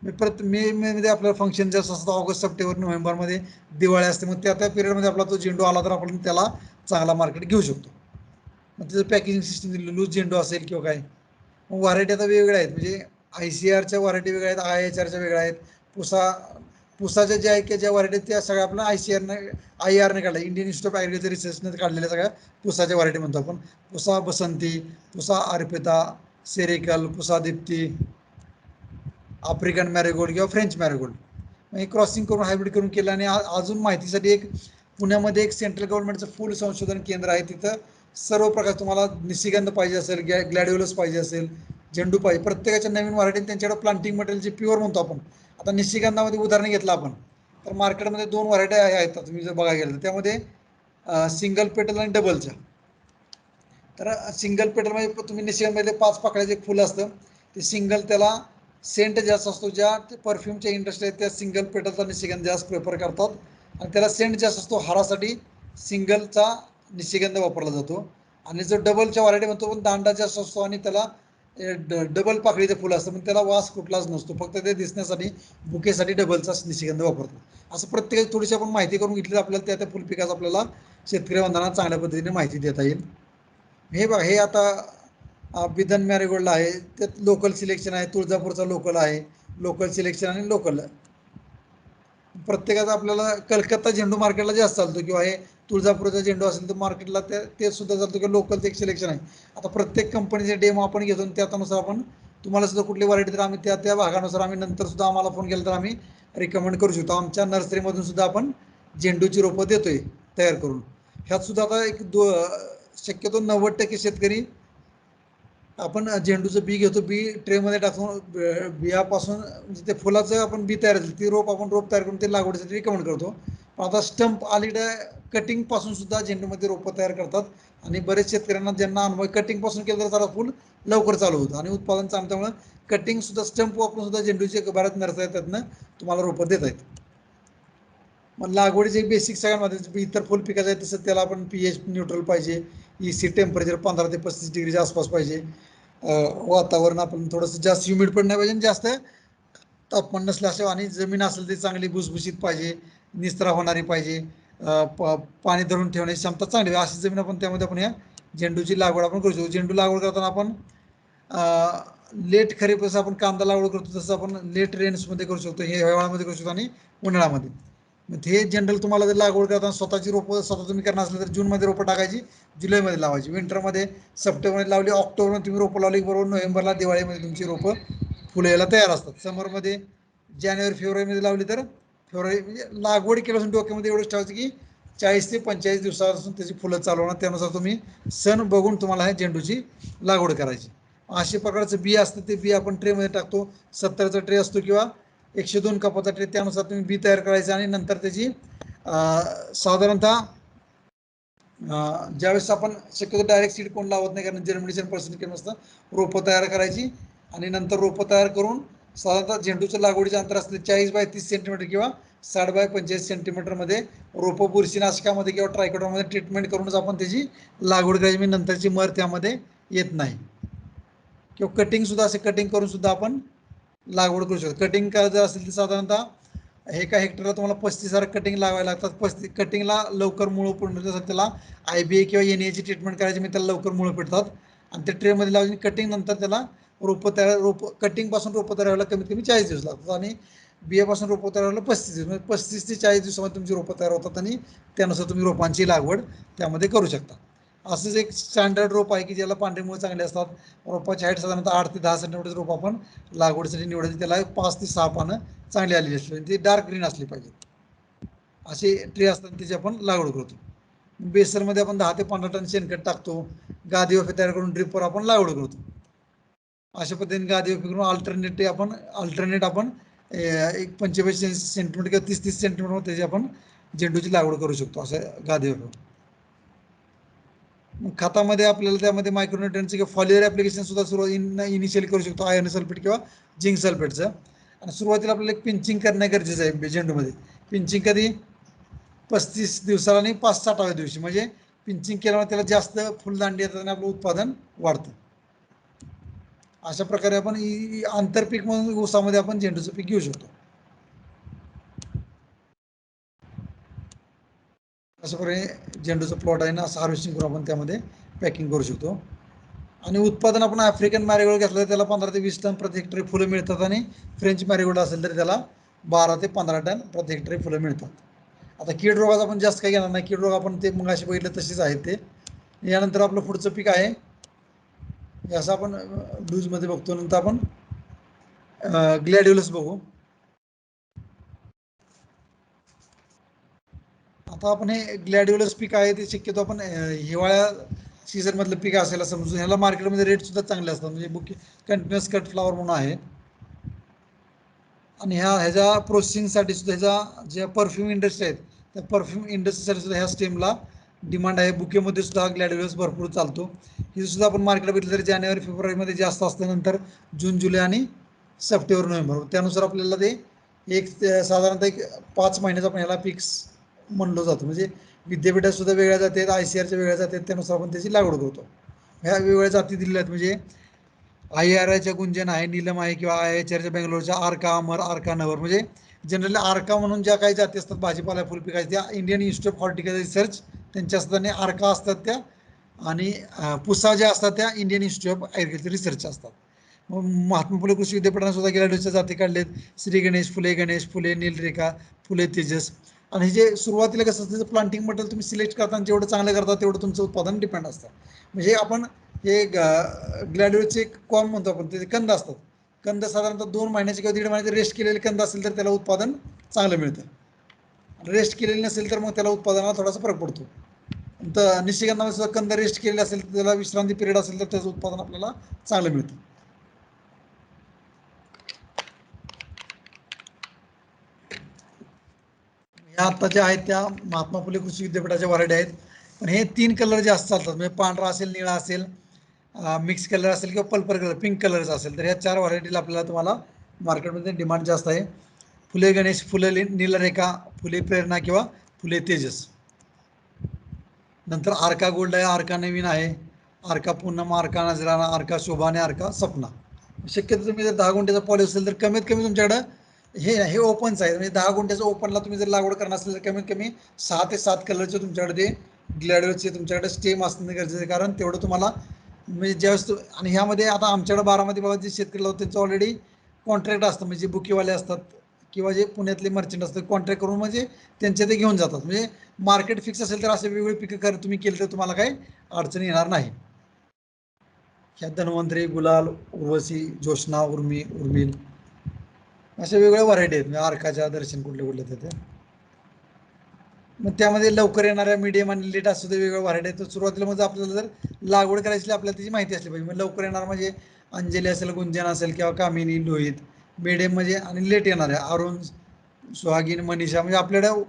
मे मध्ये आपल्याला फंक्शन जास्त असतं, ऑगस्ट सप्टेंबर नोव्हेंबरमध्ये दिवाळी असते. मग त्या पिरियडमध्ये आपला तो झेंडू आला तर आपण त्याला चांगला मार्केट घेऊ शकतो. मग त्याचं पॅकेजिंग सिस्टम दिली, लूज झेंडू असेल किंवा काय. मग व्हरायटी आता वेगवेगळ्या आहेत, म्हणजे ICRच्या व्हरायटी वेगळ्या आहेत, IHRच्या वेगळ्या आहेत. पुसाच्या ज्या आहेत ज्या व्हरायटी त्या सगळ्या आपल्या IRने काढल्या, इंडियन इन्स्टिट्यूट ऑफ ॲग्रिकल्चर रिसर्चने काढलेल्या सगळ्या पुसाच्या व्हरायटी म्हणतो आपण. पुसा बसंती, पुसा अर्पिता, सेरिकल, पुसा दीप्ती, आफ्रिकन मॅरीगोल्ड किंवा फ्रेंच मॅरीगोल्ड. हे क्रॉसिंग करून हायब्रिड करून केलं. आणि अजून माहितीसाठी एक पुण्यामध्ये एक सेंट्रल गव्हर्नमेंटचं फूल संशोधन केंद्र आहे. तिथं सर्व प्रकार तुम्हाला निशिगंध पाहिजे असेल, ग्लॅडिओलस पाहिजे असेल, झेंडू पाहिजे, प्रत्येकाच्या नवीन व्हरायटी त्यांच्याकडे प्लांटिंग मटेरियल जे प्युअर म्हणतो आपण. आता निशिगंधामध्ये उदाहरण घेतलं आपण तर मार्केटमध्ये 2 व्हरायटी आहेत तुम्ही जर बघायला गेलं तर, त्यामध्ये सिंगल पेटल आणि डबलच्या. तर सिंगल पेटलमध्ये तुम्ही निशिगंधमध्ये 5 पाकळ्याचं एक फुल असतं, ते सिंगल, त्याला सेंट जास्त असतो. ज्या परफ्यूमच्या इंडस्ट्री आहेत त्या सिंगल पेटलचा निशिगंध जास्त प्रेफर करतात, आणि त्याला सेंट जास्त असतो. हारासाठी सिंगलचा निशिगंध वापरला जातो. आणि जो डबलच्या व्हरायटी म्हणतो पण दांडा जास्त असतो आणि त्याला डबल पाकळीचं फुल असतं, पण त्याला वास कुठलाच नसतो, फक्त ते दिसण्यासाठी बुकेसाठी डबलचा निशिगंध वापरतो. असं प्रत्येक थोडीशी आपण माहिती करून घेतली तर आपल्याला त्या फुल पिकाचं आपल्याला शेतकरी बांधवांना चांगल्या पद्धतीने माहिती देता येईल. हे बघा, हे आता बिदन मॅरीगोल्ड आहे, त्यात लोकल सिलेक्शन आहे. तुळजापूरचा लोकल आहे, लोकल सिलेक्शन आणि लोकल. प्रत्येकाचा आपल्याला कलकत्ता झेंडू मार्केटला जास्त चालतो, किंवा हे तुळजापूरचा झेंडू असेल तर मार्केटला ते सुद्धा चालतो, किंवा लोकलचं एक सिलेक्शन आहे. आता प्रत्येक कंपनीचे डेमो आपण घेतो आणि त्यानुसार आपण तुम्हाला सुद्धा कुठली व्हरायटी तर आम्ही त्या भागानुसार आम्ही नंतर सुद्धा आम्हाला फोन केला तर आम्ही रिकमेंड करू शकतो. आमच्या नर्सरीमधून सुद्धा आपण झेंडूची रोपं देतोय तयार करून. ह्यात सुद्धा आता शक्यतो 90% शेतकरी आपण झेंडूचं बी घेतो, बी ट्रेमध्ये टाकून बियापासून ते फुलाचं आपण बी तयार झाली ती रोप तयार करून ते लागवडीसाठी रिकमेंड करतो. पण आता स्टंप आलीकडे कटिंगपासून सुद्धा झेंडूमध्ये रोपं तयार करतात, आणि बरेच शेतकऱ्यांना ज्यांना अनुभव कटिंगपासून केलं तर त्याला फुल लवकर चालू होतं आणि उत्पादन चांगलं. त्यामुळे कटिंग सुद्धा स्टंप वापरून सुद्धा झेंडूचे बऱ्याच नर्सऱ्या त्यातनं तुम्हाला रोपं देत आहेत. मग लागवडीचे बेसिक सगळ्यांमध्ये इतर फुल पिकाचं आहे तसं त्याला आपण pH न्यूट्रल पाहिजे, EC टेम्परेचर 15 ते 35 डिग्रीच्या आसपास पाहिजे, वातावरण आपण थोडंसं जास्त ह्युमिड पण नाही पाहिजे, जास्त तापमान नसल्याशिवाय, आणि जमीन असेल ती चांगली भुसभुशीत पाहिजे, निचरा होणारी पाहिजे, पाणी धरून ठेवण्याची क्षमता चांगली, अशी जमीन आपण त्यामध्ये आपण या झेंडूची लागवड आपण करू शकतो. झेंडू लागवड करताना आपण लेट खरीप जसं आपण कांदा लागवड करतो तसं आपण लेट रेन्समध्ये करू शकतो, हे हिवाळ्यामध्ये करू शकतो आणि उन्हाळ्यामध्ये. मग हे जनरल तुम्हाला जर लागवड करताना स्वतःची रोपं स्वतः तुम्ही करणार असलं तर जूनमध्ये रोपं टाकायची, जुलैमध्ये लावायची. विंटरमध्ये सप्टेंबरमध्ये लावली, ऑक्टोबरमध्ये तुम्ही रोपं लावली बरोबर नोव्हेंबरला दिवाळीमध्ये तुमची रोपं फुलं यायला तयार असतात. समरमध्ये जानेवारी फेब्रुवारीमध्ये लावली तर फेब्रुवारी म्हणजे लागवड केल्यापासून डोक्यामध्ये एवढंच ठेवायचं की 40 ते 45 दिवसापासून त्याची फुलं चालू होणार, त्यानुसार तुम्ही सण बघून तुम्हाला ह्या झेंडूची लागवड करायची. अशा प्रकारचं बी असतं ते बी आपण ट्रेमध्ये टाकतो. 70चा ट्रे असतो किंवा 102 कपाचा ट्रे, त्यानुसार तुम्ही बी तयार करायचं आणि नंतर त्याची साधारणतः ज्यावेळेस आपण शक्यतो डायरेक्ट सीड कोण लावत नाही, कारण जर्मिनेशन पर्सेंट कमी असतं. रोपं तयार करायची आणि नंतर रोपं तयार करून साधारणतः झेंडूचं लागवडीचं अंतर असते 40 बाय 30 सेंटीमीटर किंवा 60 बाय 45 सेंटीमीटरमध्ये रोपं बुरशीनाशकामध्ये किंवा ट्रायकोडर्मामध्ये ट्रीटमेंट करूनच आपण त्याची लागवड करायची. म्हणजे नंतरची मर त्यामध्ये येत नाही. किंवा कटिंग सुद्धा असे कटिंग करून सुद्धा आपण लागवड करू शकतो. कटिंग करायचं असेल तर साधारणतः एका हेक्टरला तुम्हाला 35,000 कटिंग लावायला लागतात. कटिंगला लवकर मुळं पडण्यासाठी त्याला IBA किंवा NA ची ट्रीटमेंट करायची, म्हणजे त्याला लवकर मुळं पेटतात. आणि ते ट्रेमध्ये लावून कटिंग नंतर त्याला रोप कटिंगपासून रोपं तयार व्हायला कमीत कमी 40 दिवस लागतात आणि बियापासून रोपं तयार व्हायला 35 दिवस, म्हणजे 35 ते 40 दिवसामध्ये तुमची रोपं तयार होतात आणि त्यानुसार तुम्ही रोपांची लागवड त्यामध्ये करू शकता. असंच एक स्टँडर्ड रोप आहे की ज्याला पांढरी मुळं चांगली असतात. रोपाची हाईट साधारणतः 8 ते 10 सेंटीमीटर रोप आपण लागवडीसाठी निवडायची. त्याला 5 ते 6 पानं चांगली आलेली असली, ती डार्क ग्रीन असली पाहिजे. असे ट्रे असतात त्याची आपण लागवड करतो. बेसरमध्ये आपण 10 ते 15 टन शेणखत टाकतो. गादी वाफे तयार करून ड्रिपवर आपण लागवड करतो. अशा पद्धतीने गादी वाफे करून अल्टरनेट आपण एक 45 सेंटीमीटर किंवा 30-30 सेंटीमीटर त्याची आपण झेंडूची लागवड करू शकतो. असं गादी वाफे. खतामध्ये आपल्याला त्यामध्ये मायक्रोन्युट्रिएंटचे किंवा फॉलिअर ॲप्लिकेशन सुद्धा सुरुवात इनिशियल करू शकतो, आयर्न सल्फेट किंवा झिंक सल्फेटचं. आणि सुरुवातीला आपल्याला एक पिंचिंग करणं गरजेचं आहे झेंडूमध्ये. पिंचिंग कधी 35 दिवसाला आणि 5-6व्या दिवशी, म्हणजे पिंचिंग केल्यामुळे त्याला जास्त फुलदांडी येतात आणि आपलं उत्पादन वाढतं. अशा प्रकारे आपण आंतरपीक म्हणून ऊसामध्ये आपण झेंडूचं पीक घेऊ शकतो. अशा प्रकारे झेंडूचं प्लॉट आहे ना, असं हार्वेस्टिंग करून आपण त्यामध्ये पॅकिंग करू शकतो. आणि उत्पादन आपण आफ्रिकन मॅरीगोल्ड घेतलं तर त्याला 15 ते 20 टन प्रति हेक्टरी फुलं मिळतात आणि फ्रेंच मॅरीगोल्ड असेल तर त्याला 12 ते 15 टन प्रति हेक्टरी फुलं मिळतात. आता कीड रोगाचा आपण जास्त काही घेणार नाही. कीड रोग आपण ते मग असे बघितले तसेच आहेत ते. यानंतर आपलं पुढचं पीक आहे, असं आपण लूजमध्ये बघतो. नंतर आपण ग्लॅडिओलस बघू. आता आपण हे ग्लॅडिओलस पीक आहे ते शक्यतो आपण हिवाळ्या सीझन मधलं पीक असायला समजून, ह्याला मार्केटमध्ये रेट सुद्धा चांगले असतात. म्हणजे बुके कंटिन्युअस कट फ्लावर म्हणून आहे. आणि ह्याच्या प्रोसेसिंगसाठी सुद्धा ह्याच्या ज्या परफ्यूम इंडस्ट्री आहेत त्या परफ्यूम इंडस्ट्रीसाठी सुद्धा ह्या स्टेमला डिमांड आहे. बुकेमध्ये सुद्धा ग्लॅडिओलस भरपूर चालतो. हे सुद्धा आपण मार्केटला बघितलं तर जानेवारी फेब्रुवारीमध्ये जास्त असतं, नंतर जून जुलै आणि सप्टेंबर नोव्हेंबर, त्यानुसार आपल्याला ते साधारणतः एक 5 महिन्याचा पण ह्याला फिक्स म्हणलं जातं. म्हणजे विद्यापीठात सुद्धा वेगळ्या जाती आहेत, ICARच्या वेगळ्या जाती आहेत, त्यानुसार आपण त्याची लागवड करतो. ह्या वेगवेगळ्या जाती दिलेल्या आहेत. म्हणजे IRIच्या गुंजन आहे, नीलम आहे, किंवा IHRच्या बेंगलोरच्या आर्का, अमर, आर्का, नवर. म्हणजे जनरली आर्का म्हणून ज्या काही जाती असतात भाजीपाला फुलपिकाच्या, त्या Indian institute of horticulture research त्यांच्या असतात. आणि आर्का असतात त्या, आणि पुसा ज्या असतात त्या Indian institute of agriculture research असतात. मग महात्मा फुले कृषी विद्यापीठाने सुद्धा ग्लॅडिओलसच्या जाती काढलेत. श्री गणेश, फुले नीलरेखा, फुले तेजस. आणि हे जे सुरुवातीला कसं असतं, प्लांटिंग मटेरियल तुम्ही सिलेक्ट करताना जेवढं चांगलं करता तेवढं तुमचं उत्पादन डिपेंड असतं. म्हणजे आपण हे ग्लॅडिओलचे कॉम म्हणतो आपण, ते कंद असतात. कंद साधारणतः 2 महिन्याचे किंवा 1.5 महिन्याचे रेस्ट केलेले कंद असेल तर त्याला उत्पादन चांगलं मिळतं. रेस्ट केलेले नसेल तर मग त्याला उत्पादनाला थोडासा फरक पडतो. तर निशिगंधामध्ये सुद्धा कंद रेस्ट केलेले असेल तर त्याला विश्रांती पिरियड असेल तर त्याचं उत्पादन आपल्याला चांगलं मिळतं. ह्या आत्ताच्या आहेत त्या महात्मा फुले कृषी विद्यापीठाच्या व्हरायटी आहेत. पण हे 3 कलर जास्त चालतात. म्हणजे पांढरा असेल, निळा असेल, मिक्स कलर असेल किंवा पर्पल कलर, पिंक कलरचा असेल, तर ह्या 4 व्हरायटीला आपल्याला तुम्हाला मार्केटमध्ये डिमांड जास्त आहे. फुले गणेश, फुले नीलरेखा, फुले प्रेरणा किंवा फुले तेजस. नंतर आर्का गोल्ड आहे, आर्का नवीन आहे, आर्का पूनम, आर्का नजराना, आर्का शोभा आणि आर्का सपना. शक्यतो तुम्ही जर 10 गुंठ्याचा पॉली असेल तर कमीत कमी तुमच्याकडं हे ओपनच आहे. म्हणजे 10 गुंठ्याचं ओपनला तुम्ही जर लागवड करणार असेल तर कमीत कमी 6 ते 7 कलरचे तुमच्याकडे ते ग्लॅडिओलसचे तुमच्याकडे स्टेम असणं गरजेचं आहे. कारण तेवढं तुम्हाला म्हणजे ज्यावेळेस आणि ह्यामध्ये आता आमच्याकडे बारामती भागात जे शेतकरी लावतात त्यांचं ऑलरेडी कॉन्ट्रॅक्ट असतं. म्हणजे बुकीवाले असतात किंवा जे पुण्यातले मर्चंट असतात, कॉन्ट्रॅक्ट करून म्हणजे त्यांचे ते घेऊन जातात. म्हणजे मार्केट फिक्स असेल तर असे वेगवेगळे पिकं तुम्ही केलं तर तुम्हाला काही अडचणी येणार नाही. ह्या धन्वंतरी, गुलाल, उर्वशी, ज्योत्स्ना, उर्मिल. अशा वेगवेगळ्या व्हरायटी आहेत म्हणजे अर्काच्या दर्शन कुठले कुठले ते. मग त्यामध्ये लवकर येणाऱ्या मीडियम आणि लेट असं वेगवेगळ्या व्हरायटी आहेत. तर सुरुवातीला म्हणजे आपल्याला जर लागवड करायची असली आपल्याला त्याची माहिती असली पाहिजे. मग लवकर येणार म्हणजे अंजली असेल, गुंजन असेल किंवा कामिनी, लोहित. मीडियम म्हणजे आणि लेट येणार आहे अरुण, सुहागिनी, मनीषा. म्हणजे आपल्याकडे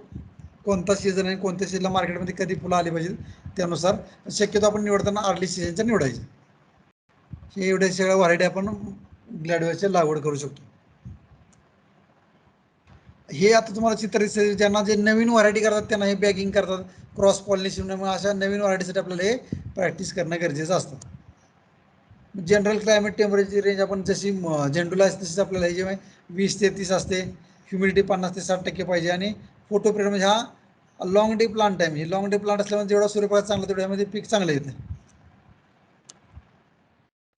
कोणता सीझन आहे, कोणत्या सीझनला मार्केटमध्ये कधी फुलं आली पाहिजेत त्यानुसार शक्यतो आपण निवडताना अर्ली सीझनच्या निवडायचे. हे एवढ्या सगळ्या व्हरायटी आपण ग्लॅडवेलची लागवड करू शकतो. हे आता तुम्हाला चित्र दिसेल, ज्यांना जे नवीन व्हरायटी करतात त्यांना हे बॅगिंग करतात, क्रॉस पॉलिनेशन. अशा नवीन व्हरायटीसाठी आपल्याला हे प्रॅक्टिस करणं गरजेचं असतं. जनरल क्लायमेट टेम्परेचर रेंज आपण जशी झेंडूला असते तशीच आपल्याला हे जे 20 ते 30 असते, ह्युमिडिटी 50 ते 60% पाहिजे. आणि फोटो पिरियड म्हणजे हा लॉंग डे प्लांट आहे. हे लॉंग डे प्लांट असल्यामुळे जेवढा सूर्यप्रकाश चांगला तेवढ्या यामध्ये पीक चांगलं येतं.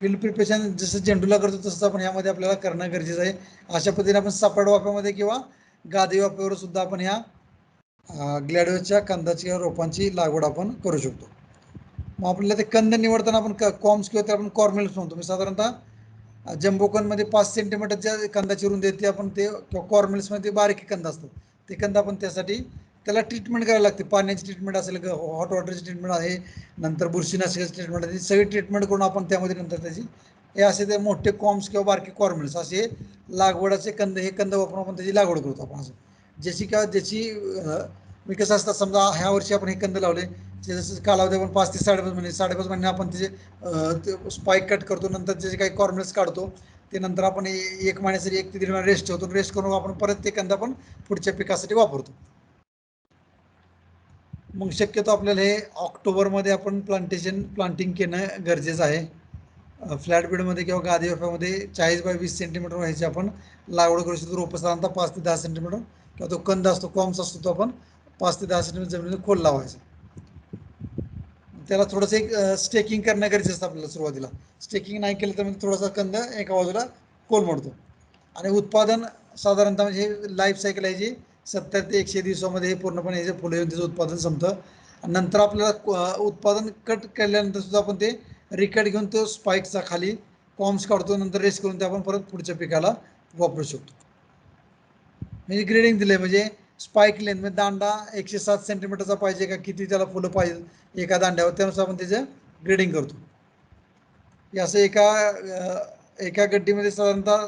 फील्ड प्रिपरेशन जसं झेंडूला करतो तसं आपण ह्यामध्ये आपल्याला करणं गरजेचं आहे. अशा पद्धतीने आपण सपाट वाफ्यामध्ये किंवा गादी वाफ्यावर सुद्धा आपण ह्या ग्लॅडवेलच्या कंदाची किंवा रोपांची लागवड आपण करू शकतो. मग आपल्याला ते कंद निवडताना आपण कॉम्स किंवा ते आपण कॉर्मेल्स म्हणतो. मी साधारणतः जम्बोकनमध्ये 5 सेंटीमीटरच्या कंदाची रुंदी येते आपण ते, किंवा कॉर्मेल्समध्ये बारीक कंद असतो ते कंद आपण त्यासाठी त्याला ट्रीटमेंट करायला लागते. पाण्याची ट्रीटमेंट असेल, हॉट वॉटरची ट्रीटमेंट आहे, नंतर बुरशीनाशकाची ट्रीटमेंट आहे, सगळी ट्रीटमेंट करून आपण त्यामध्ये नंतर त्याची हे असे ते मोठे कॉम्स किंवा बारके कॉर्मेल्स असे लागवडाचे कंद, हे कंद वापरून आपण त्याची लागवड करतो आपण. असं ज्याची मी कसं असतं, समजा ह्या वर्षी आपण हे कंद लावले, जसं कालावधी आपण 5 ते 5.5 महिने, 5.5 महिने आपण त्याचे स्पाईक कट करतो, नंतर त्याचे काही कॉर्नर्स काढतो, ते नंतर आपण 1 महिन्यासाठी 1 ते 1.5 महिने रेस्ट ठेवतो. रेस्ट करून आपण परत ते कंद आपण पुढच्या पिकासाठी वापरतो. मग शक्यतो आपल्याला हे ऑक्टोबरमध्ये आपण प्लांटिंग केलं गरजेचं आहे. फ्लॅट बेडमध्ये किंवा गादी वाफ्यामध्ये 40 बाय 20 सेंटीमीटर व्हायची आपण लागवड करू शकतो. रोपं साधारणतः 5 ते 10 सेंटीमीटर, किंवा तो कंद असतो, कॉम्स असतो, तो आपण 5 ते 10 सेंटीमीटर जमिनीत खोल लावायचा. त्याला थोडंसं एक स्टेकिंग करणं गरजेचं असतं आपल्याला सुरुवातीला. स्टेकिंग नाही केलं तर म्हणजे थोडासा कंद एका बाजूला कोलमडतो. आणि उत्पादन साधारणतः म्हणजे लाईफ सायकल आहे जी 70 ते 100 दिवसामध्ये हे पूर्णपणे याचे फुलं येऊन त्याचं उत्पादन संपतं. नंतर आपल्याला उत्पादन कट केल्यानंतर सुद्धा आपण ते रिकट घेऊन तो स्पाईकचा खाली कॉम्स काढतो, नंतर रेस्ट करून ते आपण परत पुढच्या पिकाला वापरू शकतो. म्हणजे ग्रेडिंग दिले, म्हणजे स्पाईक लेंथ म्हणजे दांडा 107 सेंटीमीटरचा पाहिजे का, किती त्याला फुलं पाहिजे एका दांड्यावर, त्यानुसार आपण त्याचं ग्रेडिंग करतो. हे असं एका गड्डीमध्ये साधारणतः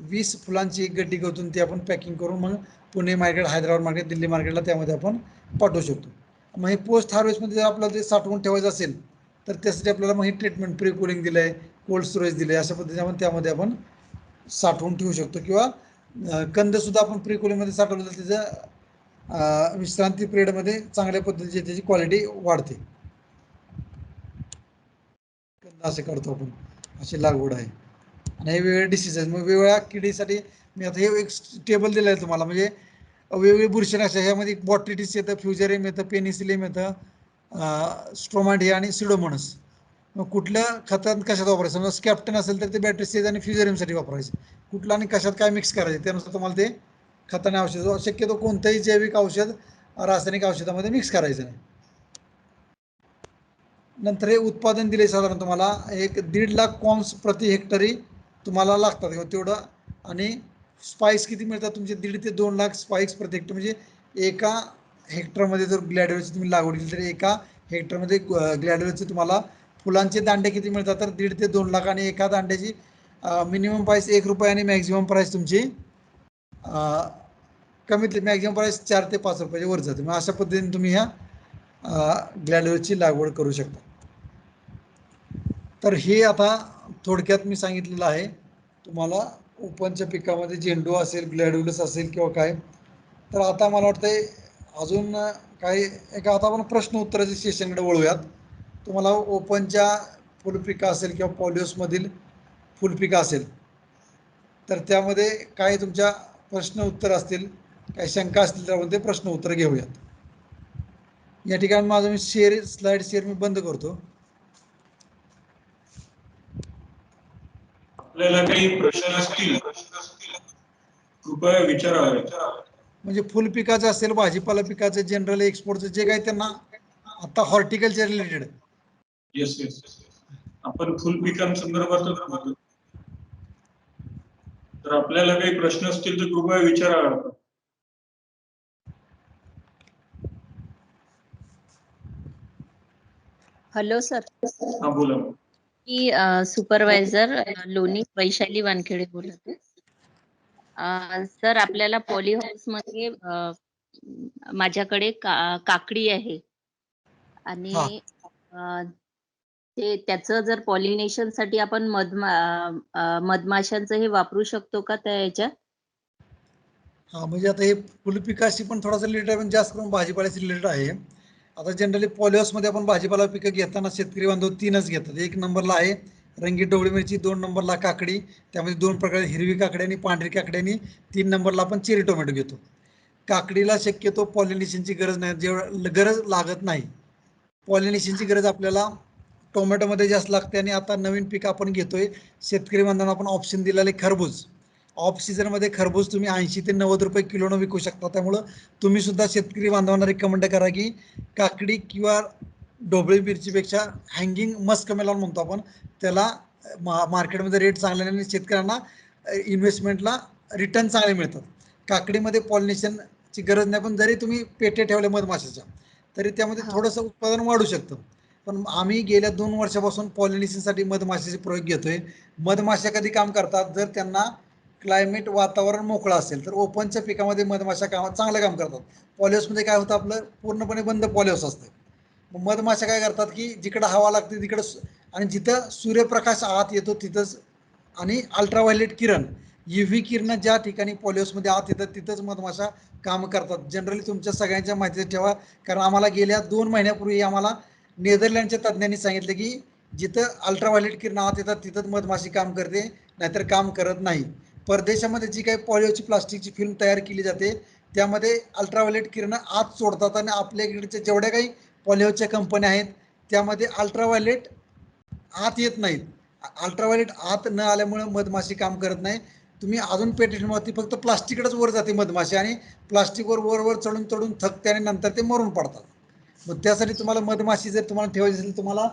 20 फुलांची एक गड्डी करतो, ती आपण पॅकिंग करून मग पुणे मार्केट, हैदराबाद मार्केट, दिल्ली मार्केटला त्यामध्ये आपण पाठवू शकतो. मग हे पोस्ट हार्वेस्टमध्ये जर आपल्याला ते साठवून ठेवायचं असेल तर त्यासाठी आपल्याला मग ही ट्रीटमेंट, प्री कुलिंग दिलं आहे, कोल्ड स्टोरेज दिलं आहे, अशा पद्धतीने आपण त्यामध्ये आपण साठवून ठेवू शकतो. किंवा कंदसुद्धा आपण प्री कुलिंगमध्ये साठवलं तर त्याचं विश्रांती पिरियडमध्ये चांगल्या पद्धतीची त्याची क्वालिटी वाढते. असे करतो आपण, अशी लागवड आहे. आणि हे वेगवेगळे डिसीज आहेत. मग वेगवेगळ्या किडीसाठी मी आता हे एक टेबल दिलं आहे तुम्हाला, म्हणजे वेगवेगळी बुरशीनाशक, ह्यामध्ये बॉट्रिटिस येतं, फ्युजेरियम येतं, पेनिसिलियम येतं, स्ट्रोमाटिया आणि सिडोमोनस. मग कुठल्या खतात कशात वापरायचं, समजा स्कॅप्टन असेल तर ते बॅट्रिसेज आणि फ्युजेरियमसाठी वापरायचं. कुठलं आणि कशात काय मिक्स करायचं त्यानुसार तुम्हाला ते खताने औषध, शक्यतो कोणतंही जैविक औषध रासायनिक औषधामध्ये मिक्स करायचं नाही. नंतर हे उत्पादन दिले साधारण तुम्हाला 1.5 लाख कॉम्स प्रति हेक्टरी तुम्हाला लागतात तेवढं. आणि स्पाईक्स किती मिळतात तुमचे, 1.5 ते 2 लाख स्पाईक्स प्रति हेक्टर. म्हणजे एका हेक्टरमध्ये जर ग्लॅडवेलची तुम्ही लागवड केली तर एका हेक्टरमध्ये ग्लॅडवेलचे तुम्हाला फुलांचे दांडे किती मिळतात, तर 1.5 ते 2 लाख. आणि एका दांड्याची मिनिमम प्राईस 1 रुपये आणि मॅक्झिमम प्राईस तुमची कमीत मॅक्झिमम प्राईस 4 ते 5 रुपयाच्या वर जाते. मग अशा पद्धतीने तुम्ही ह्या ग्लॅडवेलची लागवड करू शकता. तर हे आता थोडक्यात मी सांगितलेलं आहे तुम्हाला. ओपनच्या पिकामध्ये झेंडू असेल, ग्लॅडुलस असेल किंवा काय. तर आता मला वाटतंय अजून काही आता आपण प्रश्न उत्तराच्या सेशनकडे वळूयात. तुम्हाला ओपनच्या फुलपिका असेल किंवा पॉलिओसमधील फुलपिका असेल तर त्यामध्ये काय तुमच्या प्रश्न उत्तर असतील, काही शंका असतील तर आपण ते प्रश्न उत्तर घेऊयात. या ठिकाणी माझं मी स्लाइड शेअर मी बंद करतो.
आपल्याला काही प्रश्न असतील कृपया विचारावे.
म्हणजे फुलपिकाचं असेल, भाजीपाला पिकाचं, जनरल एक्सपोर्टचं, जे काही त्यांना आता हॉर्टिकल्चर रिलेटेड.
येस येस, आपण फुलपिकांसंदर्भातच बोलतो. तर आपल्याला काही प्रश्न असतील तर कृपया विचारा.
हॅलो सर,
हा बोला.
मी सुपरवायझर लोणी वैशाली वानखेडे बोलते. सर, आपल्याला पॉली हाऊस मध्ये माझ्याकडे काकडी आहे
हा.
आणि ते त्याचं जर पॉलिनेशन साठी आपण मधमाशांचं हे वापरू शकतो का त्या याच्यात?
हा, म्हणजे आता हे फुलपिकाशी पण थोडासा रिलेटेड आहे, पण जास्त करून भाजीपाल्याशी रिलेटेड आहे. आता जनरली पॉलिहाऊसमध्ये आपण भाजीपाला पिकं घेताना शेतकरी बांधव तीनच घेतात. एक नंबरला आहे रंगीत ढोबळी मिरची, 2 नंबरला काकडी, त्यामध्ये 2 प्रकार, हिरवी काकडी आणि पांढरी काकडी, आणि 3 नंबरला आपण चेरी टोमॅटो घेतो. काकडीला शक्यतो पॉलिनेशनची गरज नाही, गरज लागत नाही. पॉलिनेशनची गरज आपल्याला टोमॅटोमध्ये जास्त लागते. आणि आता नवीन पीक आपण घेतोय शेतकरी बांधवांना आपण ऑप्शन दिलेले खरबूज. ऑफ सीझनमध्ये खरबूज तुम्ही 80 ते 90 रुपये किलोनं विकू शकता. त्यामुळं तुम्ही सुद्धा शेतकरी बांधवांना रिकमेंड करा की काकडी किंवा ढोबळी मिरचीपेक्षा हँगिंग मस्क मेलॉन म्हणतो आपण त्याला, मार्केटमध्ये रेट चांगले आणि शेतकऱ्यांना इन्व्हेस्टमेंटला रिटर्न चांगले मिळतात. काकडीमध्ये पॉलिनेशनची गरज नाही, पण जरी तुम्ही पेटे ठेवले मधमाशाच्या तरी त्यामध्ये
हा.
थोडंसं उत्पादन वाढू शकतं. पण आम्ही गेल्या 2 वर्षापासून पॉलिनेशनसाठी मधमाशाचे प्रयोग घेतोय. मधमाशा कधी काम करतात, जर त्यांना क्लायमेट वातावरण मोकळं असेल तर ओपनच्या पिकामध्ये मधमाशा चांगलं काम करतात. पॉलिहाऊसमध्ये काय होतं, आपलं पूर्णपणे बंद पॉलिहाऊस असतं. मग मधमाशा काय करतात की जिकडं हवा लागते तिकडं, आणि जिथं सूर्यप्रकाश आत येतो तिथंच, आणि अल्ट्राव्हायलेट किरण, UV किरण ज्या ठिकाणी पॉलिहाऊसमध्ये आत येतात तिथंच मधमाशा काम करतात. जनरली तुमच्या सगळ्यांच्या माहितीत ठेवा, कारण आम्हाला गेल्या 2 महिन्यापूर्वी आम्हाला नेदरलँडच्या तज्ज्ञांनी सांगितलं की जिथं अल्ट्राव्हायलेट किरण आत येतात तिथंच मधमाशी काम करते, नाहीतर काम करत नाही. परदेशामध्ये जी काही पॉलिओची प्लास्टिकची फिल्म तयार केली जाते त्यामध्ये अल्ट्राव्हायलेट किरण आत सोडतात, आणि आपल्या इकडच्या जेवढ्या काही पॉलिओच्या कंपन्या आहेत त्यामध्ये अल्ट्राव्हायलेट आत येत नाहीत. अल्ट्राव्हायलेट आत न आल्यामुळे मधमाशी काम करत नाही. तुम्ही अजून पेटेंटवरती फक्त प्लास्टिकच वर जाते मधमाशी, आणि प्लास्टिकवर वर वर चढून चढून थकते आणि नंतर ते मरून पडतात. मग त्यासाठी तुम्हाला मधमाशी जर तुम्हाला ठेवायची असेल, तुम्हाला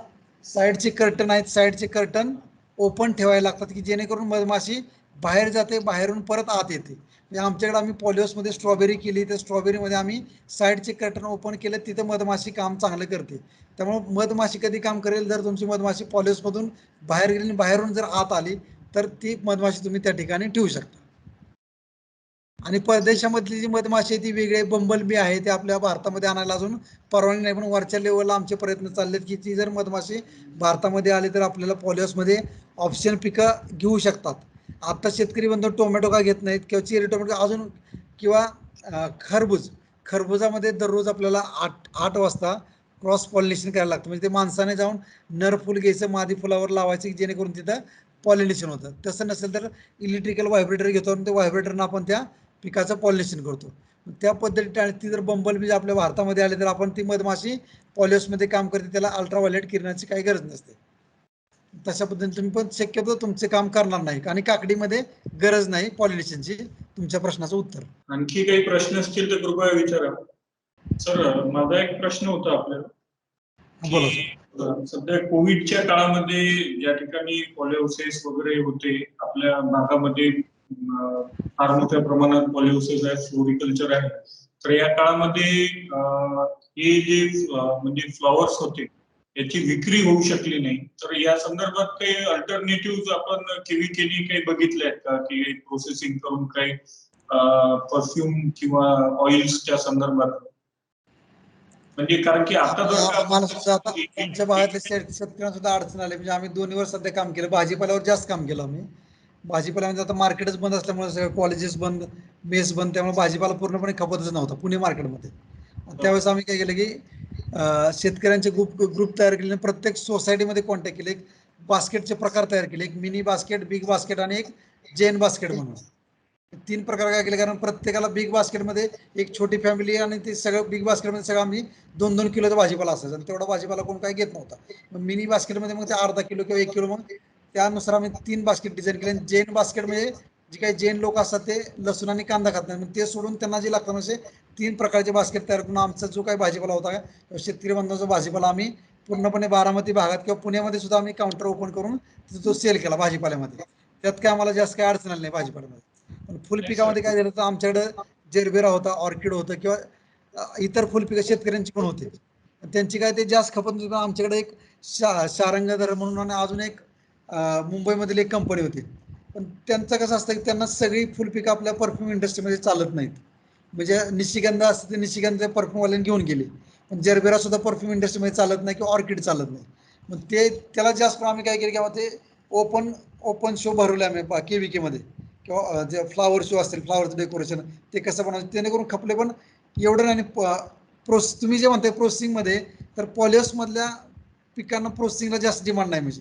साईडचे कर्टन आहेत, साईडचे कर्टन ओपन ठेवायला लागतात की जेणेकरून मधमाशी बाहेर जाते, बाहेरून परत आत येते. म्हणजे आमच्याकडे आम्ही पॉलिहाऊसमध्ये स्ट्रॉबेरी केली, तर स्ट्रॉबेरीमध्ये आम्ही साईडचे कर्टन ओपन केले, तिथं मधमाशी काम चांगलं करते. त्यामुळे मधमाशी कधी काम करेल, जर तुमची मधमाशी पॉलिहाऊसमधून बाहेर गेली आणि बाहेरून जर आत आली तर ती मधमाशी तुम्ही त्या ठिकाणी ठेवू शकता. आणि
ठीक.
परदेशामधली जी मधमाशी आहे ती वेगळे बंबल बी आहे, ते आपल्या भारतामध्ये आणायला अजून परवानगी नाही, पण वरच्या लेवलला आमचे प्रयत्न चाललेत की ती जर मधमाशी भारतामध्ये आली तर आपल्याला पॉलिहाऊसमध्ये ऑप्शन पिकं घेऊ शकतात. आता शेतकरी बंधू टोमॅटो का घेत नाहीत, किंवा चेरी टोमॅटो अजून, किंवा खरबुजामध्ये दररोज आपल्याला 8 वाजता क्रॉस पॉलिनेशन करायला लागतं. म्हणजे ते माणसाने जाऊन नर फुल घ्यायचं, मादी फुलावर लावायचं जेणेकरून तिथं पॉलिनेशन होतं. तसं नसेल तर इलेक्ट्रिकल व्हायब्रेटर घेतो आणि त्या व्हायब्रेटरनं आपण त्या पिकाचं पॉलिनेशन करतो. त्या पद्धतीने ती जर बंबल बी आपल्या भारतामध्ये आले तर आपण ती मधमाशी पॉलिहाऊसमध्ये काम करते, त्याला अल्ट्राव्हायलेट किरणाची काही गरज नसते. तशा पद्धतीने तुम्ही पण शक्यतो तुमचे काम करणार नाही, आणि काकडीमध्ये गरज नाही पॉलिनेशनची. तुमच्या प्रश्नाचं उत्तर.
आणखी काही प्रश्न असतील तर कृपया विचारा. सर, माझा एक प्रश्न होता आपल्याला की
बोला सर.
सध्या कोविडच्या काळामध्ये ज्या ठिकाणी पॉलिहाऊसेस वगैरे होते आपल्या भागामध्ये, फार मोठ्या प्रमाणात पॉलिहाऊसेस आहेत, फ्लोरिकल्चर आहे. तर या काळामध्ये हे जे म्हणजे फ्लॉवर्स होते याची विक्री होऊ शकली नाही. तर या संदर्भात काही अल्टरनेटिव्ह आपण केमिकली काही बघितले आहेत का, की प्रोसेसिंग करून काही परफ्यूम किंवा ऑइल्सच्या संदर्भात? म्हणजे कारण की आता जर का
आम्हाला सुद्धा आता आमच्या भागातल्या शेतकऱ्यांना सुद्धा अडचण आली. म्हणजे आम्ही 2 वर्ष सध्या काम केलं, भाजीपाल्यावर जास्त काम केलं आम्ही. भाजीपाल्यामध्ये आता मार्केटच बंद असल्यामुळे सगळे कॉलेजेस बंद, मेस बंद, त्यामुळे भाजीपाला पूर्णपणे खपतच नव्हता पुणे मार्केटमध्ये. त्यावेळेस आम्ही काय केलं की शेतकऱ्यांचे ग्रुप तयार केले, प्रत्येक सोसायटीमध्ये कॉन्टॅक्ट केले, एक बास्केटचे प्रकार तयार केले, एक मिनी बास्केट, बिग बास्केट आणि एक जैन बास्केट म्हणून 3 प्रकार काय केले. कारण प्रत्येकाला बिग बास्केटमध्ये एक छोटी फॅमिली, आणि ते सगळं बिग बास्केटमध्ये सगळं आम्ही 2-2 किलोचा भाजीपाला असायचा, आणि तेवढा भाजीपाला कोण काही घेत नव्हता. मग मिनी बास्केटमध्ये मग ते अर्धा किलो किंवा 1 किलो, मग त्यानुसार आम्ही 3 बास्केट डिझाईन केले. जैन बास्केटमध्ये जे काही जैन लोक असतात ते लसूण आणि कांदा खात नाही, मग ते सोडून त्यांना जे लागतं म्हणजे 3 प्रकारचे बास्केट तयार करून आमचा जो काही भाजीपाला होता, शेतकरी बंधूंचा भाजीपाला आम्ही पूर्णपणे बारामती भागात किंवा पुण्यामध्ये सुद्धा आम्ही काउंटर ओपन करून तो सेल केला भाजीपाल्यामध्ये. त्यात काय आम्हाला जास्त काही अडचण आली नाही भाजीपाल्यामध्ये. पण फुल
नाही
पिकामध्ये
सर.
काय झालं तर आमच्याकडे जेरबेरा होता, ऑर्किड होतं किंवा इतर फुलपिकं शेतकऱ्यांची पण होते. त्यांची काय ते जास्त खपत नव्हती. पण आमच्याकडे एक शारंगधर म्हणून आणि अजून एक मुंबईमधील एक कंपनी होती. पण त्यांचं कसं असतं की त्यांना सगळी फुलपिकं आपल्या परफ्यूम इंडस्ट्रीमध्ये चालत नाहीत. म्हणजे निशिगंधा असते ते निशिगंध परफ्यूमवाल्याने घेऊन गेले. पण जरबेरा सुद्धा परफ्यूम इंडस्ट्रीमध्ये चालत नाही किंवा ऑर्किड चालत नाही. मग ते त्याला जास्त आम्ही काय केलं किंवा ते ओपन ओपन शो भरवले आम्ही KVK मध्ये किंवा जे फ्लावर शो असतील, फ्लावरचं डेकोरेशन ते कसं बनावं जेणेकरून खपले. पण एवढं नाही. तुम्ही जे म्हणताय प्रोसेसिंगमध्ये, तर पॉलिहाऊसमधल्या पिकांना प्रोसेसिंगला जास्त डिमांड नाही.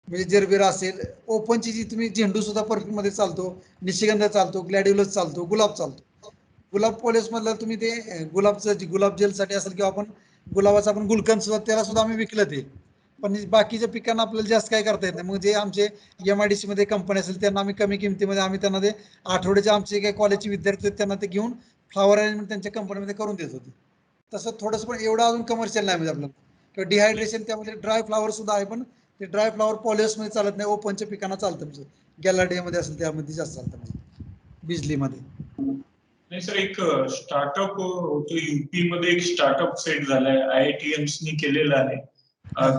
म्हणजे जरबेरा असेल, ओपनची जी तुम्ही झेंडू सुद्धा परफ्यूममध्ये चालतो, निशिगंध चालतो, ग्लॅडिओलस चालतो, गुलाब चालतो. गुलाब पॉलिहाऊसमधलं तुम्ही ते गुलाबचं गुलाब जेलसाठी असेल किंवा आपण गुलाबाचं आपण गुलकंद सुद्धा त्याला सुद्धा आम्ही विकलं ते. पण बाकीच्या पिकांना आपल्याला जास्त काय करता येत नाही. मग जे आमचे MIDC मध्ये कंपनी असेल त्यांना आम्ही कमी किमतीमध्ये आम्ही त्यांना ते आठवड्याचे आमचे काही कॉलेजचे विद्यार्थी आहेत त्यांना ते घेऊन फ्लॉवर अरेंजमेंट त्यांच्या कंपनीमध्ये करून देत होते. तसं थोडंसं पण एवढं अजून कमर्शियल नाही म्हणजे आपल्याला. किंवा डिहायड्रेशन त्यामध्ये ड्राय फ्लावर सुद्धा आहे. पण ते ड्राय फ्लावर पॉलिहाऊसमध्ये चालत नाही, ओपनच्या पिकांना चालतं. म्हणजे गॅलाडियामध्ये असेल त्यामध्ये जास्त चालतं म्हणजे बिजलीमध्ये.
नाही सर, एक स्टार्टअप होतो UP मध्ये, एक स्टार्टअप सेट झालाय, IITians नी केलेलं आहे.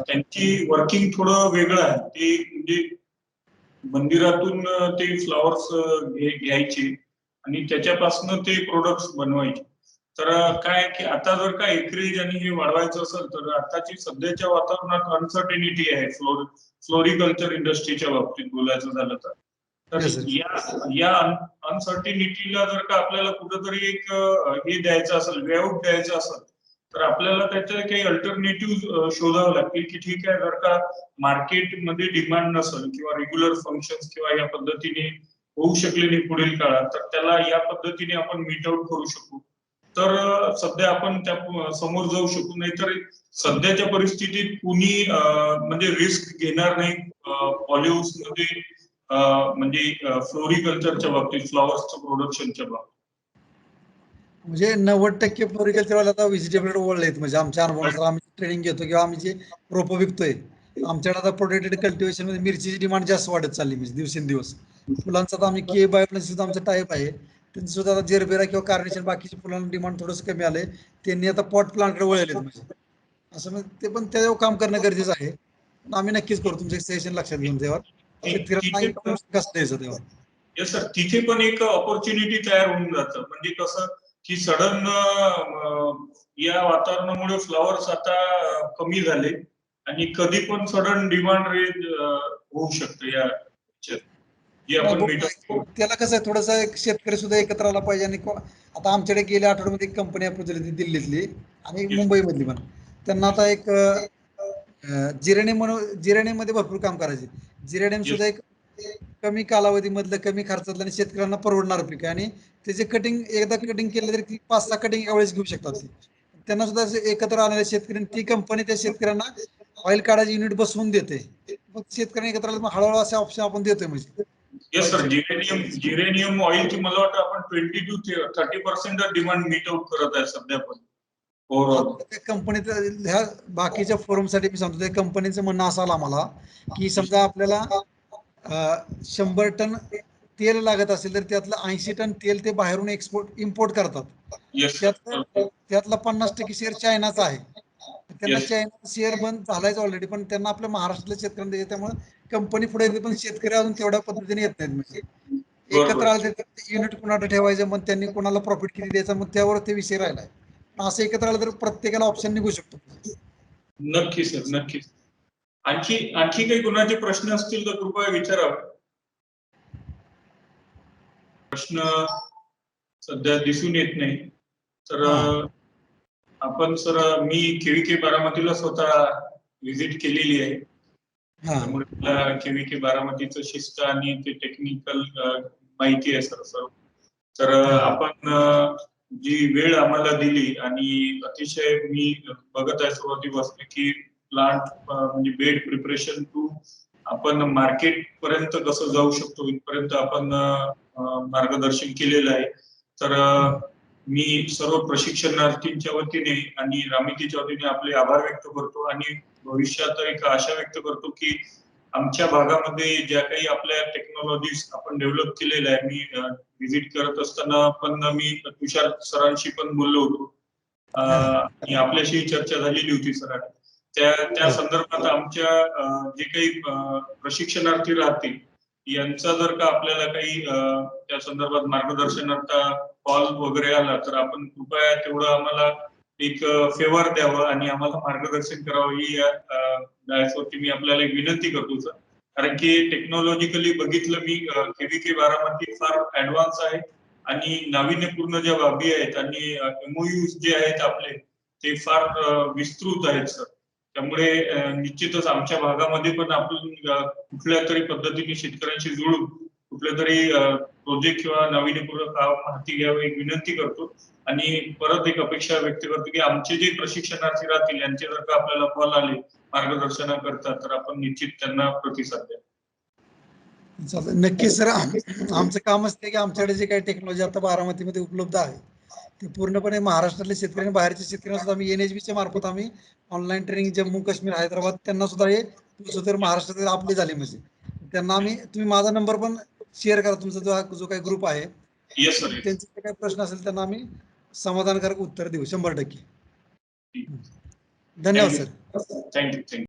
त्यांची वर्किंग थोडं वेगळं आहे. ते म्हणजे मंदिरातून ते फ्लॉवर्स घ्यायचे आणि त्याच्यापासून ते प्रोडक्ट्स बनवायचे. तर काय की आता जर का एकरेज आणि हे वाढवायचं असेल तर आताची सध्याच्या वातावरणात अनसर्टेनिटी आहे फ्लोरिकल्चर इंडस्ट्रीच्या बाबतीत बोलायचं झालं तर. तर
Yes, sir.
या अनसर्टिनिटीला जर का आपल्याला कुठंतरी एक हे द्यायचं असेल, वेआउट द्यायचं असेल, तर आपल्याला त्याचे काही अल्टरनेटिव्ह शोधावं लागतील. की ठीक आहे, जर का मार्केटमध्ये डिमांड नसेल किंवा रेग्युलर फंक्शन्स किंवा या पद्धतीने होऊ शकले नाही पुढील काळात, तर त्याला या पद्धतीने आपण मीट आउट करू शकू. तर सध्या आपण त्या समोर जाऊ शकू. नाही तर सध्याच्या परिस्थितीत कुणी म्हणजे रिस्क घेणार नाही पॉलिहाऊसमध्ये, म्हणजे फ्लोरिकल्चरच्या बाबतीत, फ्लॉवर्सच्या प्रोडक्शनच्या बाबतीत.
म्हणजे 90% फ्लोरिकल्चरवाले आता व्हेजिटेबल वळलेत. म्हणजे आमच्या अनुभवानुसार आम्ही ट्रेनिंग घेतो किंवा आम्ही जे रोपं विकतोय, आमच्याकडे आता प्रोटेक्टेड कल्टिवेशन मध्ये मिरचीची डिमांड जास्त वाढत चालली म्हणजे दिवसेंदिवस. फुलांचा तर आम्ही के बायोप्लस सुद्धा आमचा टाईप आहे. त्यांचं सुद्धा आता जेरबेरा किंवा कार्नेशन बाकीच्या फुलांना डिमांड थोडंसं कमी आलंय. त्यांनी आता पॉट प्लांटकडे वळलेत म्हणजे. असं म्हणजे ते पण त्याच्यावर काम करणं गरजेचं आहे. पण आम्ही नक्कीच करू. तुमचे सजेशन लक्षात घेऊन तेव्हा शेतकऱ्यांना
तिथे पण
इन्फॉर्मेशन कसं द्यायचं तेव्हा.
येस सर, तिथे पण एक ऑपॉर्च्युनिटी तयार होऊन जातं. म्हणजे कसं की सडन या वातावरणामुळे फ्लॉवर्स आता कमी झाले आणि कधी पण सडन डिमांड रेंज होऊ शकते या जे
नाही
आपण मीट
बरोबर. त्याला कसं आहे, थोडंसं एक शेतकरी सुद्धा एकत्र आला पाहिजे. आणि आता आमच्याकडे गेल्या आठवड्यामध्ये एक कंपनी अप्रूव्ह झाली होती दिल्लीतली आणि मुंबईमधली पण. त्यांना आता एक जिरेनियममध्ये भरपूर काम करायचे. जिरेनियम सुद्धा एक कमी कालावधीमधलं, कमी खर्चातलं आणि शेतकऱ्यांना परवडणार पीक आहे. आणि त्याचे कटिंग एकदा कटिंग केलं तरी ती 5-6 कटिंग यावेळेस घेऊ शकतात ते. त्यांना सुद्धा एकत्र आलेल्या शेतकऱ्यांनी ती कंपनी त्या शेतकऱ्यांना ऑइल काढायची युनिट बसवून देते. मग शेतकऱ्यांनी एकत्र आले, मग हळूहळू असे ऑप्शन आपण देतोय म्हणजे.
येस सर, जिरेनियम ऑइलची मला वाटतं आपण 20 to 30% डिमांड मीट आउट करत आहे सध्या पण ओव्हरऑल.
त्या कंपनीत ह्या बाकीच्या फोरमसाठी मी सांगतो, त्या कंपनीचं म्हणणं असं आलं आम्हाला की समजा आपल्याला 100 टन तेल लागत असेल तर त्यातलं 80 टन तेल ते बाहेरून इम्पोर्ट करतात.
येस
त्यातलं
सर.
त्यातला 50% शेअर चायनाचा आहे. त्यांना
येस.
चायना शेअर बंद झालायच ऑलरेडी, पण त्यांना आपल्या महाराष्ट्रातल्या शेतकऱ्यांना द्यायचे. त्यामुळे कंपनी पुढे येते, पण शेतकरी अजून तेवढ्या पद्धतीने येत नाहीत. म्हणजे एकत्र
बरोबर.
आले तर युनिट कुणाला ठेवायचं, मग त्यांनी कोणाला प्रॉफिट किती द्यायचा, मग त्यावर ते विषय राहिलाय. असं एकत्र आलं तर प्रत्येकाला ऑप्शन निघू शकतो.
नक्की सर, नक्कीच. आणखी काही कोणाचे प्रश्न असतील तर कृपया विचारावे. प्रश्न सध्या दिसून येत नाही. तर आपण सर, मी KVK बारामतीला स्वतः व्हिजिट केलेली आहे. त्यामुळे मला KVK बारामतीचं शिस्त आणि ते टेक्निकल माहिती आहे सर. तर आपण जी वेळ आम्हाला दिली आणि अतिशय मी बघत आहे सुरुवातीपासून की प्लांट म्हणजे बेड प्रिपरेशन टू आपण मार्केट पर्यंत कसं जाऊ शकतो इथपर्यंत आपण मार्गदर्शन केलेलं आहे. तर मी सर्व प्रशिक्षणार्थींच्या वतीने आणि रामितीच्या वतीने आपले आभार व्यक्त करतो आणि भविष्यात एक आशा व्यक्त करतो की आमच्या भागामध्ये ज्या काही आपल्या टेक्नॉलॉजीज आपण डेव्हलप केलेल्या आहे, मी व्हिजिट करत असताना पण मी तुषार सरांशी पण बोललो होतो आणि आपल्याशी चर्चा झालेली होती सरांनी. त्या संदर्भात आमच्या जे काही प्रशिक्षणार्थी राहतील यांचा जर का आपल्याला काही त्या संदर्भात मार्गदर्शनाचा कॉल वगैरे आला तर आपण कृपया तेवढं आम्हाला एक फेवर द्यावं आणि आम्हाला मार्गदर्शन करावं ही यावरती मी आपल्याला एक विनंती करतो सर. कारण की टेक्नॉलॉजिकली बघितलं मी केव्हीके बारामती फार ऍडव्हान्स आहे आणि नाविन्यपूर्ण ज्या बाबी आहेत आणि एमओयू जे आहेत आपले ते फार विस्तृत आहेत सर. त्यामुळे निश्चितच आमच्या भागामध्ये पण आपण कुठल्या तरी पद्धतीने शेतकऱ्यांशी जुळून कुठल्या तरी प्रोजेक्ट किंवा नाविन्यपूर्ण काम हाती घ्यावे एक विनंती करतो. आणि परत एक अपेक्षा व्यक्त करतो की आमचे जे प्रशिक्षणार्थी राहतील यांचे जर का आपल्याला कॉल आले मार्गदर्शनाकरता तर आपण निश्चित त्यांना प्रतिसाद द्या.
नक्कीच सर, आमचं काम असते की आमच्याकडे जे काही टेक्नॉलॉजी आता बारामतीमध्ये उपलब्ध आहे ते पूर्णपणे महाराष्ट्रातल्या शेतकरी आणि बाहेरच्या शेतकऱ्यांना सुद्धा आम्ही NHBच्या मार्फत आम्ही ऑनलाईन ट्रेनिंग जम्मू काश्मीर हैदराबाद त्यांना सुद्धा हे पोहोचवतो. महाराष्ट्रात आपले झाले म्हणजे त्यांना आम्ही, तुम्ही माझा नंबर पण शेअर करा, तुमचा जो काही ग्रुप आहे
येस सर.
त्यांचे काही प्रश्न असेल त्यांना आम्ही समाधानकारक उत्तर देऊ 100%. धन्यवाद सर.
थँक्यू.